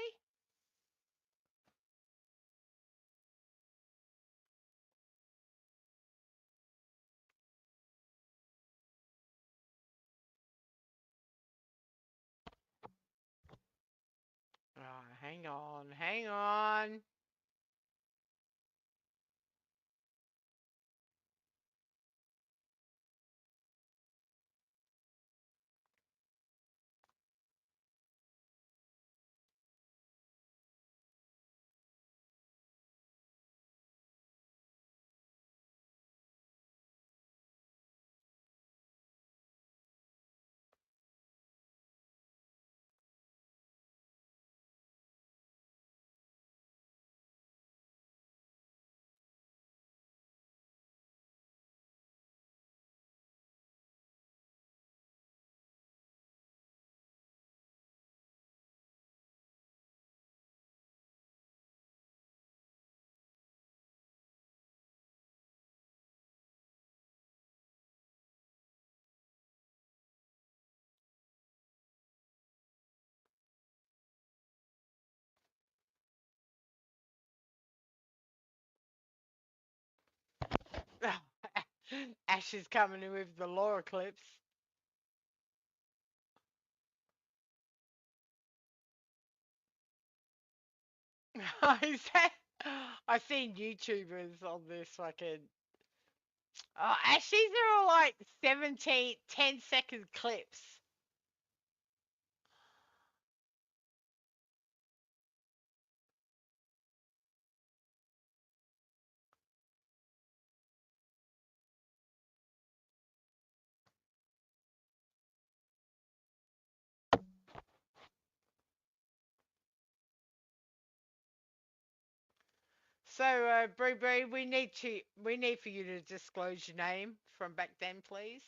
Oh, hang on, hang on. Ash is coming in with the Laura clips. Is that? I've seen YouTubers on this fucking. Oh, Ash, these are all like 10-second clips. So, Brie, we need for you to disclose your name from back then, please.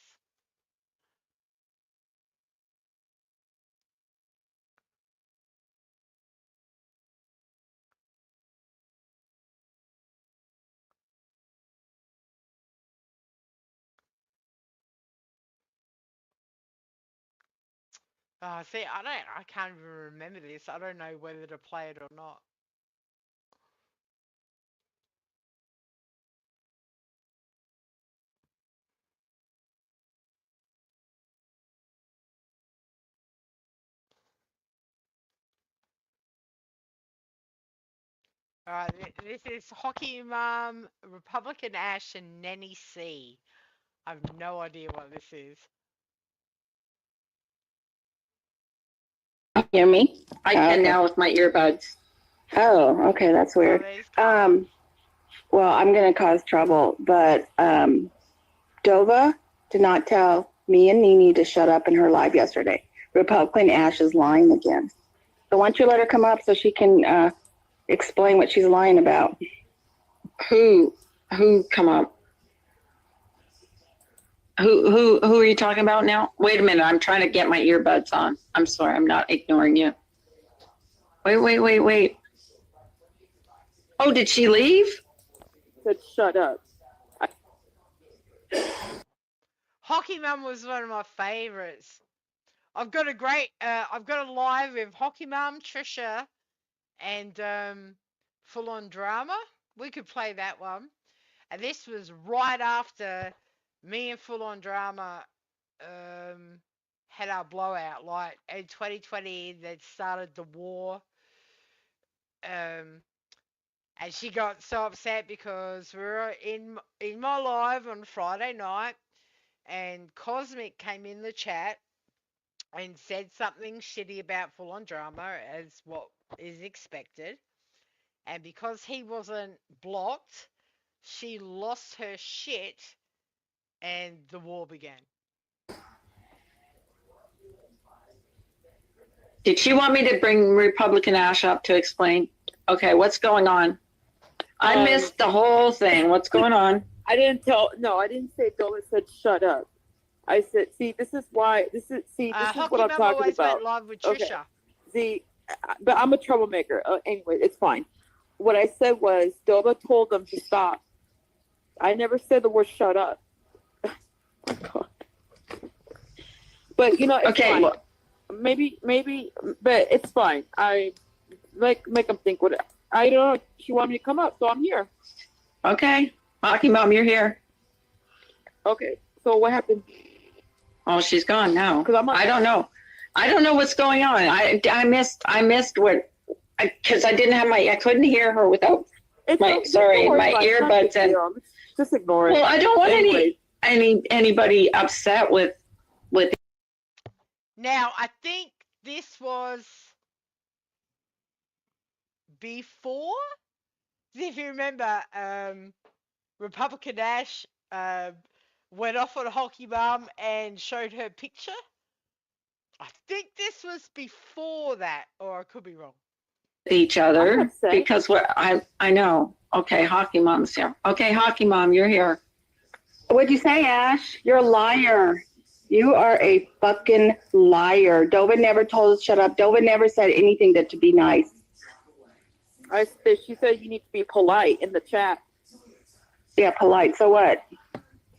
See, I can't even remember this. I don't know whether to play it or not. This is Hockey Mom, Republican Ash, and Nenny C. I have no idea what this is. Hear me? I can now with my earbuds. Oh, okay, that's weird. Well, I'm going to cause trouble, but Dova did not tell me and Nene to shut up in her live yesterday. Republican Ash is lying again. So why don't you let her come up so she can explain what she's lying about. Who come up? Who are you talking about now? Wait a minute, I'm trying to get my earbuds on. I'm sorry, I'm not ignoring you. Wait. Oh, did she leave? Said shut up. Hockey Mum was one of my favorites. I've got a live with Hockey Mum, Trisha, and Full On Drama. We could play that one. And this was right after me and Full On Drama had our blowout. Like in 2020, they'd started the war. And she got so upset because we were in my live on Friday night, and Cosmic came in the chat and said something shitty about Full On Drama, as what is expected. And because he wasn't blocked, she lost her shit, and the war began. Did she want me to bring Republican Ash up to explain? Okay, what's going on? I missed the whole thing. What's going on? I didn't say Dola said shut up. I said, see, this is what I'm talking always about. went live with Trisha. Okay. See, but I'm a troublemaker. Anyway, it's fine. What I said was Dola told them to stop. I never said the word shut up. Oh, God. But it's fine. Well, maybe, but it's fine. I make them think what I don't know. She wanted me to come up, so I'm here. Okay, Hockey Mom, you're here. Okay, so what happened? Oh, she's gone now. I don't know. I don't know what's going on. I missed what because I didn't have I couldn't hear her without my earbuds and just ignore it. Well, I don't want anybody upset with. Now, I think this was before, if you remember, Republican Ash went off on Hockey Mum and showed her picture. I think this was before that, or I could be wrong. Each other because I know. Okay, Hockey Mom's here. Okay, Hockey Mom, you're here. What'd you say, Ash? You're a liar. You are a fucking liar. Dova never told us shut up. Dova never said anything to be nice. She said you need to be polite in the chat. Yeah, polite. So what?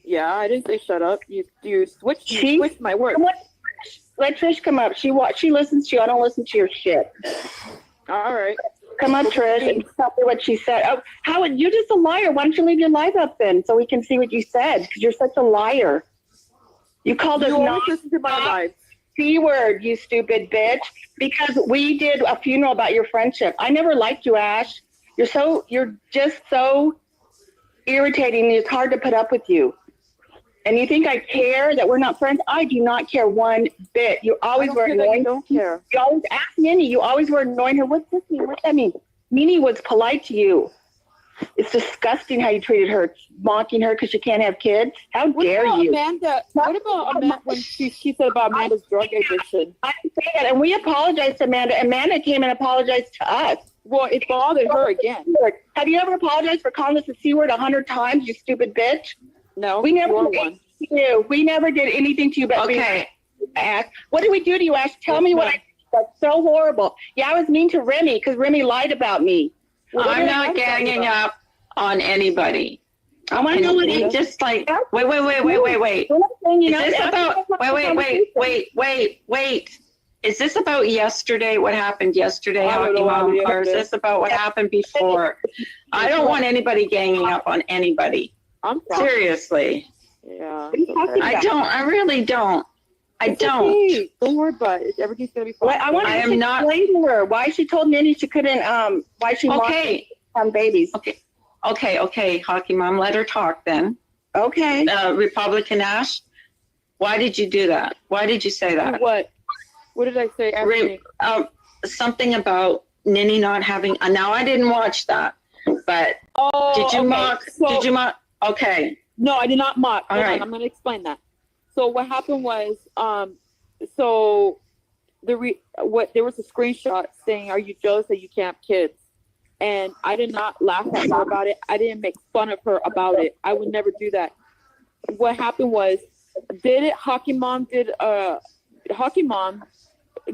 Yeah, I didn't say shut up. You switched my words. Let Trish come up. She listens to you. I don't listen to your shit. All right. Come up, Trish, and tell me what she said. Oh, Howard, you're just a liar. Why don't you leave your live up then so we can see what you said? Because you're such a liar. You called us not C-word, you stupid bitch, because we did a funeral about your friendship. I never liked you, Ash. You're just so irritating. It's hard to put up with you. And you think I care that we're not friends? I do not care one bit. You always were annoying. Don't care. You always ask Minnie. You always were annoying her. What's this mean? What's that mean? Minnie was polite to you. It's disgusting how you treated her, mocking her because she can't have kids. How dare you? Amanda? What about Amanda when she said about Amanda's drug addiction? I didn't say that, and we apologized to Amanda. Amanda came and apologized to us. Well, it bothered her again. Have you ever apologized for calling us the C-word 100 times, you stupid bitch? No, we never did anything to you. We never did anything to you. But okay, Ash, what did we do to you, Ash? Tell me what I did. That's so horrible. Yeah, I was mean to Remy because Remy lied about me. I'm not ganging up on anybody. I want to know what he just like. Wait. Is this about? Wait. Is this about yesterday? What happened yesterday, Hockey Mom, or is this about what happened before? I don't want anybody ganging up on anybody. Seriously. Yeah. I don't. I really don't. I don't. Okay. Don't worry about it. Everything's gonna be fine. I want to explain to her why she told Minnie she couldn't. Why she wanted on babies. Okay. Hockey Mom, let her talk then. Okay. Republican Ash, why did you do that? Why did you say that? What? What did I say? Something about Ninny not having. Now I didn't watch that, but did you mock? Did you mock? Okay. No, I did not mock. All right. I'm going to explain that. So what happened was, there was a screenshot saying, "Are you jealous that you can't have kids?" and I did not laugh at her about it. I didn't make fun of her about it. I would never do that. What happened was, Hockey Mom,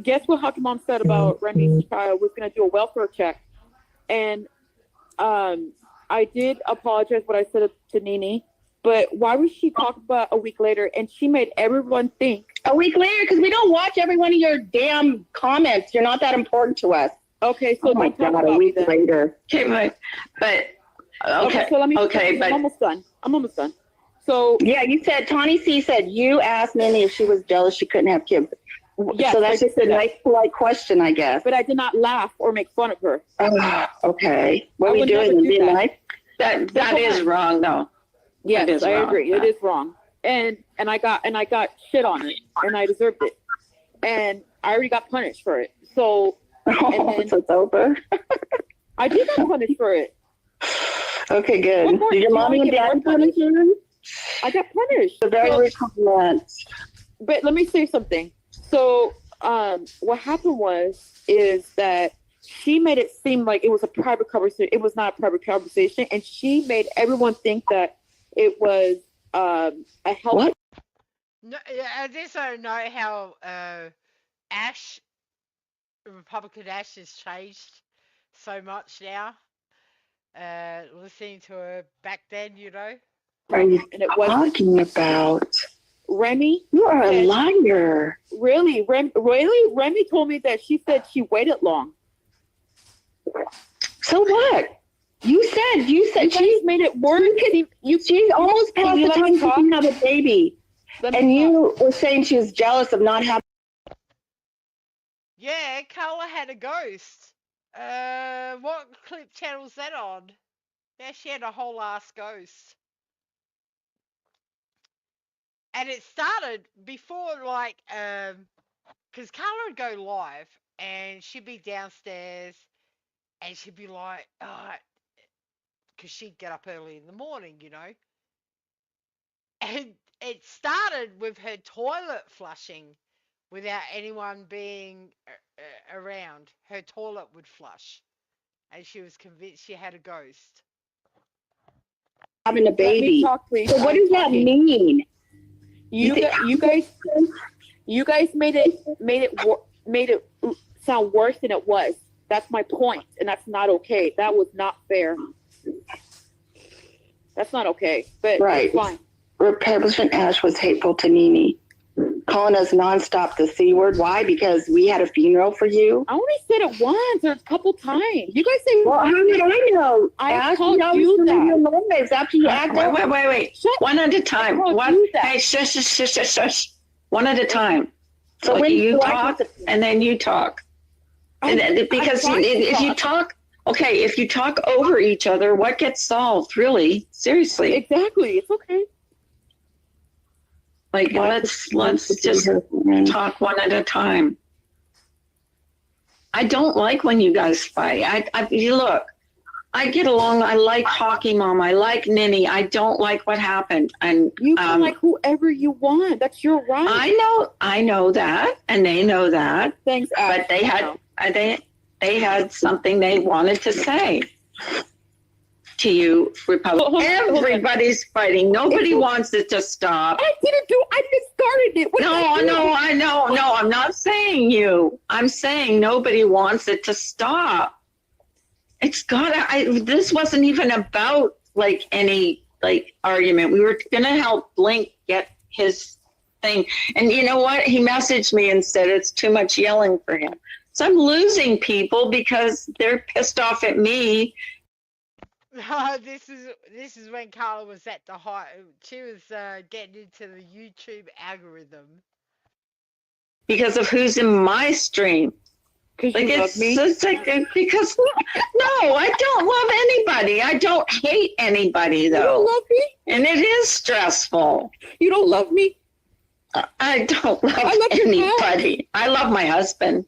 guess what Hockey Mom said about Remy's child was going to do a welfare check. And I did apologize what I said to Nene, but why would she talk about a week later? And she made everyone think. A week later, because we don't watch every one of your damn comments. You're not that important to us. Okay, so oh my God, a week later. Okay, but okay, so let me. Okay, but I'm almost done. So yeah, you said Tawny C said you asked Minnie if she was jealous she couldn't have kids. Yes, so that's just a nice, polite question, I guess. But I did not laugh or make fun of her. Okay. What are we doing? Being nice? That is wrong, though. Yes, I agree. It is wrong. And I got shit on it, and I deserved it. And I already got punished for it. So and so it's over. I did get punished for it. Okay, good. Did your mommy and dad punish you? I got punished. So very rich compliments. But let me say something. So what happened is that she made it seem like it was a private conversation. It was not a private conversation, and she made everyone think that it was a help. What? No, I just don't know how Ash, Republican Ash, has changed so much now. Listening to her back then, you know. What are you and it was talking about? Remy? You are a liar. Really? Remy told me that she said she waited long. So what? You said she made it worse. She almost passed the time to have a baby. And you were saying she was jealous of not having. Yeah, Carla had a ghost. What clip channel's that on? Yeah, she had a whole ass ghost. And it started before, like, because Carla would go live, and she'd be downstairs, and she'd be like, because she'd get up early in the morning, you know. And it started with her toilet flushing without anyone being around. Her toilet would flush, and she was convinced she had a ghost. Having a baby. So what does that mean? You guys made it sound worse than it was. That's my point, and that's not okay. That was not fair. That's not okay. But right. It's fine. Republican Ash was hateful to Nene, calling us nonstop the C word. Why? Because we had a funeral for you. I only said it once or a couple times. You guys say, well, how did I know? I told you that. After you act Wait. One at a time. Hey, shush. One at a time. So when you talk, and then you talk. Because if you talk, okay, if you talk over each other, what gets solved? Really, seriously. Exactly. It's okay. Like let's just talk one at a time. I don't like when you guys fight. Look, I get along. I like Hockey Mom. I like Nene. I don't like what happened. And you can like whoever you want. That's your right. I know that, and they know that. Thanks, Ash. But they had something they wanted to say to you, Republican. Everybody's fighting. Nobody wants it to stop. I just started it. I know. No, I'm not saying you. I'm saying nobody wants it to stop. It's this wasn't even about like any like argument. We were gonna help Blink get his thing. And you know what? He messaged me and said it's too much yelling for him. So I'm losing people because they're pissed off at me. This is when Carla was at the height. She was getting into the YouTube algorithm because of who's in my stream. Like you love me? Because no, I don't love anybody. I don't hate anybody though. You don't love me? And it is stressful. You don't love me? I don't love anybody. I love my husband.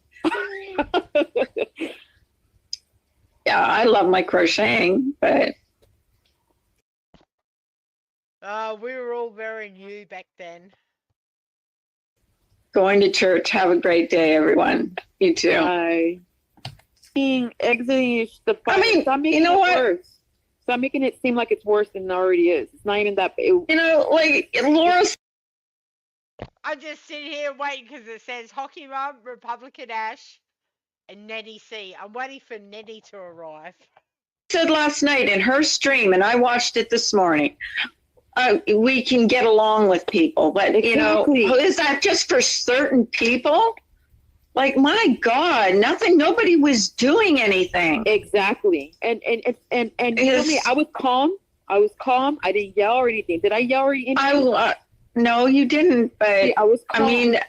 Yeah, I love my crocheting, but we were all very new back then. Going to church. Have a great day, everyone. You too. Bye. exiting the fight. I mean, Stop making you know it what? worse. Stop making it seem like it's worse than it already is. It's not even that. You know, like Laura. I'm just sitting here waiting because it says Hockey Mum, Republican Ash, and Nettie C. I'm waiting for Nettie to arrive. Said last night in her stream, and I watched it this morning. We can get along with people, but you know, is that just for certain people? Like, my God, nobody was doing anything. Exactly. And you know me, I was calm. I didn't yell or anything. Did I yell or anything? No, you didn't. But See, I was calm. I mean,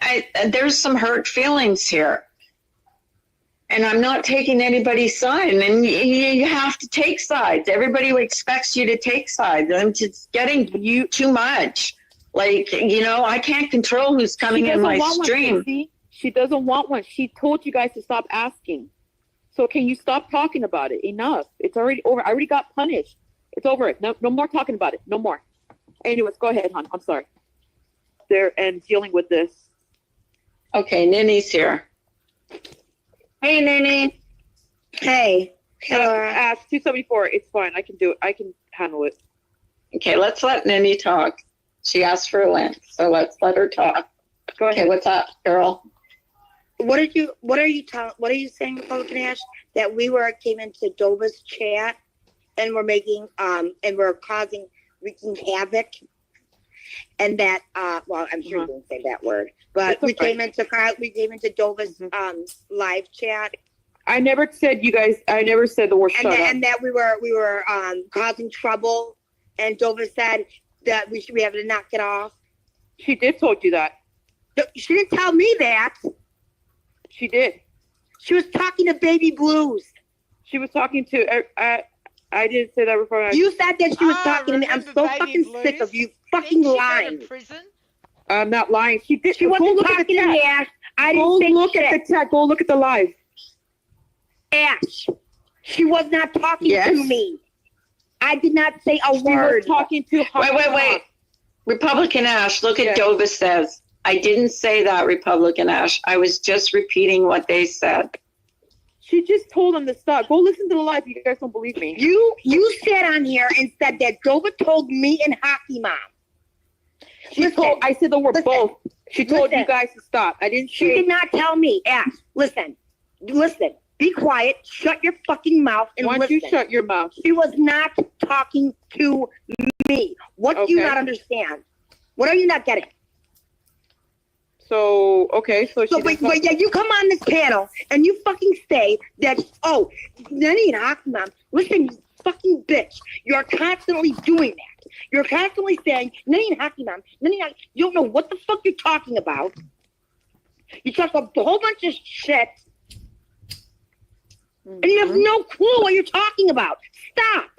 there's some hurt feelings here. And I'm not taking anybody's side. And you have to take sides. Everybody expects you to take sides. And it's getting you too much. Like, you know, I can't control who's coming in my stream. She doesn't want one. She told you guys to stop asking. So can you stop talking about it? Enough. It's already over. I already got punished. It's over. No more talking about it. No more. Anyways, go ahead, hon. I'm sorry. There and dealing with this. Okay, Nini's here. Hey, Nini. Hey. Ask 274. It's fine. I can do it. I can handle it. Okay, let's let Nini talk. She asked for a link, so let's let her talk. Go ahead. Okay, what's up, girl? What are you saying, Republican Ash? That we came into Dova's chat and we're making and we're wreaking havoc, and that well, I'm sure you didn't say that word, but we came into Dova's live chat. I never said you guys. I never said the word shut up. And that we were causing trouble, and Dova said that we have to knock it off. She did told you that. She didn't tell me that. She did. She was talking to Baby Blues. She was talking to. I didn't say that before. You said that she was talking to me. I'm so fucking sick of you fucking lying. I'm not lying. She did. She wasn't talking to me, Ash. I didn't say look at the chat. Go look at the live. Ash, she was not talking to me. I did not say a word. Was talking to. Wait. Republican Ash, look at Dova says. I didn't say that, Republican Ash. I was just repeating what they said. She just told them to stop. Go listen to the live. You guys don't believe me. You sat on here and said that Dova told me and Hockey Mom. I said the word both. She told you guys to stop. I didn't. She did not tell me. Ash, listen. Be quiet. Shut your fucking mouth and listen. Why don't you shut your mouth? She was not talking to me. What do you not understand? What are you not getting? So, okay, so you come on this panel and you fucking say that, Nenny and Hockey Mom, listen, you fucking bitch, you're constantly doing that. You're constantly saying, Nenny and Hockey Mom, you don't know what the fuck you're talking about. You talk a whole bunch of shit, and you have no clue what you're talking about. Stop.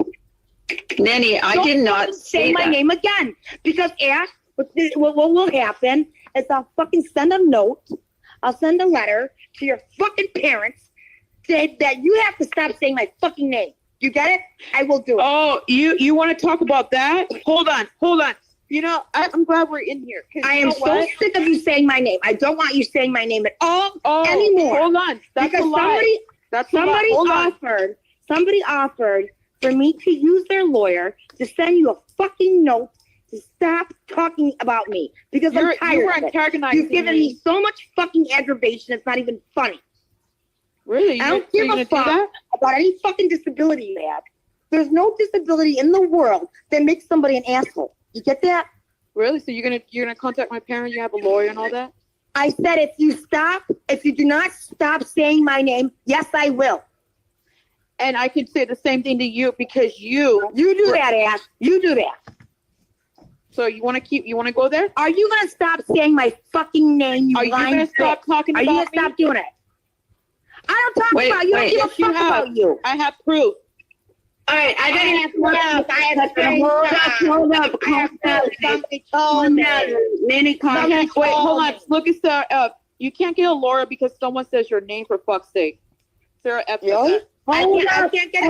Nenny, I did not say my name again, because Ash, what will happen is I'll fucking send a note. I'll send a letter to your fucking parents say that you have to stop saying my fucking name. You get it? I will do it. Oh, you want to talk about that? Hold on. You know, I'm glad we're in here. I am so sick of you saying my name. I don't want you saying my name at all anymore. Hold on. That's a lie. Somebody offered for me to use their lawyer to send you a fucking note to stop talking about me, because I'm tired of it. You've given me so much fucking aggravation, it's not even funny. Really? I don't give a fuck about any fucking disability you have. There's no disability in the world that makes somebody an asshole. You get that? Really? So you're gonna contact my parent? You have a lawyer and all that? I said if you do not stop saying my name, yes, I will. And I could say the same thing to you, because you do that, Ash. You do that. So you want to go there? Are you going to stop saying my fucking name, you lying bitch? Are you going to stop talking about me? Are you going to stop doing it? I don't talk about you. I don't give a fuck about you. I have proof. All right, I got to ask Hold up. Wait, hold on. Look at Sarah. You can't get a lawyer because someone says your name, for fuck's sake. Sarah F. Really? I can't get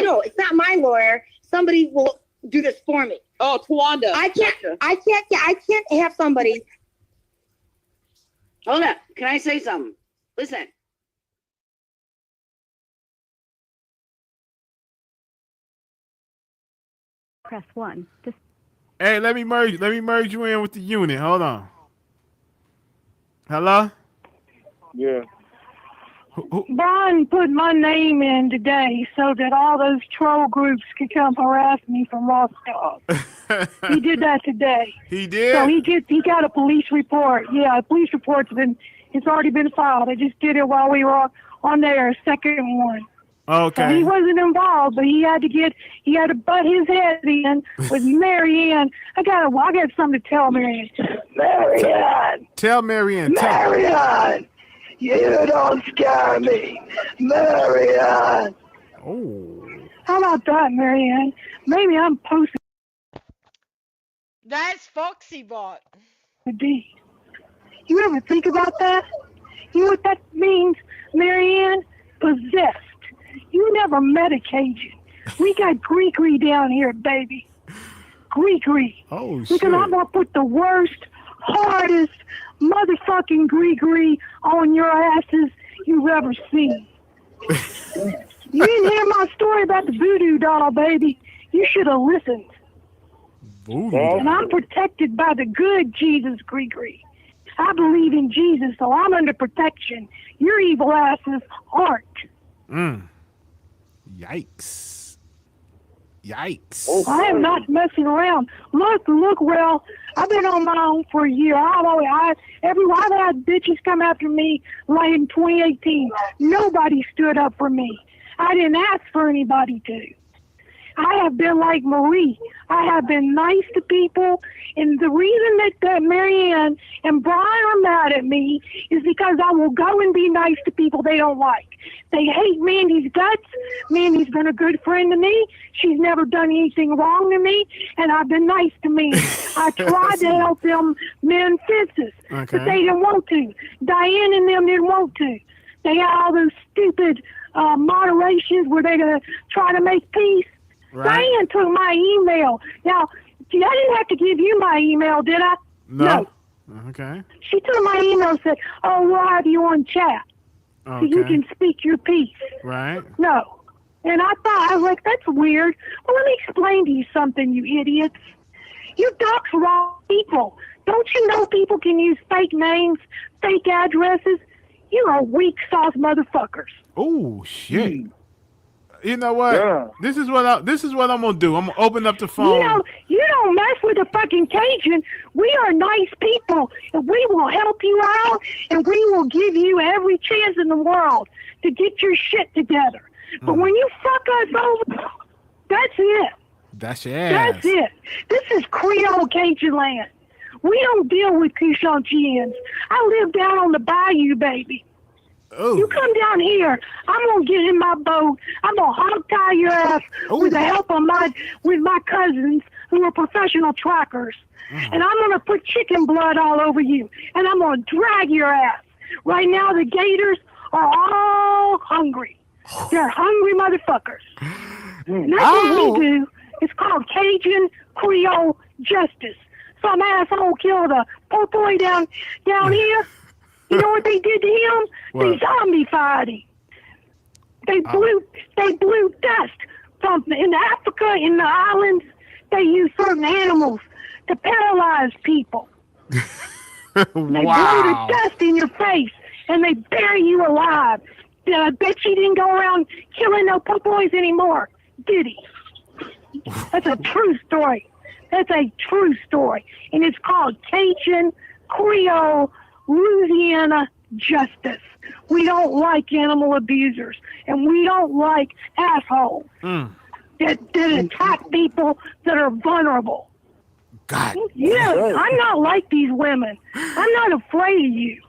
no, it's not my lawyer. Somebody will do this for me. Oh, Tawanda. I can't have somebody. Hold up. Can I say something? Listen. press 1. Hey, let me merge you in with the unit. Hold on. Hello? Yeah. Brian put my name in today so that all those troll groups could come harass me from Lost Dog. He did that today. He did? So he got a police report. Yeah, a police report's already been filed. I just did it while we were on there, second one. Okay. So he wasn't involved, but he had to butt his head in with Mary Ann. I got something to tell Mary Ann. Mary Ann. Tell Mary Ann. Mary Ann. You don't scare me, Mary Ann. Oh. How about that, Mary Ann? Maybe I'm posting. That's Foxy Bot. You ever think about that? You know what that means, Mary Ann? Possessed. You never met a Cajun. We got Gregory down here, baby. Gregory. Oh, shit. Because I'm going to put the worst, hardest motherfucking Gregory on your asses you've ever seen. You didn't hear my story about the voodoo doll, baby. You should have listened. Voodoo. And I'm protected by the good Jesus, Gregory. I believe in Jesus, so I'm under protection. Your evil asses aren't. Yikes. Yikes. I am not messing around. Look, well, I've been on my own for a year. I've had bitches come after me like in 2018. Nobody stood up for me. I didn't ask for anybody to. I have been like Marie. I have been nice to people, and the reason that Mary Ann and Brian are mad at me is because I will go and be nice to people they don't like. They hate Mandy's guts. Mandy's been a good friend to me. She's never done anything wrong to me, and I've been nice to me. I tried to help them mend fences, but they didn't want to. Diane and them didn't want to. They had all those stupid moderations where they're going to try to make peace. Right. Diane took my email. Now, I didn't have to give you my email, did I? No. Okay. She took my email and said, "Oh, we'll have you on chat so you can speak your piece." Right. No. And I was like, that's weird. Well, let me explain to you something, you idiots. You dox wrong people. Don't you know people can use fake names, fake addresses? You are weak sauce motherfuckers. Oh, shit. You know what? Yeah. This is what I'm gonna do. I'm gonna open up the phone. You don't mess with the fucking Cajun. We are nice people, and we will help you out, and we will give you every chance in the world to get your shit together. But when you fuck us over, that's it. That's your ass. That's it. This is Creole Cajun land. We don't deal with Cochonchians. I live down on the bayou, baby. Ooh. You come down here, I'm gonna get in my boat. I'm gonna hog tie your ass with the help of my cousins who are professional trackers, and I'm gonna put chicken blood all over you, and I'm gonna drag your ass. Right now, the gators are all hungry. They're hungry motherfuckers. And that's what we do. It's called Cajun Creole justice. Some asshole killed a poor boy down here. You know what they did to him? They zombified him. They blew dust from in Africa, in the islands. They use certain animals to paralyze people. They blow the dust in your face and they bury you alive. I bet you didn't go around killing no poor boys anymore, did he? That's a true story. That's a true story, and it's called Cajun Creole Louisiana justice. We don't like animal abusers, and we don't like assholes that attack people that are vulnerable. God. Yeah, I'm not like these women. I'm not afraid of you.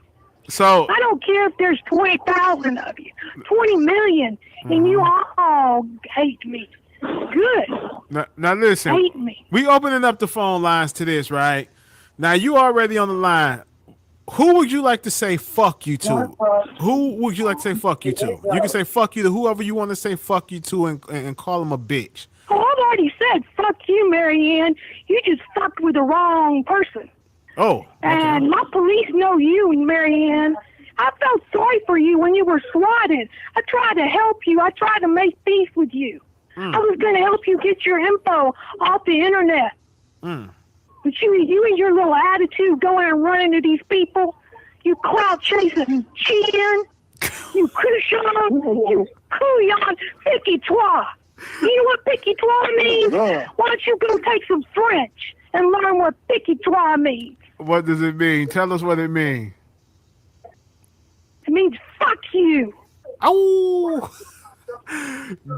So I don't care if there's 20,000 of you, 20 million, and you all hate me. Good. Now listen, hate me. We opening up the phone lines to this, right? Now you already on the line. Who would you like to say fuck you to? Who would you like to say fuck you to? You can say fuck you to whoever you want to say fuck you to and call them a bitch. Oh, I've already said fuck you, Mary Ann. You just fucked with the wrong person. Oh. Okay. And my police know you, Mary Ann. I felt sorry for you when you were swatted. I tried to help you. I tried to make peace with you. I was going to help you get your info off the internet. But you and your little attitude going and running to these people, you clout chasing chin, you cushion, you couillon, picky toi. You know what picky toi means? Why don't you go take some French and learn what picky toi means? What does it mean? Tell us what it means. It means fuck you. Oh,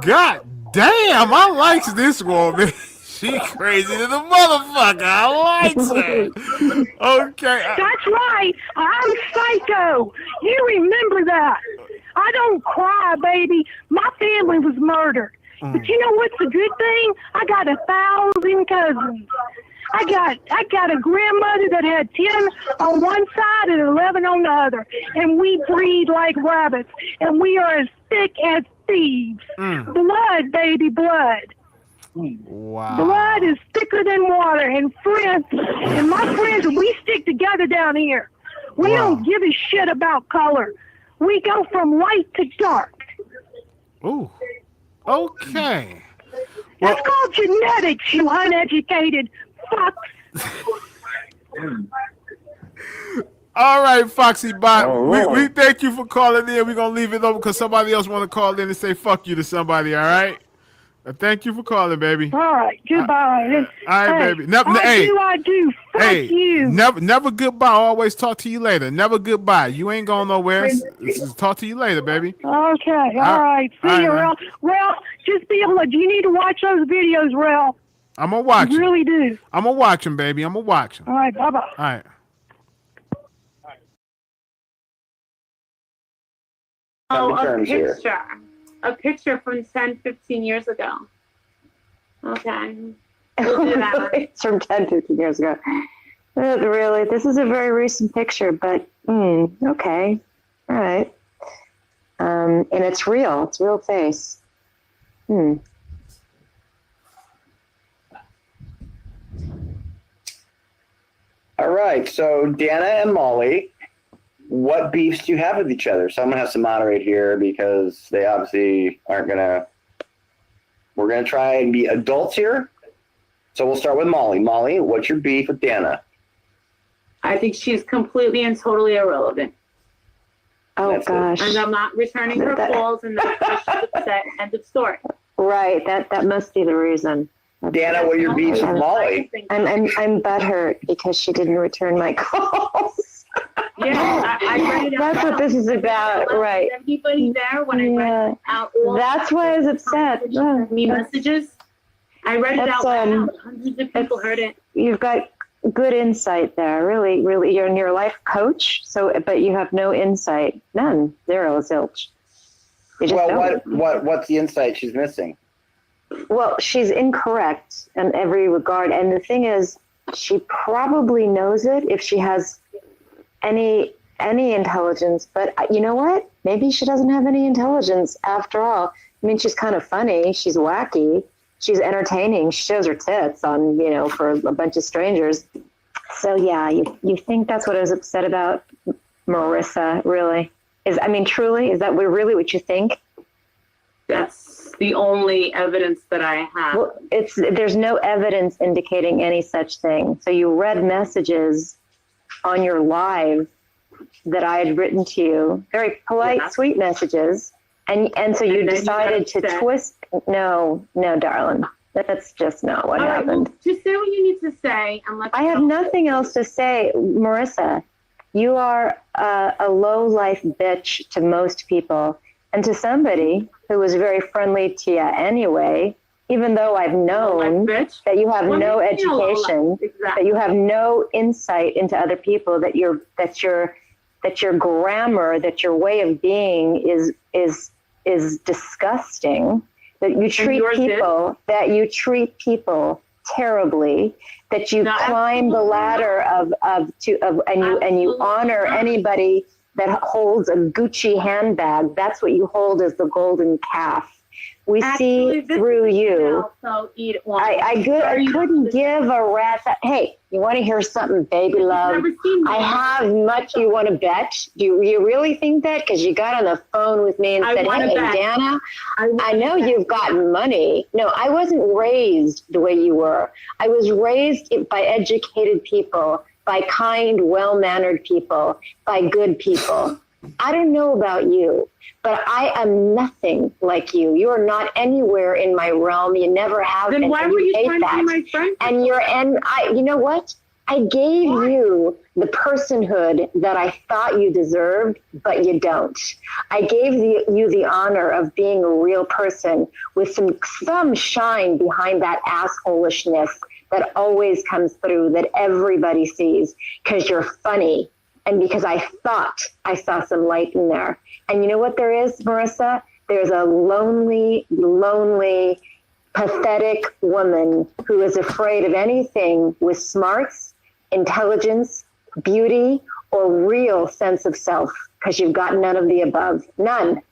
God damn! I likes this woman. She crazy to the motherfucker. I likes her. Okay. That's right. I'm psycho. You remember that. I don't cry, baby. My family was murdered. But you know what's the good thing? I got 1,000 cousins. I got a grandmother that had 10 on one side and 11 on the other. And we breed like rabbits. And we are as thick as thieves. Blood, baby, blood. Wow. Blood is thicker than water. And friends, and my friends, we stick together down here. We don't give a shit about color. We go from light to dark. Ooh. Okay. That's called genetics, you uneducated fucks. All right, Foxy Bot. We thank you for calling in. We're going to leave it over because somebody else want to call in and say fuck you to somebody, all right? Thank you for calling, baby. All right, goodbye. All right, baby. I do. Fuck you. Never goodbye. Always talk to you later. Never goodbye. You ain't going nowhere. Talk to you later, baby. Okay, all right. See you, Rel. Rel, just be alert. You need to watch those videos, Rel. I'm going to watch them. You really do. I'm going to watch them, baby. I'm going to watch them. All right, bye-bye. All right. Oh, a picture from 10, 15 years ago. Okay. We'll do that one. It's from 10, 15 years ago. Really, this is a very recent picture, but okay. All right. And it's real. It's real face. All right. So, Dana and Molly, what beefs do you have with each other? Someone has to moderate here because they obviously aren't going to. We're going to try and be adults here. So we'll start with Molly. Molly, what's your beef with Dana? I think she's completely and totally irrelevant. Oh, gosh. And I'm not returning her calls, and that's why she's upset. End of story. Right. That must be the reason. Dana, what are your beefs with Molly? I'm butthurt because she didn't return my calls. Yeah, I read it out. That's what this is about, right? Everybody there when I read out all. That's why I was upset. Me messages. I read it out loud. Hundreds of people heard it. You've got good insight there. Really, really, you're your life coach. So, but you have no insight. None. Zero. Zilch. Well, what's the insight she's missing? Well, she's incorrect in every regard, and the thing is, she probably knows it if she has any intelligence, but you know what? Maybe she doesn't have any intelligence after all. I mean, she's kind of funny. She's wacky. She's entertaining. She shows her tits on, for a bunch of strangers. So yeah, you think that's what I was upset about, Marissa? Really? Truly, is that really what you think? That's the only evidence that I have. Well, there's no evidence indicating any such thing. So you read messages on your live that I had written to you, very polite, sweet messages, and so you decided to twist. No, darling, that's just not what happened. Well, just say what you need to say. I have nothing else to say, Marissa. You are a low life bitch to most people, and to somebody who was very friendly to you anyway. Even though I've known that you have no education, that you have no insight into other people, that your grammar, that your way of being is disgusting, that you treat people terribly, that you climb the ladder and you honor anybody that holds a Gucci handbag. That's what you hold as the golden calf. We see through you. I couldn't give a rat's. Hey, You want to hear something, baby love? I have much you want to bet. Do you really think that? Because you got on the phone with me and said, hey, Dana, I know you've got money. No, I wasn't raised the way you were. I was raised by educated people, by kind, well-mannered people, by good people. I don't know about you, but I am nothing like you. You are not anywhere in my realm. You never have been. Then why were you trying to be my friend? You know what? I gave you the personhood that I thought you deserved, but you don't. I gave you the honor of being a real person with some shine behind that assholishness that always comes through, that everybody sees, because you're funny. And because I thought I saw some light in there. And you know what there is, Marissa? There's a lonely, lonely, pathetic woman who is afraid of anything with smarts, intelligence, beauty, or real sense of self, because you've got none of the above. None.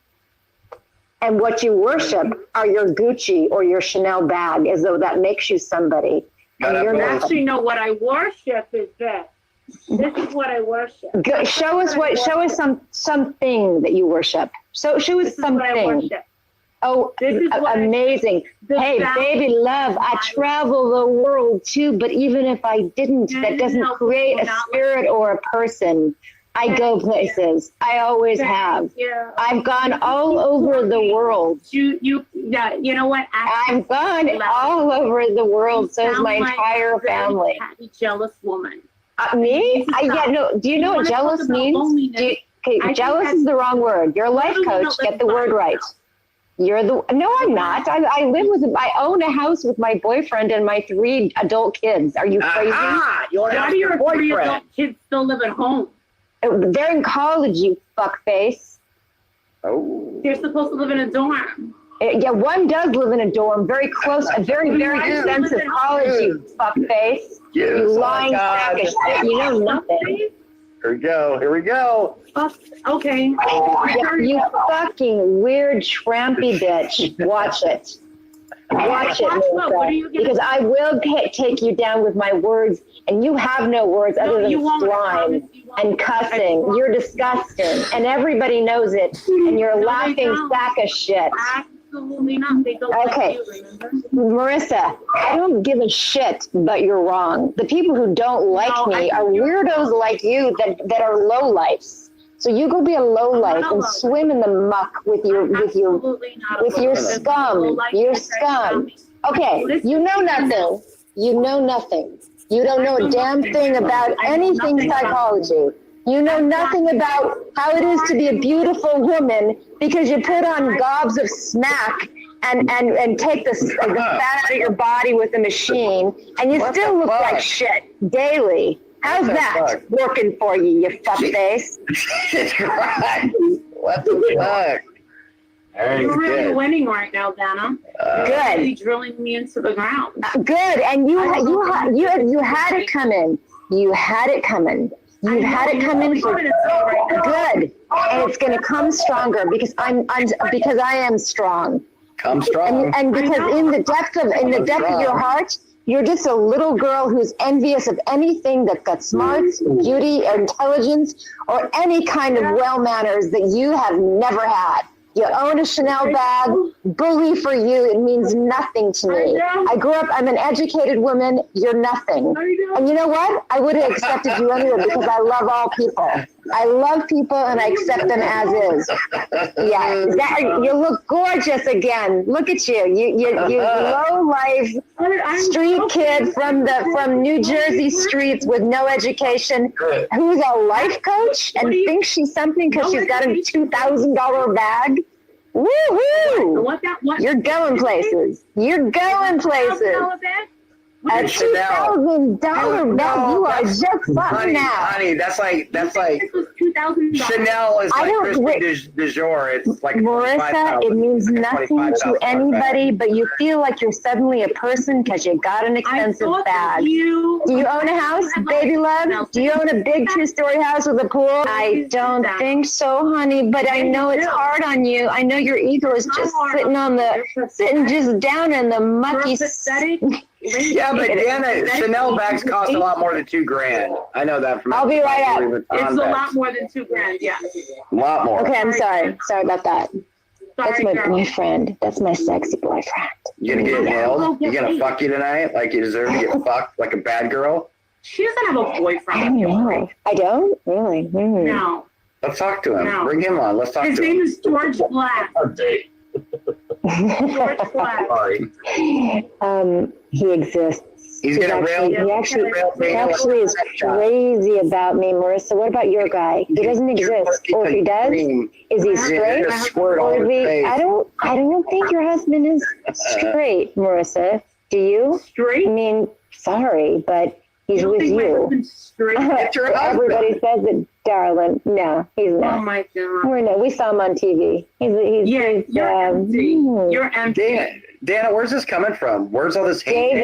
And what you worship are your Gucci or your Chanel bag, as though that makes you somebody. And you're not. Actually, no, what I worship is this. This is what I worship. Show us something that you worship. Show us something. Oh, amazing. Hey, baby love, I travel the world too, but even if I didn't, that doesn't create a spirit or a person. I go places. I always have. I've gone all over the world. You know what? I've gone all over the world. So is my entire family. A jealous woman. Me? Do you know what jealous means? Jealous is the wrong word. You're a life coach. Get the word right. No, I'm not. I own a house with my boyfriend and my 3 adult kids. Are you crazy? Why do your 3 adult kids still live at home? They're in college, you fuckface. Oh. They're supposed to live in a dorm. Yeah, one does live in a dorm, very close, a very, very expensive college, you fuckface. Yes, You lying sack of shit. You know nothing. Here we go. Okay. You fucking weird, trampy bitch. Watch it. Watch it, Melissa, because I will take you down with my words, and you have no words other than slime and cussing. You're disgusting, and everybody knows it, and you're a laughing sack of shit. Absolutely not. They don't okay, like you, remember? Marissa, I don't give a shit, but you're wrong. The people who don't like me are weirdos like you that are lowlifes. So you go be a lowlife and swim in the muck with your scum. Your scum. Okay, you know nothing. You know nothing. You don't know a damn thing about anything psychology. You know nothing about how it is to be a beautiful woman because you put on gobs of smack and take the fat out of your body with a machine, and you still look like shit daily. How's that working for you, you fuckface? What the fuck? You're really winning right now, Dana. Good. Really drilling me into the ground. Good, and you had it coming. You had it coming. You've had it coming for good, and it's going to come stronger because I am strong. Come strong. And because in the depth of your heart, you're just a little girl who's envious of anything that's got smarts, beauty, or intelligence, or any kind of well manners that you have never had. You own a Chanel bag. Bully for you. It means nothing to me. I grew up, I'm an educated woman. You're nothing. And you know what? I would have accepted you anyway because I love all people. I love people and I accept them as is. Yeah, you look gorgeous again. Look at you. You low life street kid from New Jersey streets with no education, who's a life coach and thinks she's something because she's got a $2,000 bag. Woo-hoo! You're going places. You're going places. A $2,000 bag. You are just fucking now. Honey, that's like Chanel is like Christian du jour. It's like Marissa, it means nothing to anybody, but you feel like you're suddenly a person because you got an expensive bag. Do you own a house, baby love? Do you own a big 2-story house with a pool? I don't think so, honey, but I know it's hard on you. I know your ego is just sitting just down in the mucky. Yeah, but Deanna, Chanel bags cost a lot more than $2,000. I know that from. I'll be right up. It's a lot more than $2,000. Yeah. A lot more. Okay, I'm sorry. Sorry about that. That's my boyfriend. That's my sexy boyfriend. You gonna get nailed? You gonna fuck you tonight? Like you deserve to get fucked like a bad girl? She doesn't have a boyfriend. I don't know. I don't? Really? No. Let's talk to him. No. Bring him on. Let's talk His to him. name is George Black. George Black. He exists. He's gonna actually, he actually is crazy about me, Marissa. What about your guy? He doesn't exist. Or if he does, is he straight? Or I don't think your husband is straight, Marissa. Do you? Straight? I mean, sorry, but he's with you. Everybody says it, darling. No, he's not. Oh my God. We saw him on TV. You're empty. Dana, where's this coming from? Where's all this hate?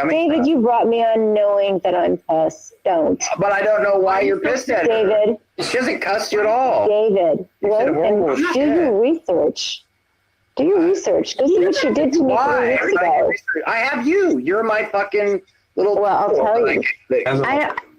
David, you brought me on knowing that I'm pissed. Don't. But I don't know why you're pissed at her. David. She doesn't cuss you at all. David, do your research. Do your research. Go see what she did to me 3 weeks ago. I have you. You're my fucking little. Well, I'll tell you.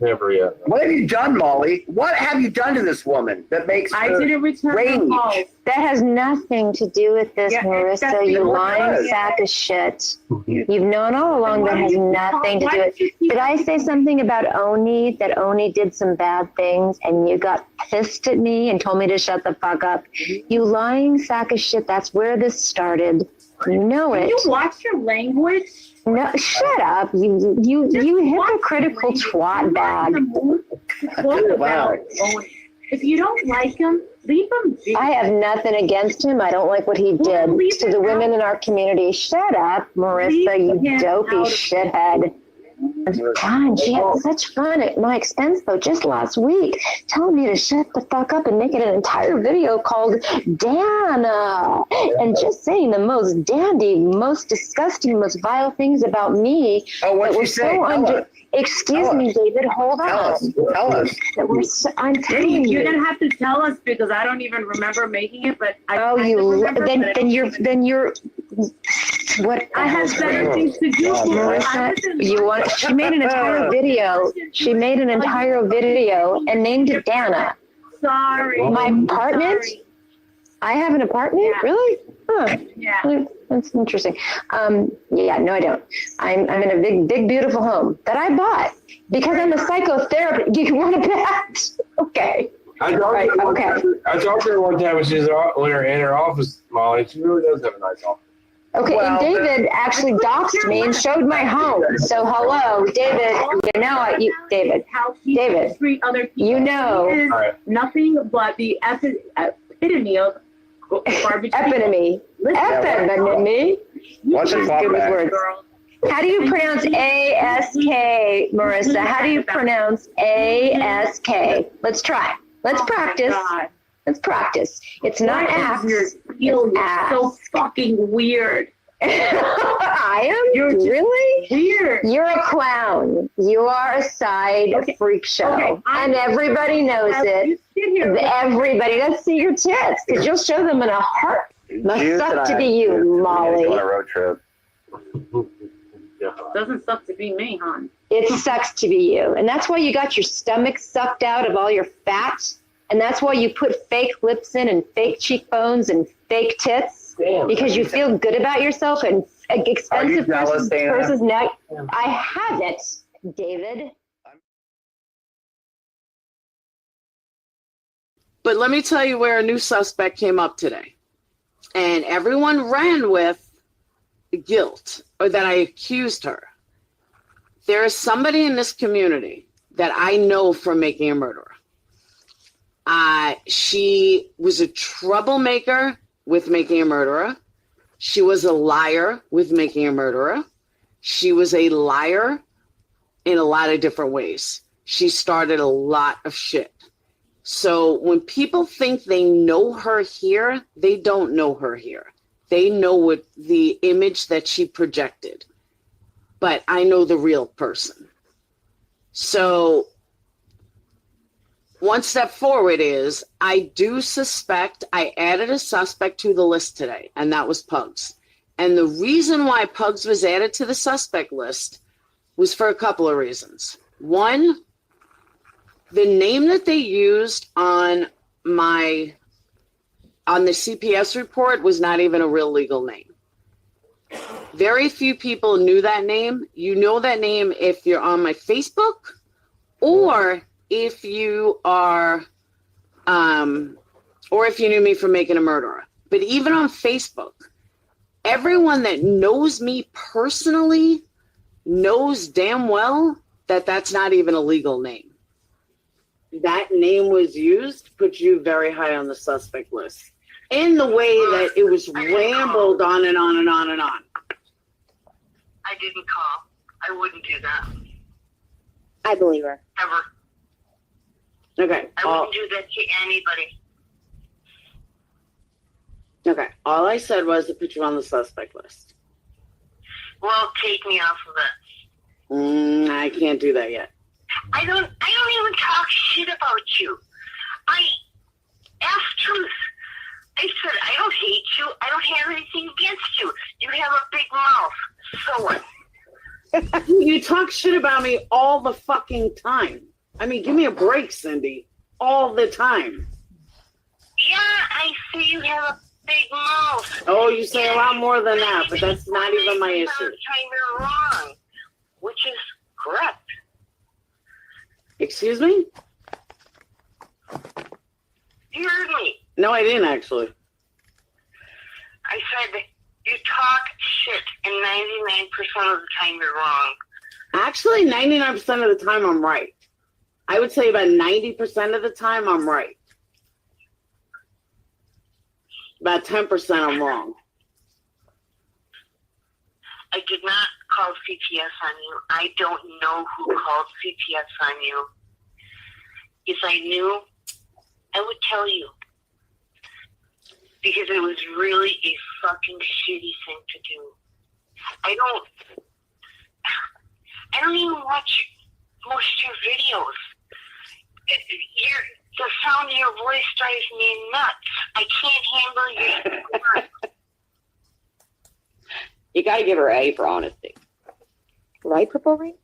Never yet. What have you done, Molly? What have you done to this woman that makes I her didn't return rage? the calls. That has nothing to do with this, Marissa. You lying sack of shit. You've known all along that has nothing to do with it. Did I say something about Oni, that Oni did some bad things and you got pissed at me and told me to shut the fuck up? You lying sack of shit. That's where this started. You know it. You watch your language? No, shut up. You hypocritical twat bag. Wow. If you don't like him, leave him be. I have nothing against him. I don't like what he did to the women in our community. Shut up, Marissa, you dopey shithead. God, she had such fun at my expense, though, just last week, telling me to shut the fuck up and making an entire video called Dana, and just saying the most dandy, most disgusting, most vile things about me. Oh, what'd that were you say? so Excuse me, David, hold on. Tell us. I'm telling you. You're gonna have to tell us because I don't even remember making it. But then you're. What I have better things to do. Marissa, she made an entire video. She made an entire video and named it Dana. Sorry. My apartment? Sorry. I have an apartment? Yeah. Really? Huh. Yeah. That's interesting. Yeah, no, I don't. I'm in a big, beautiful home that I bought because I'm a psychotherapist. You want to bet? Okay. I talked to her one time when she was in her office, Molly. She really does have a nice office. Okay, and David actually doxed me and showed my home. So hello, David. David, you know, nothing but the epitome of garbage. Epitome. What's a word? How do you pronounce A-S-K, Marissa? How do you pronounce A-S-K? Let's try. Let's practice. Let's practice. It's not ass. You're so fucking weird. I am? You're really weird. You're a clown. You are a side freak show. And everybody knows it. Everybody. Let's see your tits, because you'll show them in a heart. Must suck to be you, Molly. On a road trip. Doesn't suck to be me, hon. It sucks to be you. And that's why you got your stomach sucked out of all your fat. And that's why you put fake lips in and fake cheekbones and fake tits, because you feel good about yourself and expensive person's neck. I have it, David. But let me tell you where a new suspect came up today. And everyone ran with guilt, or that I accused her. There is somebody in this community that I know from making a murderer. She was a troublemaker with making a murderer. She was a liar with making a murderer. She was a liar in a lot of different ways. She started a lot of shit. So when people think they know her here, they don't know her here. They know what the image that she projected. But I know the real person. So one step forward is, I do suspect, I added a suspect to the list today, and that was Pugs. And the reason why Pugs was added to the suspect list was for a couple of reasons. One, the name that they used on the CPS report was not even a real legal name. Very few people knew that name. You know that name if you're on my Facebook or if you are, or if you knew me from Making a Murderer. But even on Facebook, everyone that knows me personally knows damn well that that's not even a legal name. That name was used to put you very high on the suspect list. In the way that it was rambled on and on and on and on. I didn't call. I wouldn't do that. I believe her. Ever. Okay. I wouldn't do that to anybody. Okay. All I said was to put you on the suspect list. Well, take me off of it. I can't do that yet. I don't even talk shit about you. I ask truth. I said, I don't hate you. I don't have anything against you. You have a big mouth. So what? You talk shit about me all the fucking time. I mean, give me a break, Cindy. All the time. Yeah, I say you have a big mouth. Oh, you say a lot more than that, but that's not even my issue. You're wrong, which is correct. Excuse me? You heard me. No, I didn't actually. I said you talk shit, and 99% of the time you're wrong. Actually, 99% of the time I'm right. I would say about 90% of the time I'm right. About 10% I'm wrong. I did not call CPS on you. I don't know who called CPS on you. If I knew, I would tell you. Because it was really a fucking shitty thing to do. I don't even watch most of your videos. The sound of your voice drives me nuts. I can't handle your words. You got to give her A for honesty. Right, Purple Rain?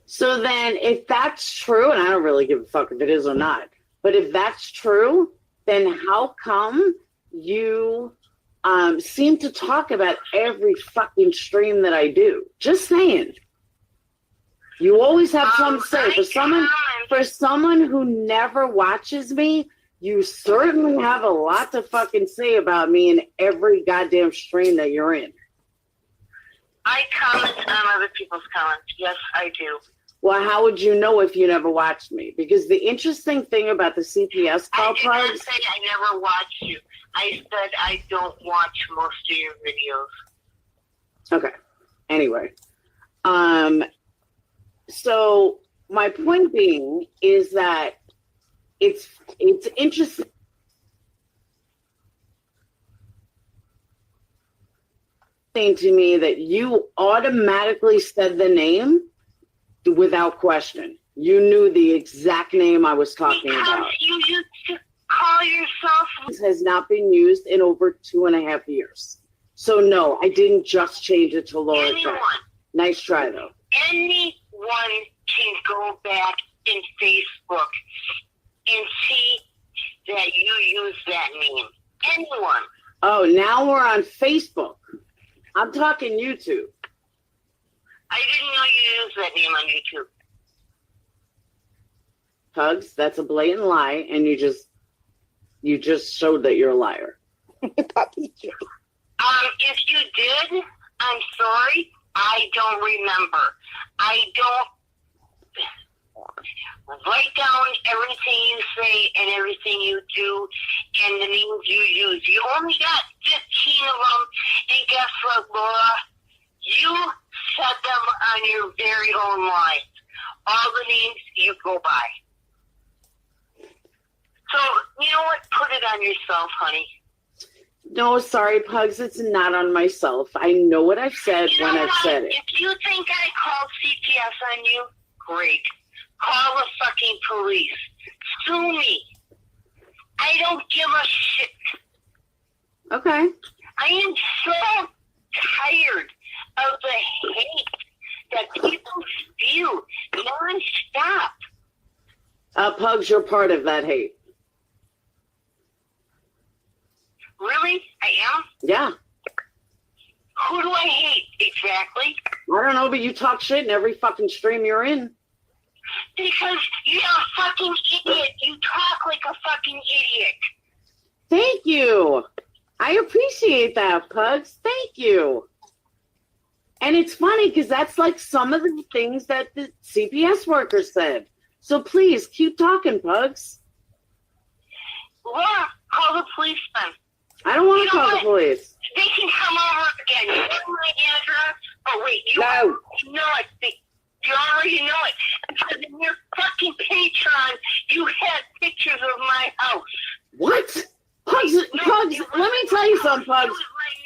So then, if that's true, and I don't really give a fuck if it is or not, but if that's true, then how come you seem to talk about every fucking stream that I do? Just saying. You always have something to say. For someone who never watches me, you certainly have a lot to fucking say about me in every goddamn stream that you're in. I comment on other people's comments. Yes, I do. Well, how would you know if you never watched me? Because the interesting thing about the CPS call I did not say I never watched you. I said I don't watch most of your videos. Okay. Anyway. So my point being is that it's interesting to me that you automatically said the name without question. You knew the exact name I was talking about. You used to call yourself. This has not been used in over 2.5 years. So no, I didn't just change it to Laura Jack. Nice try though. Anyone can go back in Facebook and see that you use that name. Anyone. Oh, now we're on Facebook. I'm talking YouTube. I didn't know you used that name on YouTube. Hugs, that's a blatant lie, and you just showed that you're a liar. If you did, I'm sorry. I don't remember. I don't write down everything you say and everything you do and the names you use. You only got 15 of them, and guess what, Laura? You said them on your very own life. All the names you go by. So, you know what? Put it on yourself, honey. No, sorry, Pugs, it's not on myself. I know what I've said when I've said it. If you think I called CPS on you, great. Call the fucking police. Sue me. I don't give a shit. Okay. I am so tired of the hate that people spew nonstop. Pugs, you're part of that hate. Really? I am? Yeah. Who do I hate exactly? I don't know, but you talk shit in every fucking stream you're in. Because you're a fucking idiot. You talk like a fucking idiot. Thank you. I appreciate that, Pugs. Thank you. And it's funny because that's like some of the things that the CPS worker said. So please keep talking, Pugs. Laura, call the policeman. I don't want to call the police. They can come over again. You know my address? Oh, wait. You already know it. You already know it. Because in your fucking Patreon, you had pictures of my house. What? Pugs, Pugs, let me tell you something, Pugs.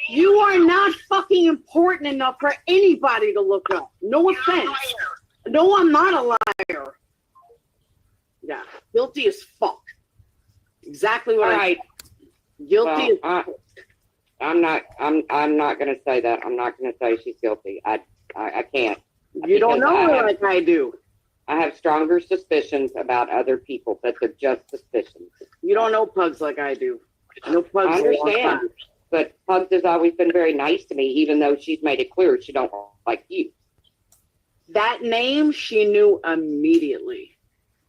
You are not fucking important enough for anybody to look up. No offense. No, I'm not a liar. Yeah, guilty as fuck. Exactly what I. Guilty well, as fuck. I'm not gonna say that. I'm not gonna say she's guilty. I can't. You don't know her like I do. I have stronger suspicions about other people, but they're just suspicions. You don't know Pugs like I do. No Pugs. I understand, but Pugs has always been very nice to me, even though she's made it clear she don't like you. That name she knew immediately.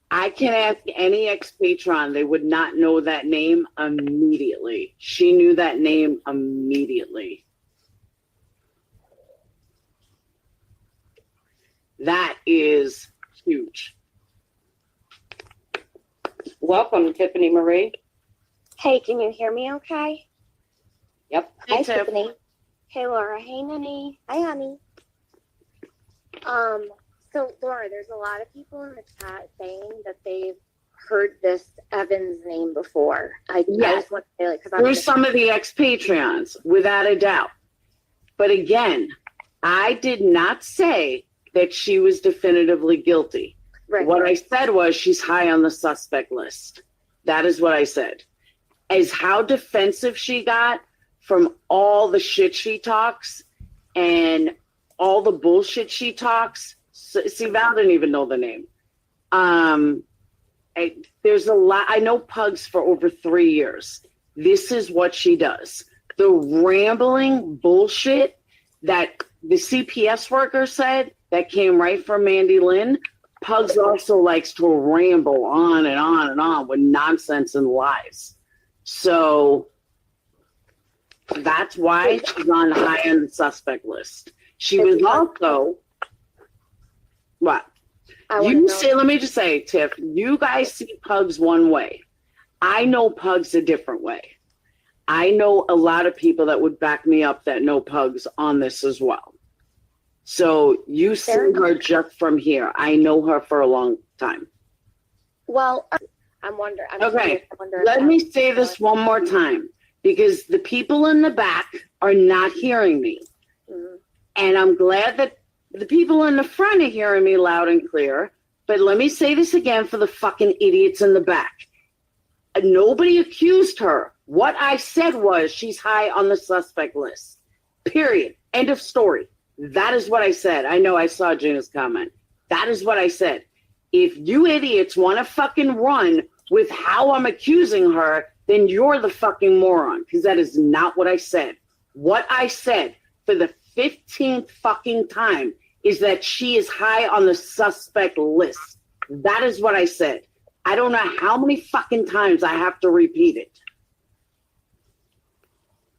I can ask any ex-patron, they would not know that name immediately. She knew that name immediately. That is huge. Welcome, Tiffany Marie. Hey, can you hear me okay? Yep. Hi, Tiffany. Hey, Laura. Hey, Nani. Hi, honey. So, Laura, there's a lot of people in the chat saying that they've heard this Evans name before. I just want to say, like, because There's some of the ex-Patreons, without a doubt. But again, I did not say that she was definitively guilty. Right. What I said was she's high on the suspect list. That is what I said. As how defensive she got from all the shit she talks and all the bullshit she talks. See, Val didn't even know the name. There's a lot. I know Pugs for over 3 years. This is what she does. The rambling bullshit that the CPS worker said that came right from Mandy Lynn. Pugs also likes to ramble on and on and on with nonsense and lies. So that's why she's on the high end suspect list. She was also what? You say, let me just say, Tiff, you guys see Pugs one way. I know Pugs a different way. I know a lot of people that would back me up that know Pugs on this as well. So you see her just from here. I know her for a long time. Well, I'm wondering. Okay, let me say this one more time because the people in the back are not hearing me. Mm-hmm. And I'm glad that the people in the front are hearing me loud and clear. But let me say this again for the fucking idiots in the back. Nobody accused her. What I said was she's high on the suspect list. Period. End of story. That is what I said. I know I saw Gina's comment. That is what I said. If you idiots want to fucking run with how I'm accusing her, then you're the fucking moron, because that is not what I said. What I said for the 15th fucking time is that she is high on the suspect list. That is what I said. I don't know how many fucking times I have to repeat it.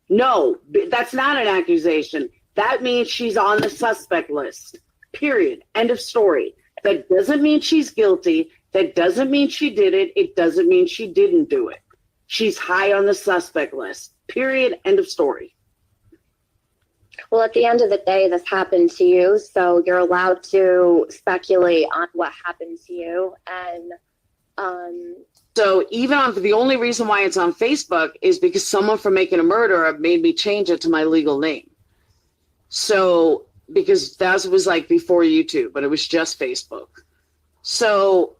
No, that's not an accusation. That means she's on the suspect list. Period. End of story. That doesn't mean she's guilty. That doesn't mean she did it. It doesn't mean she didn't do it. She's high on the suspect list. Period. End of story. Well, at the end of the day, this happened to you, so you're allowed to speculate on what happened to you. And so even on the only reason why it's on Facebook is because someone from Making a Murderer made me change it to my legal name. So because that was like before YouTube, but it was just Facebook. So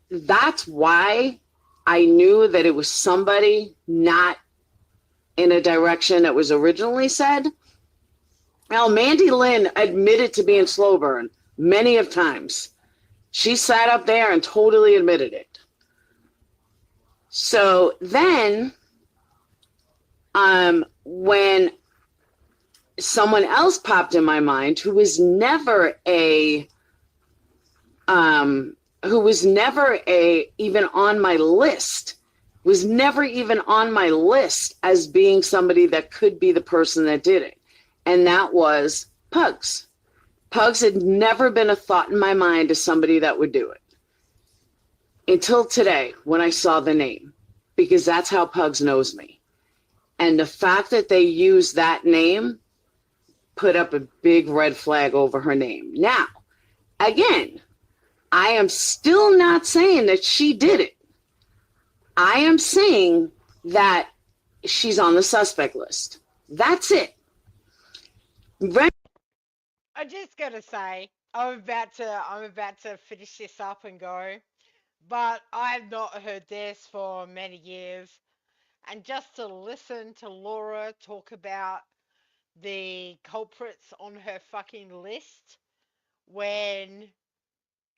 that's why I knew that it was somebody not in a direction that was originally said. Now, Mandy Lynn admitted to being slow burn many of times. She sat up there and totally admitted it. So then, when someone else popped in my mind who was never even on my list, was never even on my list as being somebody that could be the person that did it. And that was Pugs. Pugs had never been a thought in my mind as somebody that would do it. Until today, when I saw the name, because that's how Pugs knows me. And the fact that they used that name put up a big red flag over her name. Now, again, I am still not saying that she did it. I am saying that she's on the suspect list. That's it. I just gotta say, I'm about to finish this up and go, but I've not heard this for many years, and just to listen to Laura talk about the culprits on her fucking list when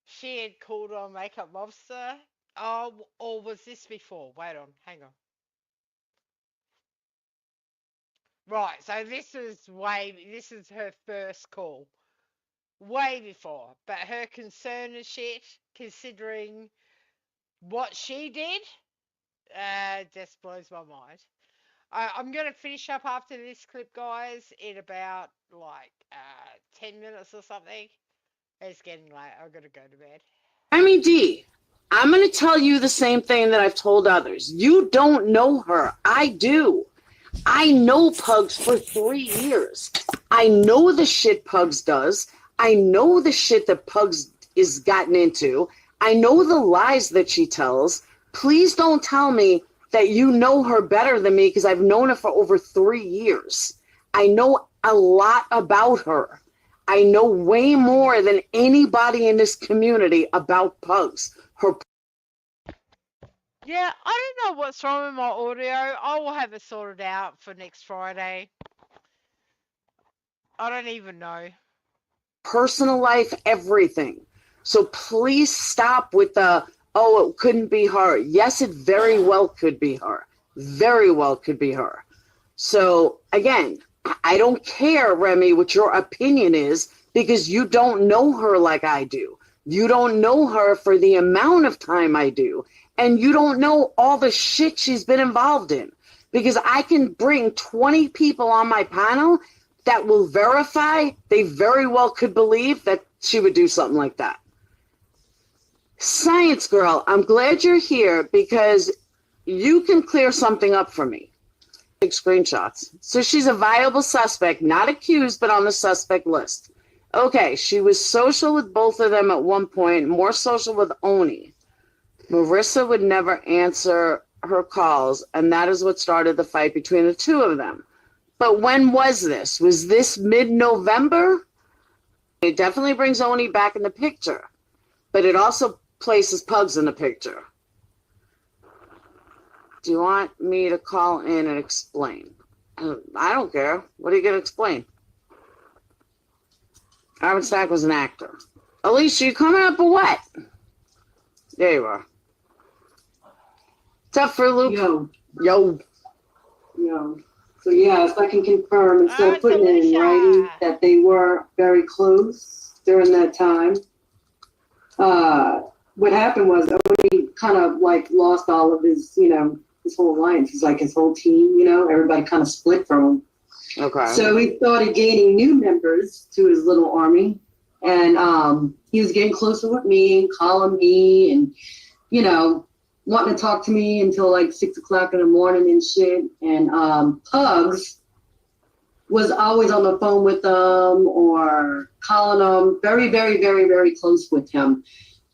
she had called on Makeup Mobster. Oh, or was this before? Wait on, hang on. Right, so this is her first call. Way before. But her concern and shit, considering what she did, just blows my mind. I'm going to finish up after this clip, guys, in about, 10 minutes or something. It's getting late. I've got to go to bed. Remy D, I'm going to tell you the same thing that I've told others. You don't know her. I do. I know Pugs for 3 years. I know the shit Pugs does. I know the shit that Pugs is gotten into. I know the lies that she tells. Please don't tell me that you know her better than me, because I've known her for over 3 years. I know a lot about her. I know way more than anybody in this community about Pugs. Yeah, I don't know what's wrong with my audio. I will have it sorted out for next Friday. I don't even know. Personal life, everything. So please stop with the, oh, it couldn't be her. Yes, it very well could be her. Very well could be her. So again, I don't care, Remy, what your opinion is, because you don't know her like I do. You don't know her for the amount of time I do. And you don't know all the shit she's been involved in. Because I can bring 20 people on my panel that will verify they very well could believe that she would do something like that. Science girl, I'm glad you're here because you can clear something up for me. Big screenshots. So she's a viable suspect, not accused, but on the suspect list. Okay, she was social with both of them at one point, more social with Oni. Marissa would never answer her calls, and that is what started the fight between the two of them. But when was this? Was this mid-November? It definitely brings Oni back in the picture, but it also places Pugs in the picture. Do you want me to call in and explain? I don't care. What are you going to explain? Armin Stack was an actor. Alicia, you coming up or what? There you are. What's up, Fruit Loop? Yo. So yeah, if I can confirm, instead of putting it in writing that they were very close during that time, what happened was Odie kind of like lost all of his, his whole alliance. He's like his whole team, everybody kind of split from him. Okay. So he started gaining new members to his little army, and he was getting closer with me and calling me and, wanting to talk to me until like 6 o'clock in the morning and shit. And Pugs was always on the phone with them or calling them, very, very, very, very close with him.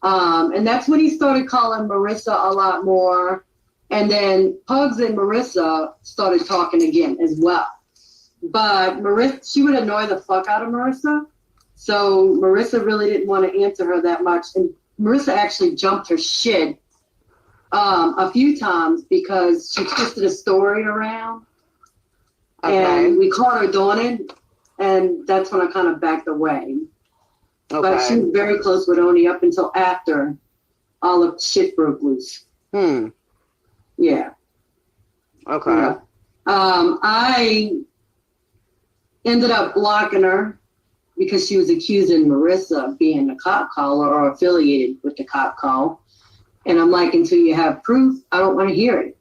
And that's when he started calling Marissa a lot more. And then Pugs and Marissa started talking again as well. But Marissa, she would annoy the fuck out of Marissa. So Marissa really didn't want to answer her that much. And Marissa actually jumped her shit a few times because she twisted a story around And we caught her doing it, and that's when I kind of backed away. But she was very close with Oni up until after all the shit broke loose. Yeah. Okay. Yeah. I ended up blocking her because she was accusing Marissa of being a cop caller or affiliated with the cop call. And I'm like, until you have proof, I don't want to hear it.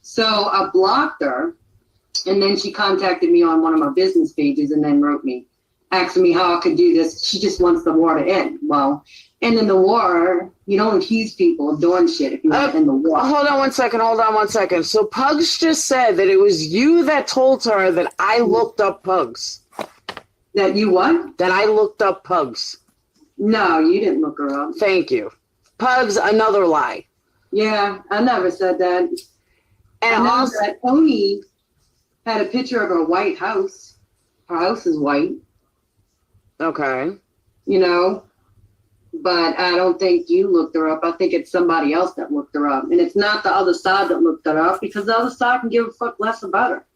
So I blocked her, and then she contacted me on one of my business pages and then wrote me, asking me how I could do this. She just wants the war to end. Well, ending the war, you don't accuse people of doing shit if you want to end the war. Hold on one second. So Pugs just said that it was you that told her that I looked up Pugs. That you what? That I looked up Pugs. No, you didn't look her up. Thank you. Pugs, another lie. Yeah, I never said that. And also, that Oni had a picture of her white house. Her house is white. Okay. You know, but I don't think you looked her up. I think it's somebody else that looked her up. And it's not the other side that looked her up, because the other side can give a fuck less about her.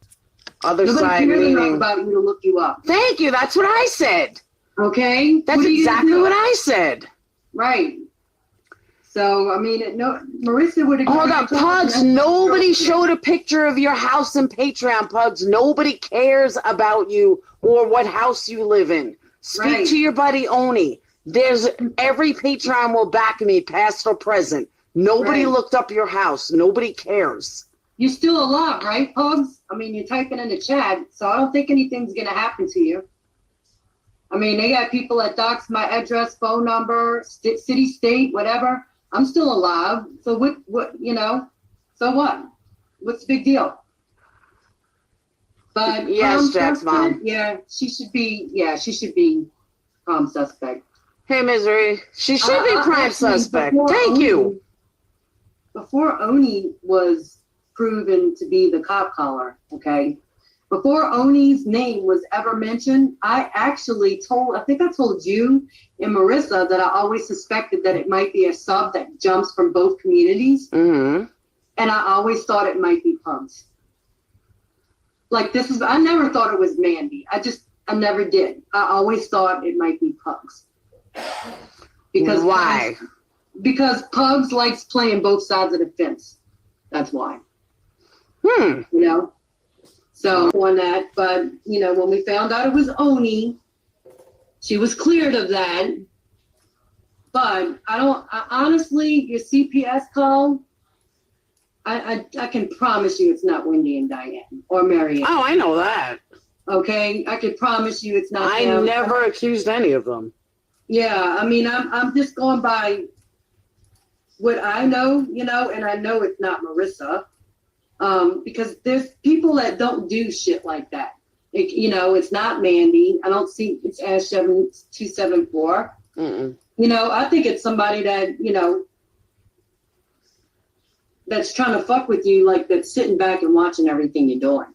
Other Nobody side cares enough meaning about you to look you up. Thank you. That's what I said. Okay. That's exactly what I said. Right. So, I mean, Marissa would have... Hold on, Pugs, nobody showed a picture of your house in Patreon, Pugs. Nobody cares about you or what house you live in. Speak to your buddy Oni. Every Patreon will back me, past or present. Nobody looked up your house. Nobody cares. You're still alive, right, Pugs? I mean, you're typing in the chat, so I don't think anything's going to happen to you. I mean, they got people that dox my address, phone number, city, state, whatever. I'm still alive. So what, so what? What's the big deal? But yes, Jack's mom. Yeah, she should be suspect. Hey, Misery. She should be prime suspect. Thank you. Before Oni was proven to be the cop caller, okay? Before Oni's name was ever mentioned, I think I told you and Marissa that I always suspected that it might be a sub that jumps from both communities. Mm-hmm. And I always thought it might be Pugs. I never thought it was Mandy. I never did. I always thought it might be Pugs. Because why? Because Pugs likes playing both sides of the fence. That's why. You know? So on that, but when we found out it was Oni, she was cleared of that. But honestly, your CPS call, I can promise you it's not Wendy and Diane or Marianne. Oh, I know that. Okay, I can promise you it's not. I them. never accused any of them. Yeah, I mean, I'm just going by what I know, and I know it's not Marissa. Because there's people that don't do shit like that. It's not Mandy. I don't see it's Ash 7274. I think it's somebody that, that's trying to fuck with you, like that's sitting back and watching everything you're doing.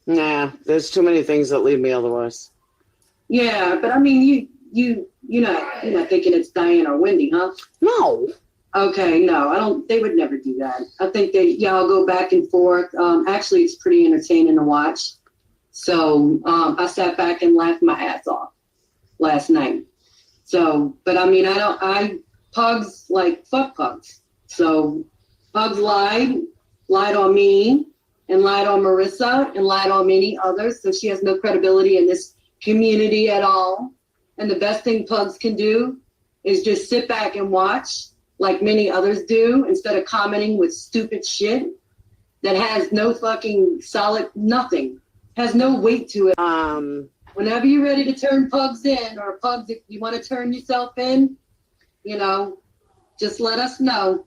Nah, there's too many things that lead me otherwise. Yeah, but I mean, you're not thinking it's Diane or Wendy, huh? No. Okay, no, they would never do that. I think y'all go back and forth. Actually, it's pretty entertaining to watch. So I sat back and laughed my ass off last night. So, but I mean, Pugs, fuck Pugs. So Pugs lied on me and lied on Marissa and lied on many others. So she has no credibility in this community at all. And the best thing Pugs can do is just sit back and watch, like many others do, instead of commenting with stupid shit that has no fucking solid nothing, has no weight to it. Whenever you're ready to turn Pugs in, or Pugs, if you want to turn yourself in, just let us know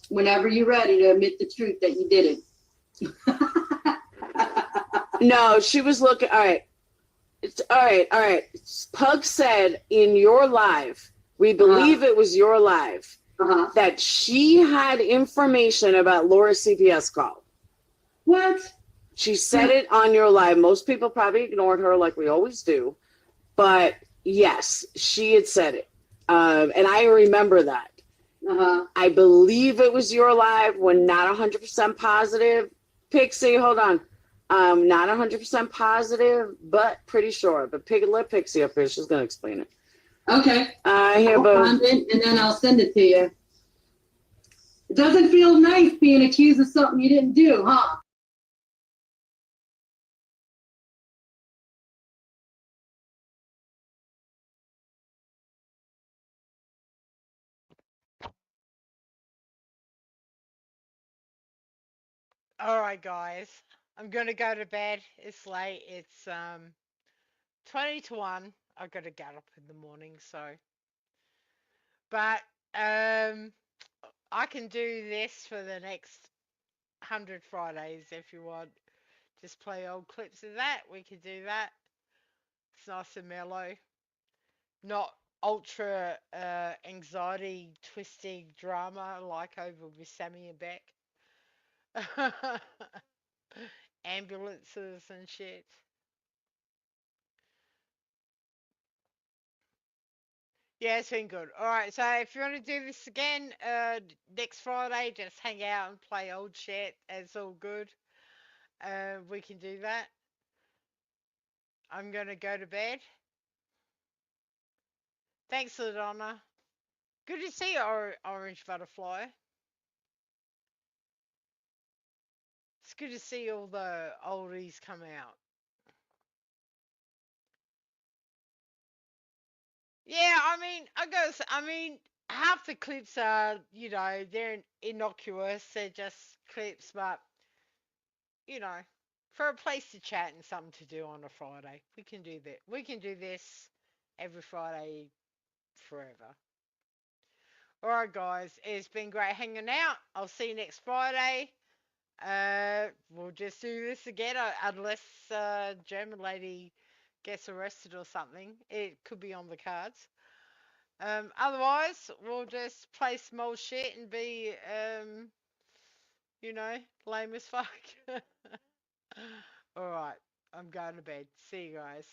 whenever you're ready to admit the truth that you did it. No, she was looking. All right. It's all right. Pug said in your live, we believe it was your live, that she had information about Laura's CPS call. What? She said it on your live. Most people probably ignored her like we always do. But yes, she had said it. And I remember that. I believe it was your live when not 100% positive. Pixie, hold on. I'm not 100% positive, but pretty sure. But let Pixie up here. She's going to explain it. Okay. Here, I'll boo. find it, and then I'll send it to you. It doesn't feel nice being accused of something you didn't do, huh? All right, guys. I'm gonna go to bed. It's late. It's 20 to 1. I gotta get up in the morning, so. But I can do this for the next 100 Fridays if you want. Just play old clips of that. We could do that. It's nice and mellow. Not ultra anxiety twisting drama like over with Sammy and Beck. Ambulances and shit. Yeah, it's been good. All right, so if you want to do this again next Friday, just hang out and play old shit. It's all good. We can do that. I'm gonna go to bed. Thanks, LaDonna. Good to see you, Orange Butterfly. It's good to see all the oldies come out. Yeah, I mean, half the clips are, they're innocuous. They're just clips, but, you know, for a place to chat and something to do on a Friday, we can do that. We can do this every Friday forever. All right, guys, it's been great hanging out. I'll see you next Friday. We'll just do this again, unless German lady gets arrested or something. It could be on the cards. Otherwise, we'll just play some old shit and be, lame as fuck. All right, I'm going to bed. See you guys.